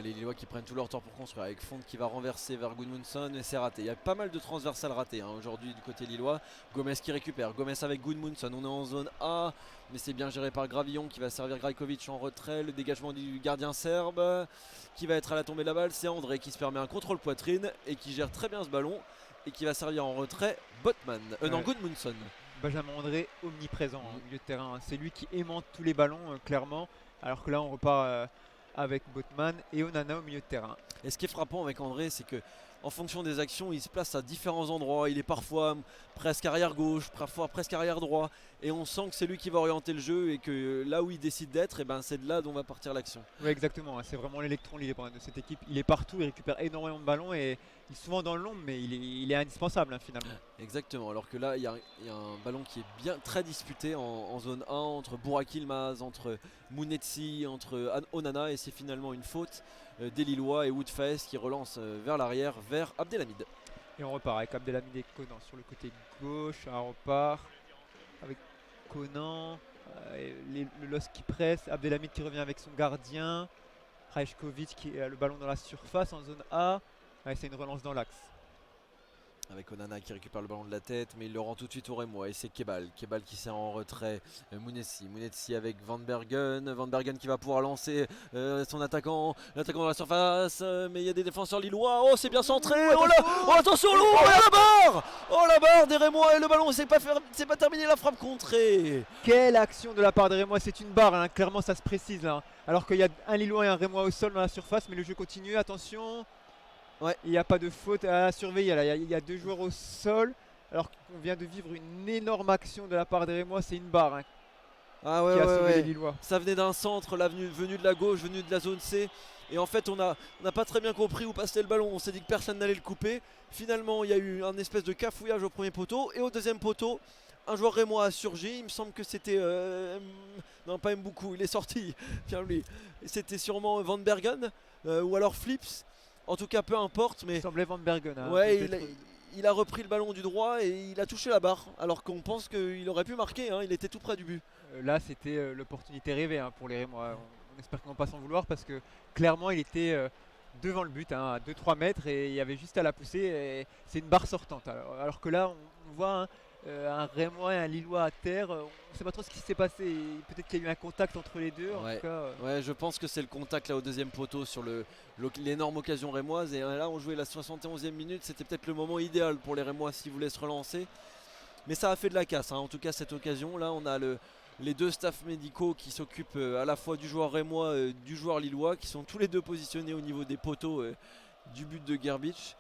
Speaker 1: Les Lillois qui prennent tout leur temps pour construire avec Fonte qui va renverser vers Gudmundsson et c'est raté. Il y a pas mal de transversales ratées aujourd'hui du côté lillois. Gomez qui récupère, Gomez avec Gudmundsson, on est en zone A mais c'est bien géré par Gravillon qui va servir Rajkovic en retrait. Le dégagement du gardien serbe qui va être à la tombée de la balle, c'est André qui se permet un contrôle poitrine et qui gère très bien ce ballon et qui va servir en retrait Botman, non Gudmundsson.
Speaker 2: Benjamin André omniprésent au milieu de terrain, c'est lui qui aimante tous les ballons clairement, alors que là on repart avec Botman et Onana au milieu de terrain.
Speaker 1: Et ce qui est frappant avec André, c'est que en fonction des actions, il se place à différents endroits. Il est parfois presque arrière gauche, parfois presque arrière droit. Et on sent que c'est lui qui va orienter le jeu et que là où il décide d'être, c'est de là dont va partir l'action.
Speaker 2: Oui, exactement. C'est vraiment l'électron libre de cette équipe. Il est partout, il récupère énormément de ballons et il est souvent dans l'ombre, mais il est indispensable finalement.
Speaker 1: Exactement. Alors que là, il y a un ballon qui est bien très disputé en zone 1 entre Burak Yilmaz, entre Mounetsi, entre Onana. Et c'est finalement une faute des Lillois et Woodface qui relance vers l'arrière, vers Abdelhamid.
Speaker 2: Et on repart avec Abdelhamid et Conan sur le côté gauche. On repart avec Conan, le LOSC qui presse, Abdelhamid qui revient avec son gardien, Rajkovic qui a le ballon dans la surface en zone A. C'est une relance dans l'axe.
Speaker 1: avec Onana qui récupère le ballon de la tête, mais il le rend tout de suite au Rémois et c'est Kebal qui sert en retrait. Mounetsi avec Van Bergen qui va pouvoir lancer son l'attaquant dans la surface, mais il y a des défenseurs lillois. Oh, c'est bien centré. Oh là, oh, attention, oh, la barre des Rémois et le ballon c'est pas terminé, la frappe contrée.
Speaker 2: Quelle action de la part des Rémois, c'est une barre, hein. Clairement ça se précise là, alors qu'il y a un Lillois et un Rémois au sol dans la surface, mais le jeu continue, attention.
Speaker 1: Ouais.
Speaker 2: Il n'y a pas de faute à surveiller là. Il y a 2 joueurs au sol alors qu'on vient de vivre une énorme action de la part des Rémois. C'est une barre, hein, qui a sauvé les Lillois.
Speaker 1: Ça venait d'un centre, venu de la gauche, venu de la zone C. Et en fait on n'a pas très bien compris où passait le ballon. On s'est dit que personne n'allait le couper. Finalement il y a eu un espèce de cafouillage au premier poteau. Et au deuxième poteau, un joueur rémois a surgi. Il me semble que c'était... non, pas Mboukou, il est sorti. Tiens, lui. C'était sûrement Van Bergen ou alors Flips. En tout cas, peu importe, mais
Speaker 2: Il semblait Van Bergen. Hein,
Speaker 1: ouais, il a repris le ballon du droit et il a touché la barre. Alors qu'on pense qu'il aurait pu marquer, hein, il était tout près du but.
Speaker 2: Là, c'était l'opportunité rêvée, hein, pour les Rémois. On espère qu'ils vont pas s'en vouloir parce que clairement, il était devant le but, hein, à 2-3 mètres, et il y avait juste à la pousser. Et c'est une barre sortante. Alors que là, on voit, hein, un Rémois et un Lillois à terre. On ne sait pas trop ce qui s'est passé. Peut-être qu'il y a eu un contact entre les deux. En tout cas,
Speaker 1: ouais, je pense que c'est le contact là au deuxième poteau sur l'énorme occasion rémoise. Et là, on jouait la 71e minute. C'était peut-être le moment idéal pour les Rémois s'ils voulaient se relancer. Mais ça a fait de la casse, hein. En tout cas, cette occasion. Là, on a les 2 staffs médicaux qui s'occupent à la fois du joueur rémois et du joueur lillois, qui sont tous les 2 positionnés au niveau des poteaux du but de Gerbic.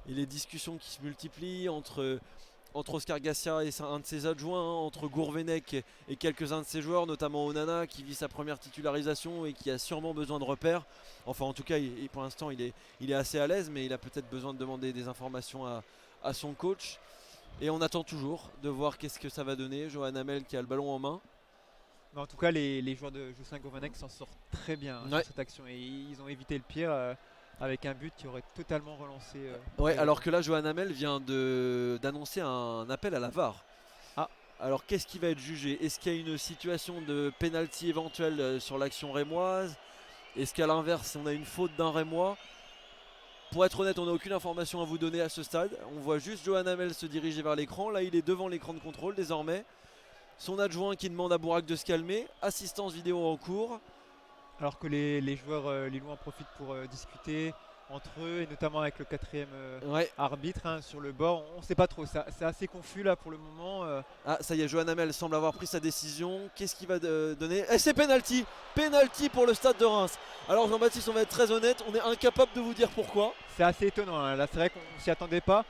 Speaker 1: Et les discussions qui se multiplient entre Oscar Garcia et un de ses adjoints, hein, entre Gourvenec et quelques-uns de ses joueurs, notamment Onana qui vit sa première titularisation et qui a sûrement besoin de repères. Enfin, en tout cas, pour l'instant, il est assez à l'aise, mais il a peut-être besoin de demander des informations à son coach. Et on attend toujours de voir qu'est-ce que ça va donner. Johan Hamel qui a le ballon en main.
Speaker 2: Mais en tout cas, les joueurs de Jocelyn Gourvenec s'en sortent très bien, hein, sur cette action. Et ils ont évité le pire. Avec un but qui aurait totalement relancé.
Speaker 1: Ouais, alors que là, Johan Hamel vient d'annoncer un appel à la VAR.
Speaker 2: Ah.
Speaker 1: Alors qu'est-ce qui va être jugé? Est-ce qu'il y a une situation de pénalty éventuelle sur l'action rémoise? Est-ce qu'à l'inverse, on a une faute d'un Rémois? Pour être honnête, on n'a aucune information à vous donner à ce stade. On voit juste Johan Hamel se diriger vers l'écran. Là, il est devant l'écran de contrôle désormais. Son adjoint qui demande à Bourak de se calmer. Assistance vidéo en cours.
Speaker 2: Alors que les joueurs lillois en profitent pour discuter entre eux, et notamment avec le 4e arbitre, hein, sur le bord. On ne sait pas trop, c'est assez confus là pour le moment.
Speaker 1: Ah, ça y est, Johan Hamel semble avoir pris sa décision. Qu'est-ce qu'il va donner? Et c'est penalty. Penalty pour le Stade de Reims. Alors Jean-Baptiste, on va être très honnête, on est incapable de vous dire pourquoi.
Speaker 2: C'est assez étonnant, hein. Là c'est vrai qu'on ne s'y attendait pas.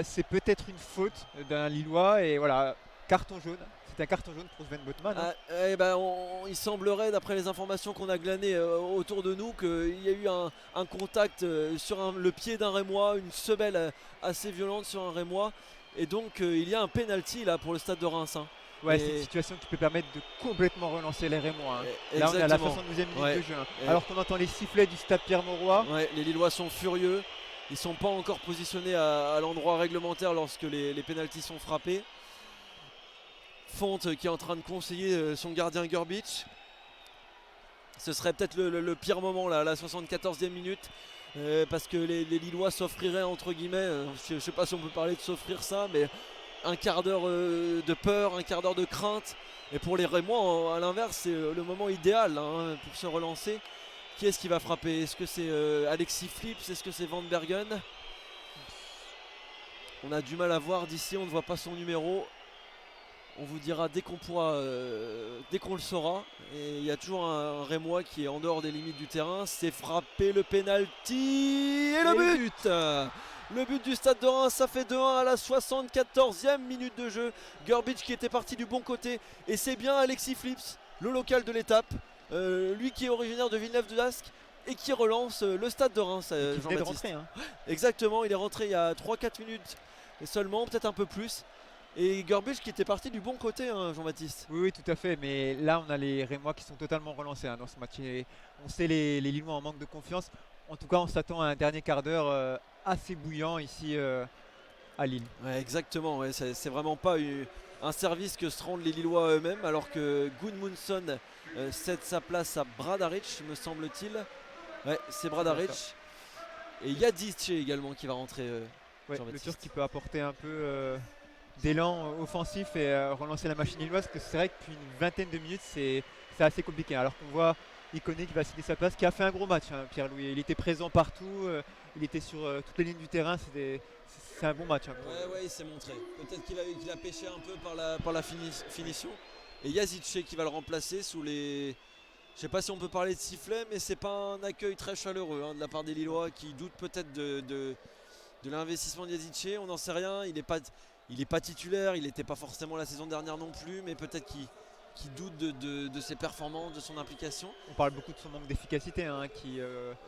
Speaker 2: C'est peut-être une faute d'un Lillois, et voilà, carton jaune. C'est un carton jaune pour Sven Botman. Hein.
Speaker 1: Il semblerait, d'après les informations qu'on a glanées autour de nous, qu'il y a eu un contact sur le pied d'un Rémois, une semelle assez violente sur un Rémois. Et donc il y a un penalty là pour le Stade de Reims. Hein.
Speaker 2: Ouais, c'est une situation qui peut permettre de complètement relancer les Rémois. Hein. Là on est à la 72e minute de jeu. Hein. Alors qu'on entend les sifflets du Stade Pierre-Mauroy.
Speaker 1: Ouais, les Lillois sont furieux. Ils ne sont pas encore positionnés à l'endroit réglementaire lorsque les pénaltys sont frappés. Fonte qui est en train de conseiller son gardien Gerbic. Ce serait peut-être le pire moment là, à la 74e minute, parce que les Lillois s'offriraient entre guillemets, je ne sais pas si on peut parler de s'offrir ça, mais un quart d'heure de peur, un quart d'heure de crainte. Et pour les Rémois, à l'inverse, c'est le moment idéal, hein, pour se relancer. Qui est-ce qui va frapper? Est-ce que c'est Alexis Flips? Est-ce que c'est Van Bergen? On a du mal à voir d'ici, on ne voit pas son numéro. On vous dira dès qu'on pourra, dès qu'on le saura. Et il y a toujours un Rémois qui est en dehors des limites du terrain. C'est frappé, le penalty et le but. Le but du Stade de Reims, ça fait 2-1 à la 74e minute de jeu. Gerbic qui était parti du bon côté. Et c'est bien Alexis Flips, le local de l'étape. Lui qui est originaire de Villeneuve-d'Ascq et qui relance le Stade de Reims.
Speaker 2: Jean-Baptiste. Hein.
Speaker 1: Exactement, il est rentré il y a 3-4 minutes seulement, peut-être un peu plus. Et Gerbic qui était parti du bon côté, hein, Jean-Baptiste.
Speaker 2: Oui, tout à fait. Mais là, on a les Rémois qui sont totalement relancés, hein, dans ce match. Et on sait les Lillois en manque de confiance. En tout cas, on s'attend à un dernier quart d'heure assez bouillant ici à Lille.
Speaker 1: Ouais, exactement. Ouais, c'est vraiment pas un service que se rendent les Lillois eux-mêmes. Alors que Gudmundsson cède sa place à Bradaric, me semble-t-il. Ouais, c'est Bradaric. Et Yadic également qui va rentrer.
Speaker 2: Ouais, le
Speaker 1: Jean-Baptiste.
Speaker 2: Turc qui peut apporter un peu d'élan offensif et relancer la machine lilloise, parce que c'est vrai que depuis une vingtaine de minutes, c'est assez compliqué. Alors qu'on voit Iconé qui va céder sa place, qui a fait un gros match, hein, Pierre-Louis. Il était présent partout, il était sur toutes les lignes du terrain. C'est un bon match. Hein,
Speaker 1: Ouais, il s'est montré. Peut-être qu'il a pêché un peu par la finition. Et Yazice qui va le remplacer sous les. Je sais pas si on peut parler de sifflet, mais c'est pas un accueil très chaleureux de la part des Lillois qui doutent peut-être de l'investissement de Yazice. On n'en sait rien. Il est pas titulaire, il n'était pas forcément la saison dernière non plus, mais peut-être qu'il doute de ses performances, de son implication.
Speaker 2: On parle beaucoup de son manque d'efficacité, hein, qui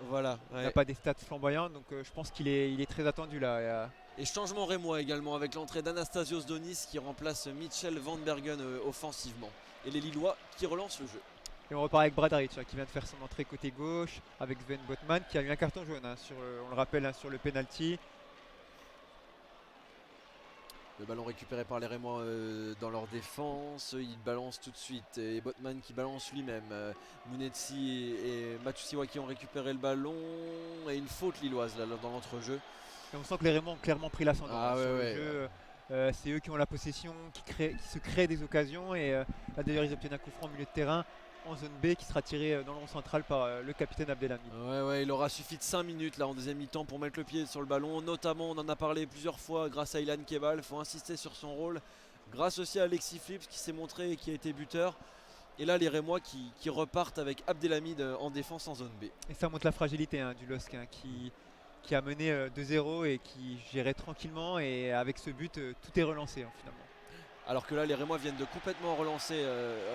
Speaker 1: Voilà.
Speaker 2: n'a
Speaker 1: Ouais.
Speaker 2: pas des stats flamboyantes, donc je pense il est très attendu là.
Speaker 1: Et changement rémois également avec l'entrée d'Anastasios Donis qui remplace Mitchell Van Bergen offensivement. Et les Lillois qui relancent le jeu.
Speaker 2: Et on repart avec Bradaric, hein, qui vient de faire son entrée côté gauche avec Sven Botman qui a eu un carton jaune, hein, on le rappelle, hein, sur le penalty.
Speaker 1: Le ballon récupéré par les Rémois dans leur défense, ils balancent tout de suite. Et Botman qui balance lui-même. Mounetsi et Matusiwa qui ont récupéré le ballon. Et une faute lilloise là, dans l'entrejeu.
Speaker 2: Et on sent que les Rémois ont clairement pris l'ascendant
Speaker 1: Ah,
Speaker 2: sur
Speaker 1: ouais.
Speaker 2: le jeu. C'est eux qui ont la possession, qui se créent des occasions. Et là d'ailleurs ils obtiennent un coup franc au milieu de terrain en zone B qui sera tiré dans le rond central par le capitaine Abdelhamid.
Speaker 1: Ouais, il aura suffi de 5 minutes là en deuxième mi-temps pour mettre le pied sur le ballon. Notamment, on en a parlé plusieurs fois grâce à Ilan Kebal. Il faut insister sur son rôle. Grâce aussi à Alexis Flips qui s'est montré et qui a été buteur. Et là, les Rémois qui repartent avec Abdelhamid en défense en zone B.
Speaker 2: Et ça montre la fragilité, hein, du LOSC, hein, qui a mené 2-0 et qui gérait tranquillement. Et avec ce but, tout est relancé, hein, finalement.
Speaker 1: Alors que là, les Rémois viennent de complètement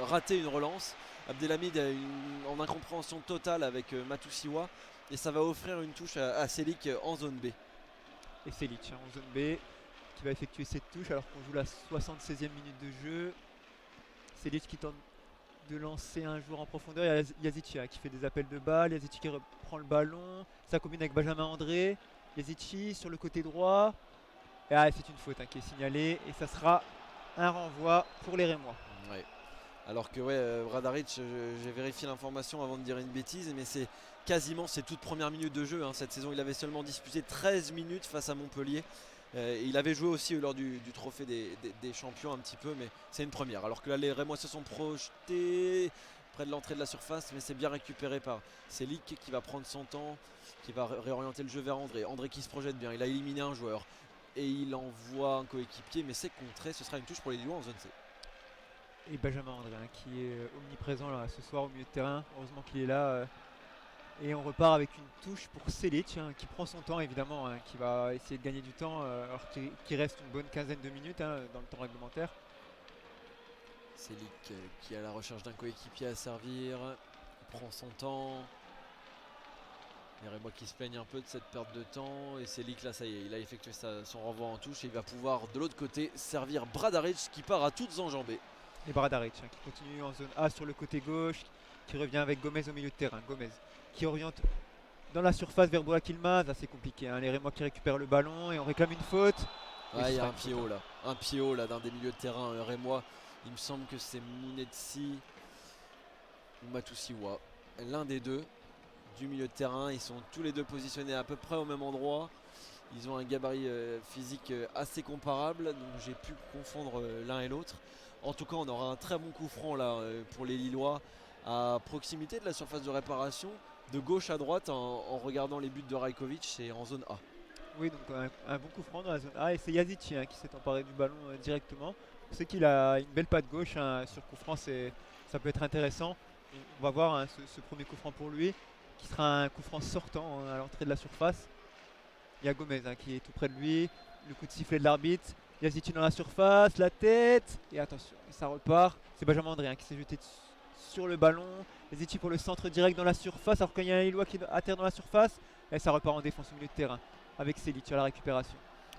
Speaker 1: rater une relance. Abdelhamid a en incompréhension totale avec Matusiwa. Et ça va offrir une touche à Selik en zone B.
Speaker 2: Et Selic, hein, en zone B, qui va effectuer cette touche alors qu'on joue la 76e minute de jeu. Selic qui tente de lancer un joueur en profondeur. Il y a Yazici, hein, qui fait des appels de balle. Yazici qui reprend le ballon. Ça combine avec Benjamin André. Yazici sur le côté droit. Et c'est une faute, hein, qui est signalée. Et ça sera un renvoi pour les Rémois.
Speaker 1: Ouais. Alors que Bradaric, j'ai vérifié l'information avant de dire une bêtise, mais c'est quasiment ses toutes premières minutes de jeu. Cette saison, il avait seulement disputé 13 minutes face à Montpellier. Et il avait joué aussi lors du trophée des champions un petit peu, mais c'est une première. Alors que là, les Rémois se sont projetés près de l'entrée de la surface, mais c'est bien récupéré par Selik qui va prendre son temps, qui va réorienter le jeu vers André. André qui se projette bien, il a éliminé un joueur et il envoie un coéquipier, mais c'est contré. Ce sera une touche pour les Lillois en zone C.
Speaker 2: Et Benjamin André, hein, qui est omniprésent là, ce soir au milieu de terrain. Heureusement qu'il est là. Et on repart avec une touche pour Selic, hein, qui prend son temps évidemment, hein, qui va essayer de gagner du temps alors qu'il reste une bonne quinzaine de minutes, hein, dans le temps réglementaire.
Speaker 1: Selik qui est à la recherche d'un coéquipier à servir. Il prend son temps. Les Rémois qui se plaignent un peu de cette perte de temps. Et Selik là, ça y est, il a effectué son renvoi en touche. Et il va pouvoir de l'autre côté servir Bradaric qui part à toutes enjambées.
Speaker 2: Et Bradaric, hein, qui continue en zone A sur le côté gauche, qui revient avec Gomez au milieu de terrain. Gomez qui oriente dans la surface vers Burak Yılmaz. C'est compliqué, hein, les Rémois qui récupèrent le ballon et on réclame une faute.
Speaker 1: Ah, il y a un pied haut là. Un pied haut là d'un des milieux de terrain Rémois. Il me semble que c'est Mounetsi ou Matusiwa. L'un des deux du milieu de terrain. Ils sont tous les deux positionnés à peu près au même endroit. Ils ont un gabarit physique assez comparable. Donc j'ai pu confondre l'un et l'autre. En tout cas, on aura un très bon coup franc là pour les Lillois à proximité de la surface de réparation, de gauche à droite en regardant les buts de Rajkovic et en zone A.
Speaker 2: Oui, donc un bon coup franc dans la zone A et c'est Yazici, hein, qui s'est emparé du ballon directement. On sait qu'il a une belle patte gauche, hein, sur coup franc, ça peut être intéressant. On va voir, hein, ce premier coup franc pour lui, qui sera un coup franc sortant, hein, à l'entrée de la surface. Il y a Gomez, hein, qui est tout près de lui, le coup de sifflet de l'arbitre. Yazici dans la surface, la tête, et attention, ça repart. C'est Benjamin André, hein, qui s'est jeté sur le ballon. Yazici pour le centre direct dans la surface, alors qu'il y a un Lillois qui atterre dans la surface, et ça repart en défense au milieu de terrain avec Selic à la récupération.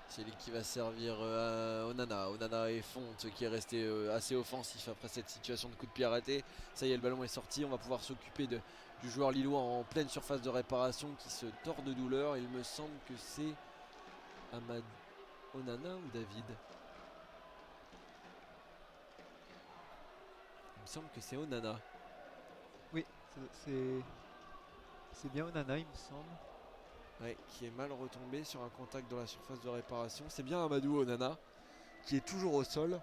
Speaker 1: Selic qui va servir à Onana et Fonte qui est resté assez offensif après cette situation de coup de pied arrêté. Ça y est, le ballon est sorti, on va pouvoir s'occuper du joueur lillois en pleine surface de réparation qui se tord de douleur. Il me semble que c'est Onana ou David. Il me semble que c'est Onana.
Speaker 2: Oui, c'est bien Onana, il me semble.
Speaker 1: Ouais, qui est mal retombé sur un contact dans la surface de réparation. C'est bien Amadou Onana qui est toujours au sol,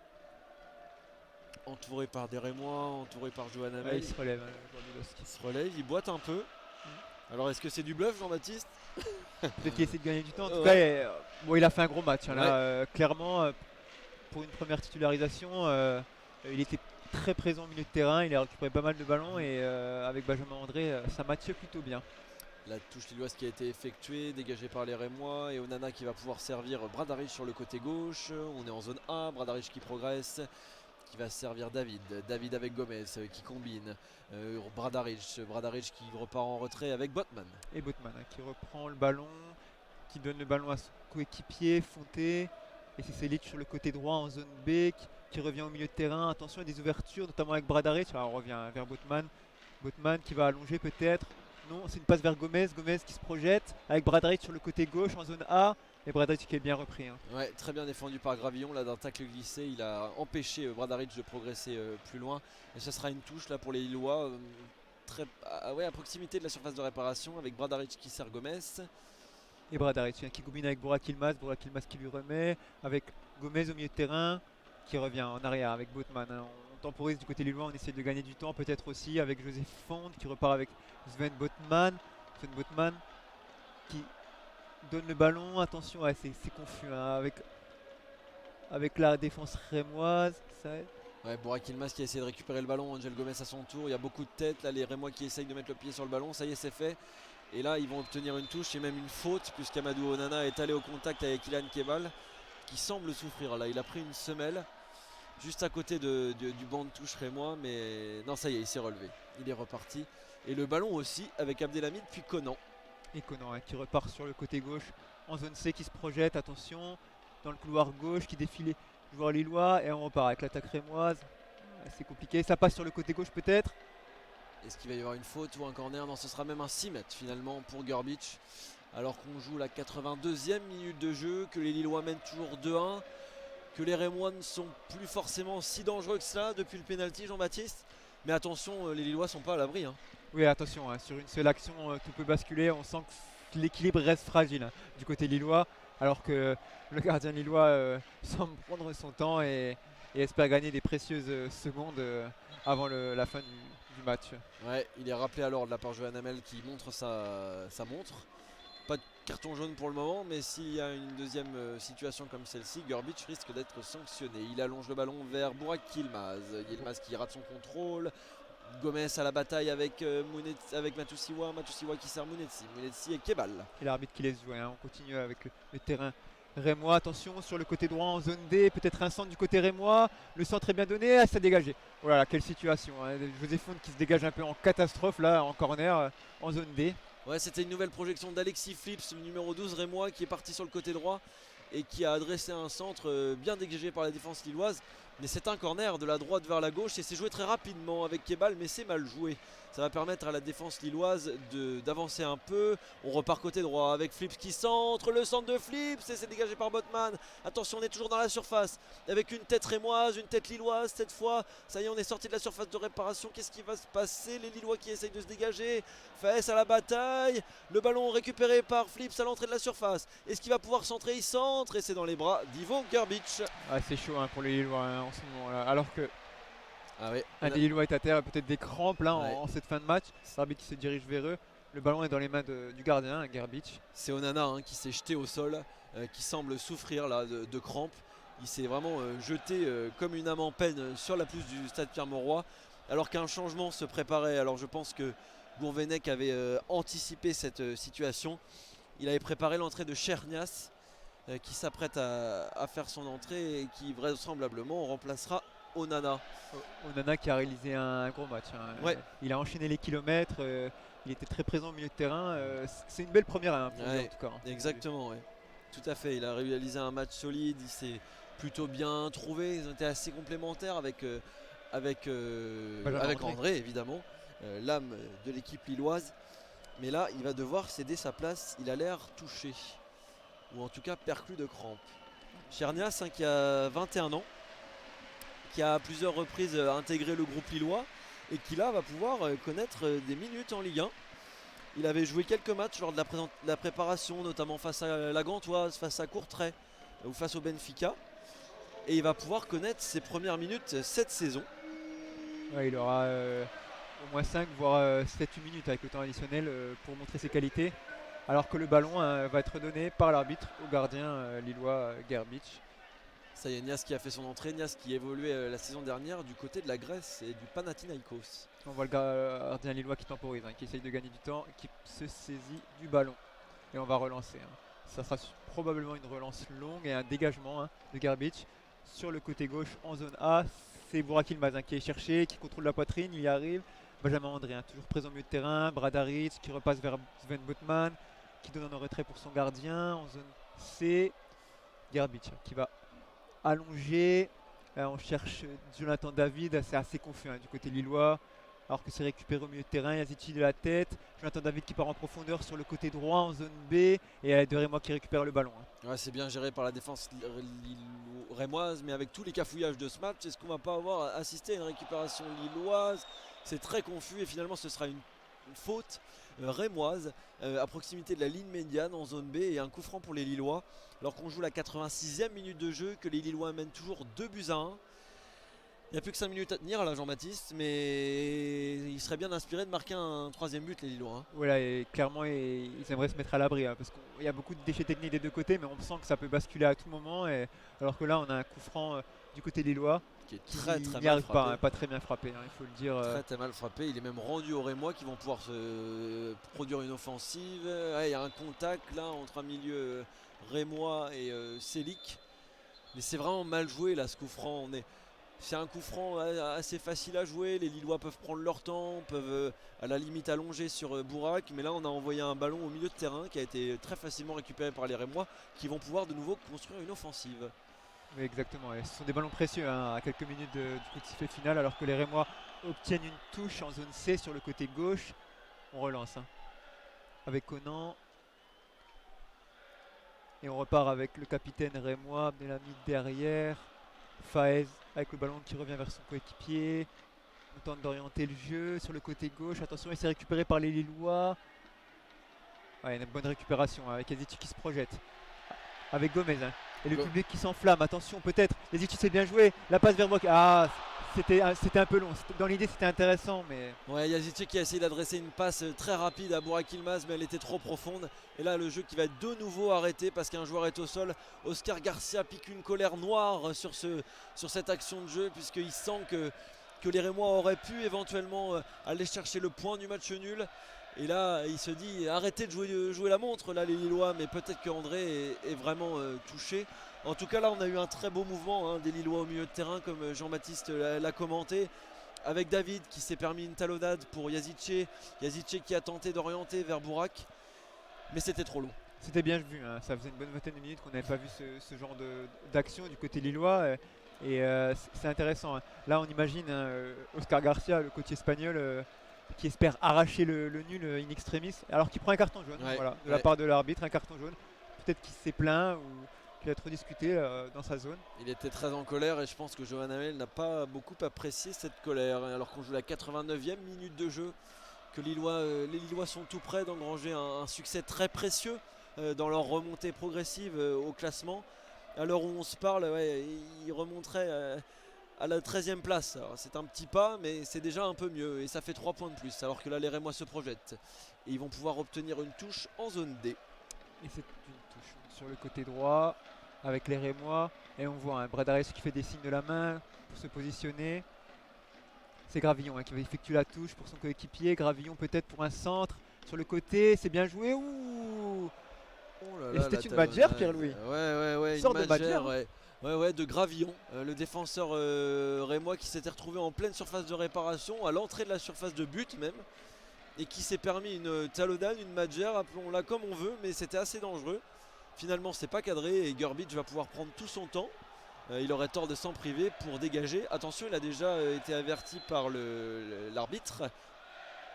Speaker 1: entouré par des Rémois, entouré par Johan Hamel.
Speaker 2: Il se relève, hein, le joueur du LOSC.
Speaker 1: Il se relève, il boite un peu. Alors est-ce que c'est du bluff, Jean-Baptiste?
Speaker 2: Peut-être qu'il essaie de gagner du temps. En tout
Speaker 1: Ouais.
Speaker 2: cas, il a fait un gros match. Hein, là, clairement, pour une première titularisation, il était très présent au milieu de terrain. Il a récupéré pas mal de ballons et avec Benjamin André, ça matchait plutôt bien.
Speaker 1: La touche lilloise qui a été effectuée, dégagée par les Rémois, et Onana qui va pouvoir servir Bradaric sur le côté gauche. On est en zone A, Bradaric qui progresse, qui va servir David. David avec Gomez qui combine. Bradaric qui repart en retrait avec Botman.
Speaker 2: Et Botman qui reprend le ballon, qui donne le ballon à son coéquipier, Fonté. Et c'est Selic sur le côté droit en zone B qui revient au milieu de terrain. Attention, il y a des ouvertures, notamment avec Bradaric. Alors, on revient vers Botman. Botman qui va allonger peut-être. Non, c'est une passe vers Gomez. Gomez qui se projette avec Bradaric sur le côté gauche en zone A. Et Bradaric qui est bien repris. Hein.
Speaker 1: Ouais, très bien défendu par Gravillon. Là, d'un tacle glissé, il a empêché Bradaric de progresser plus loin. Et ce sera une touche là pour les Lillois, à proximité de la surface de réparation, avec Bradaric qui sert Gomez.
Speaker 2: Et Bradaric qui combine avec Burak Yilmaz qui lui remet. Avec Gomez au milieu de terrain qui revient en arrière avec Botman. Hein. On temporise du côté lillois, on essaie de gagner du temps peut-être aussi avec José Font qui repart avec Sven Botman. Sven Botman qui donne le ballon. Attention, c'est confus hein, avec la défense rémoise.
Speaker 1: Ouais, Burak Yilmaz qui a essayé de récupérer le ballon, Angel Gomez à son tour. Il y a beaucoup de têtes. Là, les Rémois qui essayent de mettre le pied sur le ballon. Ça y est, c'est fait. Et là, ils vont obtenir une touche et même une faute, puisqu'Amadou Onana est allé au contact avec Ilan Kebal, qui semble souffrir. Là, il a pris une semelle juste à côté du banc de touche rémois, mais non, ça y est, il s'est relevé. Il est reparti. Et le ballon aussi avec Abdelhamid, puis Conan.
Speaker 2: Et Conan qui repart sur le côté gauche en zone C qui se projette. Attention, dans le couloir gauche qui défile les joueurs lillois. Et on repart avec l'attaque rémoise. C'est compliqué. Ça passe sur le côté gauche peut-être.
Speaker 1: Est-ce qu'il va y avoir une faute ou un corner? Non, ce sera même un 6 mètres finalement pour Gerbic. Alors qu'on joue la 82e minute de jeu, que les Lillois mènent toujours 2-1, que les Rémois ne sont plus forcément si dangereux que cela depuis le pénalty, Jean-Baptiste. Mais attention, les Lillois sont pas à l'abri. Hein.
Speaker 2: Oui, attention, hein, sur une seule action, tout peut basculer. On sent que l'équilibre reste fragile hein, du côté lillois, alors que le gardien lillois semble prendre son temps et espère gagner des précieuses secondes avant la fin du match.
Speaker 1: Ouais, il est rappelé alors de la part de Johan Hamel qui montre sa montre. Pas de carton jaune pour le moment, mais s'il y a une deuxième situation comme celle-ci, Gerbic risque d'être sanctionné. Il allonge le ballon vers Burak Yilmaz. Yilmaz qui rate son contrôle. Gomez à la bataille avec Matusiwa qui sert Mounetsi et Kebal.
Speaker 2: Et l'arbitre qui laisse jouer, hein. On continue avec le terrain rémois. Attention sur le côté droit en zone D, peut-être un centre du côté rémois. Le centre est bien donné, ça dégagé. Oh là là, quelle situation hein. José Font qui se dégage un peu en catastrophe là, en corner, en zone D.
Speaker 1: Ouais, c'était une nouvelle projection d'Alexis Flips, le numéro 12 rémois, qui est parti sur le côté droit et qui a adressé un centre bien dégagé par la défense lilloise. Mais c'est un corner de la droite vers la gauche et c'est joué très rapidement avec Kebal, mais c'est mal joué. Ça va permettre à la défense lilloise d'avancer un peu. On repart côté droit avec Flips qui centre, le centre de Flips et c'est dégagé par Botman. Attention, on est toujours dans la surface avec une tête rémoise, une tête lilloise cette fois. Ça y est, on est sorti de la surface de réparation. Qu'est-ce qui va se passer? Les Lillois qui essayent de se dégager. Faes à la bataille. Le ballon récupéré par Flips à l'entrée de la surface. Est-ce qu'il va pouvoir centrer? Il centre et c'est dans les bras d'Ivo Gerbic.
Speaker 2: Ah, c'est chaud hein, pour les Lillois hein, en ce moment-là. Alors que
Speaker 1: ouais,
Speaker 2: un des Lillois est à terre, peut-être des crampes là
Speaker 1: ouais.
Speaker 2: en cette fin de match. L'arbitre qui se dirige vers eux. Le ballon est dans les mains du gardien, Gerbic.
Speaker 1: C'est Onana hein, qui s'est jeté au sol, qui semble souffrir là, de crampes. Il s'est vraiment jeté comme une âme en peine sur la pelouse du stade Pierre-Mauroy, alors qu'un changement se préparait. Alors je pense que Gourvenec avait anticipé cette situation. Il avait préparé l'entrée de Chernias, qui s'apprête à faire son entrée et qui vraisemblablement remplacera Onana.
Speaker 2: Onana qui a réalisé un gros match. Hein.
Speaker 1: Ouais.
Speaker 2: Il a enchaîné les kilomètres, il était très présent au milieu de terrain. C'est une belle première hein, pour lui en tout cas. Hein.
Speaker 1: Exactement, ouais. Tout à fait. Il a réalisé un match solide, il s'est plutôt bien trouvé. Ils ont été assez complémentaires avec André évidemment, l'âme de l'équipe lilloise. Mais là, il va devoir céder sa place. Il a l'air touché, ou en tout cas perclus de crampes. Chernias hein, qui a 21 ans, qui a à plusieurs reprises intégré le groupe lillois et qui là va pouvoir connaître des minutes en Ligue 1. Il avait joué quelques matchs lors de la préparation, notamment face à la Gantoise, face à Courtrai ou face au Benfica. Et il va pouvoir connaître ses premières minutes cette saison.
Speaker 2: Ouais, il aura au moins 5 voire 7-8 minutes avec le temps additionnel pour montrer ses qualités. Alors que le ballon va être donné par l'arbitre au gardien lillois Gerbic.
Speaker 1: Ça y est, Nias qui a fait son entrée, Nias qui évoluait la saison dernière du côté de la Grèce et du Panathinaikos.
Speaker 2: On voit le gardien lillois qui temporise, qui essaye de gagner du temps, qui se saisit du ballon. Et on va relancer. Ça sera probablement une relance longue et un dégagement de Gerbic sur le côté gauche en zone A. C'est Burak Yılmaz qui est cherché, qui contrôle la poitrine, il y arrive. Benjamin André, toujours présent au milieu de terrain. Bradaric qui repasse vers Sven Botman, qui donne un retrait pour son gardien en zone C. Gerbic qui va allonger. On cherche Jonathan David, c'est assez confus du côté lillois. Alors que c'est récupéré au milieu de terrain, Yazici de la tête. Jonathan David qui part en profondeur sur le côté droit en zone B. Et De Rémois qui récupère le ballon.
Speaker 1: Ouais, c'est bien géré par la défense rémoise, mais avec tous les cafouillages de ce match, est-ce qu'on va pas avoir assisté à une récupération lilloise? C'est très confus et finalement ce sera une faute rémoise à proximité de la ligne médiane en zone B et un coup franc pour les Lillois. Alors qu'on joue la 86e minute de jeu, que les Lillois mènent toujours 2-1. Il n'y a plus que 5 minutes à tenir là, Jean-Baptiste, mais il serait bien inspiré de marquer un 3e but, les Lillois.
Speaker 2: Voilà, et clairement ils aimeraient se mettre à l'abri parce qu'il y a beaucoup de déchets techniques des deux côtés, mais on sent que ça peut basculer à tout moment. Alors que là, on a un coup franc du côté lillois
Speaker 1: qui est très
Speaker 2: n'y
Speaker 1: mal
Speaker 2: arrive
Speaker 1: frappé.
Speaker 2: pas très bien frappé, il faut le dire.
Speaker 1: Très mal frappé, il est même rendu aux Rémois qui vont pouvoir se produire une offensive. Il y a un contact là entre un milieu Rémois et Selic, mais c'est vraiment mal joué là ce coup franc. C'est un coup franc assez facile à jouer, les Lillois peuvent prendre leur temps, peuvent à la limite allonger sur Burak, mais là on a envoyé un ballon au milieu de terrain qui a été très facilement récupéré par les Rémois qui vont pouvoir de nouveau construire une offensive.
Speaker 2: Oui, exactement, et ce sont des ballons précieux à quelques minutes du coup de sifflet final, alors que les Rémois obtiennent une touche en zone C sur le côté gauche. On relance avec Conan. Et on repart avec le capitaine Rémois, Abdelhamid derrière. Faez avec le ballon qui revient vers son coéquipier. On tente d'orienter le jeu sur le côté gauche. Attention, il s'est récupéré par les Lillois. Ouais, une bonne récupération avec Yazici qui se projette. Avec Gomez. Et le public qui s'enflamme. Attention, peut-être. Yazici s'est bien joué. La passe vers Burak. Ah, c'était un peu long. Dans l'idée, c'était intéressant, mais...
Speaker 1: Ouais, Yazici qui a essayé d'adresser une passe très rapide à Burak Yılmaz, mais elle était trop profonde. Et là, le jeu qui va être de nouveau arrêté parce qu'un joueur est au sol. Oscar Garcia pique une colère noire sur cette action de jeu, puisqu'il sent que les Rémois auraient pu éventuellement aller chercher le point du match nul. Et là, il se dit arrêtez de jouer la montre, là, les Lillois, mais peut-être qu'André est vraiment touché. En tout cas, là, on a eu un très beau mouvement des Lillois au milieu de terrain, comme Jean-Baptiste l'a commenté, avec David qui s'est permis une talonnade pour Yazici. Yazici qui a tenté d'orienter vers Burak, mais c'était trop long.
Speaker 2: C'était bien vu, ça faisait une bonne vingtaine de minutes qu'on n'avait pas vu ce genre d'action du côté lillois. Et c'est intéressant. Là, on imagine Oscar Garcia, le coach espagnol, qui espère arracher le nul in extremis, alors qu'il prend un carton jaune de la part de l'arbitre, un carton jaune. Peut-être qu'il s'est plaint ou qu'il a trop discuté dans sa zone.
Speaker 1: Il était très en colère et je pense que Johan Hamel n'a pas beaucoup apprécié cette colère. Alors qu'on joue la 89e minute de jeu, que les Lillois sont tout près d'engranger un succès très précieux dans leur remontée progressive au classement. À l'heure où on se parle, ils remonteraient à la 13e place. C'est un petit pas, mais c'est déjà un peu mieux et ça fait 3 points de plus. Alors que là, les Rémois se projettent et ils vont pouvoir obtenir une touche en zone D.
Speaker 2: Et c'est une touche sur le côté droit avec les Rémois. Et on voit Bradaric qui fait des signes de la main pour se positionner. C'est Gravillon qui va effectuer la touche pour son coéquipier. Gravillon peut-être pour un centre sur le côté. C'est bien joué. Ouh. Et c'était une Madjer, Pierre-Louis.
Speaker 1: Ouais,
Speaker 2: une
Speaker 1: Madjer. Ouais, de Gravillon, le défenseur rémois qui s'était retrouvé en pleine surface de réparation, à l'entrée de la surface de but même, et qui s'est permis une talonnade, une Madjer, appelons-la comme on veut, mais c'était assez dangereux. Finalement, c'est pas cadré et Gerbic va pouvoir prendre tout son temps. Il aurait tort de s'en priver pour dégager. Attention, il a déjà été averti par l'arbitre,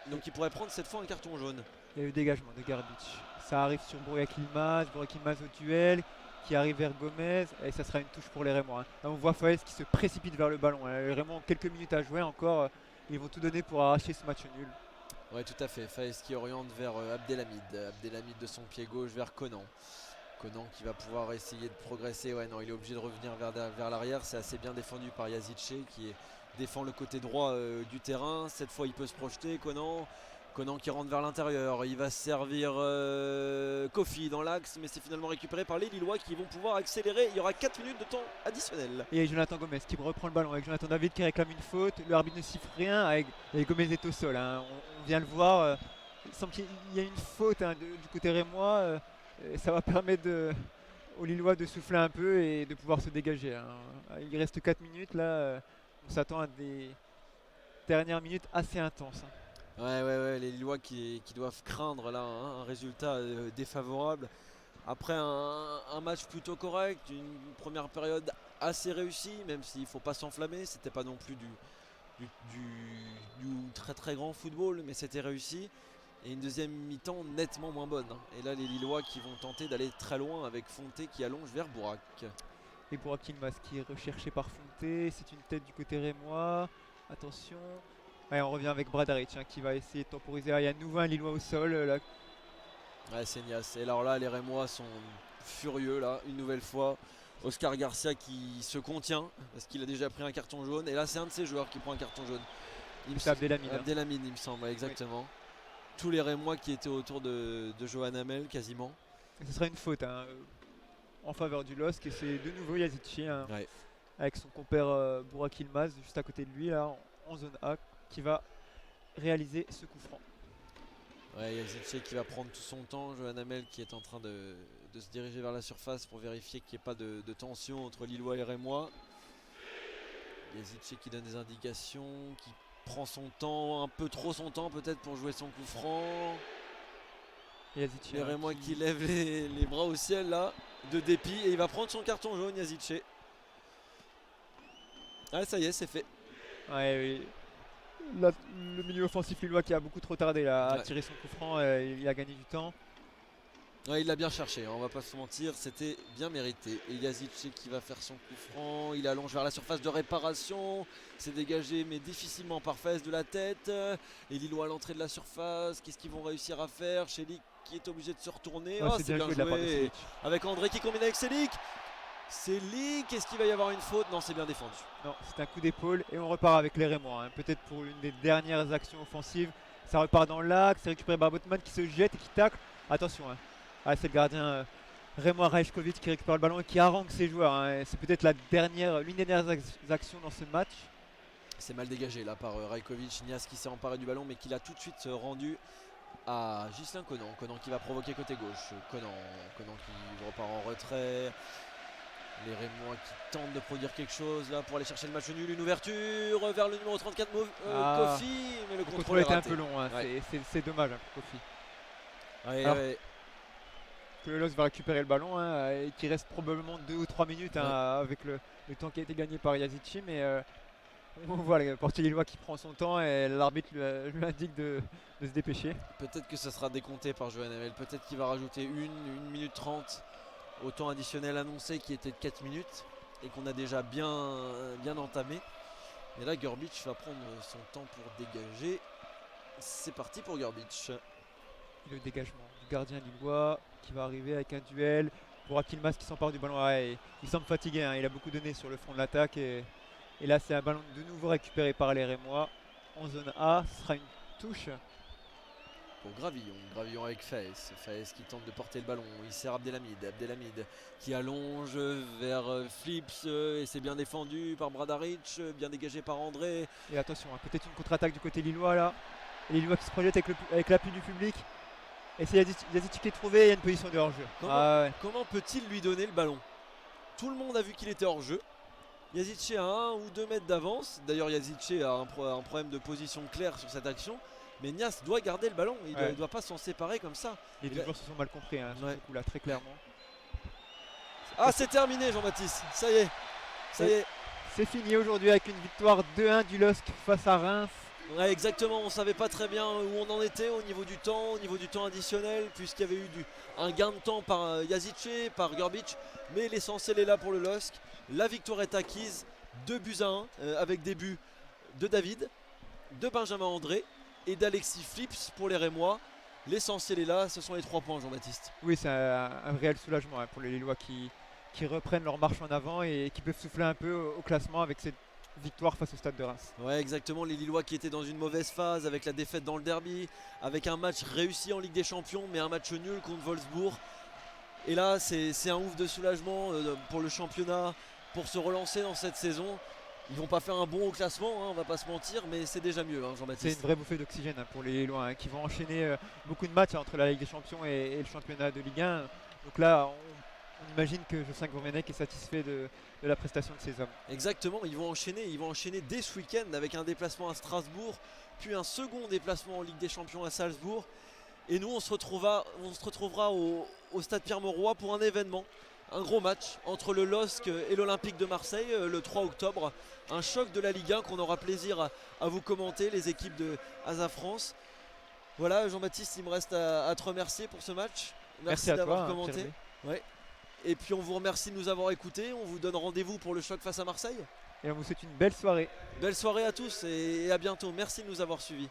Speaker 1: donc il pourrait prendre cette fois un carton jaune.
Speaker 2: Et le dégagement de Gerbic. Ça arrive sur Burak Yılmaz au duel, qui arrive vers Gomez, et ça sera une touche pour les Rémois. Là, on voit Faez qui se précipite vers le ballon. Les Rémois ont quelques minutes à jouer encore, ils vont tout donner pour arracher ce match nul.
Speaker 1: Ouais, tout à fait. Faes qui oriente vers Abdelhamid. Abdelhamid de son pied gauche vers Conan. Conan qui va pouvoir essayer de progresser. Ouais, non, il est obligé de revenir vers l'arrière. C'est assez bien défendu par Yazidche qui défend le côté droit du terrain. Cette fois, il peut se projeter. Conan qui rentre vers l'intérieur. Il va servir Kofi dans l'axe, mais c'est finalement récupéré par les Lillois qui vont pouvoir accélérer. Il y aura 4 minutes de temps additionnel.
Speaker 2: Et Jonathan Gomez qui reprend le ballon avec Jonathan David qui réclame une faute. Le arbitre ne siffle rien et Gomez est au sol. Hein. On vient le voir. Il semble qu'il y a une faute du côté rémois. Ça va permettre aux Lillois de souffler un peu et de pouvoir se dégager. Hein. Il reste 4 minutes là. On s'attend à des dernières minutes assez intenses. Hein.
Speaker 1: Ouais, les Lillois qui doivent craindre là un résultat défavorable. Après un match plutôt correct, une première période assez réussie, même s'il ne faut pas s'enflammer, c'était pas non plus du très très grand football, mais c'était réussi. Et une deuxième mi-temps nettement moins bonne. Et là les Lillois qui vont tenter d'aller très loin avec Fonté qui allonge vers Bourak.
Speaker 2: Et Bourak Yilmaz qui est recherché par Fonté, c'est une tête du côté rémois. Attention. Ouais, on revient avec Bradaric qui va essayer de temporiser. Il y a à nouveau un Lillois au sol. Là.
Speaker 1: Ouais, c'est Nias. Et alors là, les Rémois sont furieux, là, une nouvelle fois. Oscar Garcia qui se contient parce qu'il a déjà pris un carton jaune. Et là, c'est un de ses joueurs qui prend un carton jaune.
Speaker 2: C'est Abdelhamid.
Speaker 1: Abdelhamid, il me semble, exactement. Oui. Tous les Rémois qui étaient autour de Johan Hamel, quasiment.
Speaker 2: Et ce sera une faute en faveur du LOSC. Et c'est de nouveau Yazidche
Speaker 1: ouais.
Speaker 2: avec son compère Bourak Yilmaz juste à côté de lui, là, en zone A, qui va réaliser ce coup franc.
Speaker 1: Ouais, Yazidche qui va prendre tout son temps, Johan Hamel qui est en train de se diriger vers la surface pour vérifier qu'il n'y ait pas de tension entre Lillois et Rémois. Yazidche qui donne des indications, qui prend son temps, un peu trop son temps peut-être pour jouer son coup franc.
Speaker 2: Yazidche,
Speaker 1: les Rémois qui lève les bras au ciel là, de dépit, et il va prendre son carton jaune, Yazidche. Ah, ça y est, c'est fait.
Speaker 2: Ouais, oui. Là, le milieu offensif lillois qui a beaucoup trop tardé là, à tirer son coup franc, il a gagné du temps.
Speaker 1: Ouais, il l'a bien cherché, on va pas se mentir, c'était bien mérité. Et Yazidche qui va faire son coup franc, il allonge vers la surface de réparation, c'est dégagé mais difficilement par Faes de la tête. Les Lillois à l'entrée de la surface, qu'est-ce qu'ils vont réussir à faire? Chelik qui est obligé de se retourner, c'est bien joué avec André qui combine avec Chelik. Chelik, est-ce qu'il va y avoir une faute? Non, c'est bien défendu.
Speaker 2: Non, c'est un coup d'épaule et on repart avec les Rémois. Peut-être pour une des dernières actions offensives. Ça repart dans l'axe, c'est récupéré par Botman qui se jette et qui tacle. Attention, c'est le gardien Rémois Rajkovic qui récupère le ballon et qui harangue ses joueurs. C'est peut-être l'une des dernières actions dans ce match.
Speaker 1: C'est mal dégagé là par Rajkovic. Nias qui s'est emparé du ballon mais qui l'a tout de suite rendu à Ghislain Conan. Conan qui va provoquer côté gauche. Conan qui repart en retrait. Les Rémois qui tentent de produire quelque chose là pour aller chercher le match nul. Une ouverture vers le numéro 34 Kofi, mais le contrôle
Speaker 2: était un peu long. C'est dommage pour Kofi. Alors, que le LOSC va récupérer le ballon et qu'il reste probablement 2 ou 3 minutes avec le temps qui a été gagné par Yazidche, mais on voit le portier lillois qui prend son temps et l'arbitre lui indique de se dépêcher.
Speaker 1: Peut-être que ça sera décompté par Johan Hamel, peut-être qu'il va rajouter 1 minute 30 au temps additionnel annoncé qui était de 4 minutes et qu'on a déjà bien entamé. Et là Grbić va prendre son temps pour dégager. C'est parti pour Grbić.
Speaker 2: Le dégagement du gardien lillois qui va arriver avec un duel. Bourak Yilmaz qui s'empare du ballon. Il semble fatigué, il a beaucoup donné sur le front de l'attaque. Et là c'est un ballon de nouveau récupéré par les Rémois en zone A. Ce sera une touche
Speaker 1: pour Gravillon avec Faes qui tente de porter le ballon, il sert Abdelhamid qui allonge vers Flips et c'est bien défendu par Bradaric, bien dégagé par André.
Speaker 2: Et attention, peut-être une contre-attaque du côté lillois là, et Lillois qui se projette avec l'appui du public, et c'est Yazidche qui est trouvé, il y a une position de hors-jeu.
Speaker 1: Comment peut-il lui donner le ballon? Tout le monde a vu qu'il était hors-jeu. Yazidche a 1 ou 2 mètres d'avance, d'ailleurs Yazidche a un problème de position claire sur cette action. Mais Nias doit garder le ballon, il ne doit pas s'en séparer comme ça.
Speaker 2: Les deux joueurs se sont mal compris sur ce coup-là, très clairement.
Speaker 1: Ah, c'est terminé Jean-Baptiste, ça y est.
Speaker 2: C'est fini aujourd'hui avec une victoire 2-1 du LOSC face à Reims.
Speaker 1: Ouais, exactement, on ne savait pas très bien où on en était au niveau du temps additionnel, puisqu'il y avait eu un gain de temps par Yazidche, par Grbić. Mais l'essentiel est là pour le LOSC. La victoire est acquise, 2-1 avec des buts de David, de Benjamin André et d'Alexis Flips pour les Rémois. L'essentiel est là, ce sont les 3 points, Jean-Baptiste.
Speaker 2: Oui, c'est un réel soulagement pour les Lillois qui reprennent leur marche en avant et qui peuvent souffler un peu au classement avec cette victoire face au Stade de Reims.
Speaker 1: Ouais, exactement, les Lillois qui étaient dans une mauvaise phase avec la défaite dans le derby, avec un match réussi en Ligue des Champions mais un match nul contre Wolfsburg. Et là c'est un ouf de soulagement pour le championnat, pour se relancer dans cette saison. Ils vont pas faire un bon au classement, on va pas se mentir, mais c'est déjà mieux, Jean-Baptiste.
Speaker 2: C'est une vraie bouffée d'oxygène pour les Lillois qui vont enchaîner beaucoup de matchs entre la Ligue des Champions et le championnat de Ligue 1. Donc là, on imagine que Jocelyn Gourvenec est satisfait de la prestation de ces hommes.
Speaker 1: Exactement, ils vont enchaîner dès ce week-end avec un déplacement à Strasbourg, puis un second déplacement en Ligue des Champions à Salzbourg. Et nous, on se retrouvera au Stade Pierre-Mauroy pour un événement. Un gros match entre le LOSC et l'Olympique de Marseille le 3 octobre. Un choc de la Ligue 1 qu'on aura plaisir à vous commenter, les équipes de Asa France. Voilà, Jean-Baptiste, il me reste à te remercier pour ce match. Merci d'avoir commenté. Ouais. Et puis on vous remercie de nous avoir écoutés. On vous donne rendez-vous pour le choc face à Marseille.
Speaker 2: Et on vous souhaite une belle soirée.
Speaker 1: Belle soirée à tous et à bientôt. Merci de nous avoir suivis.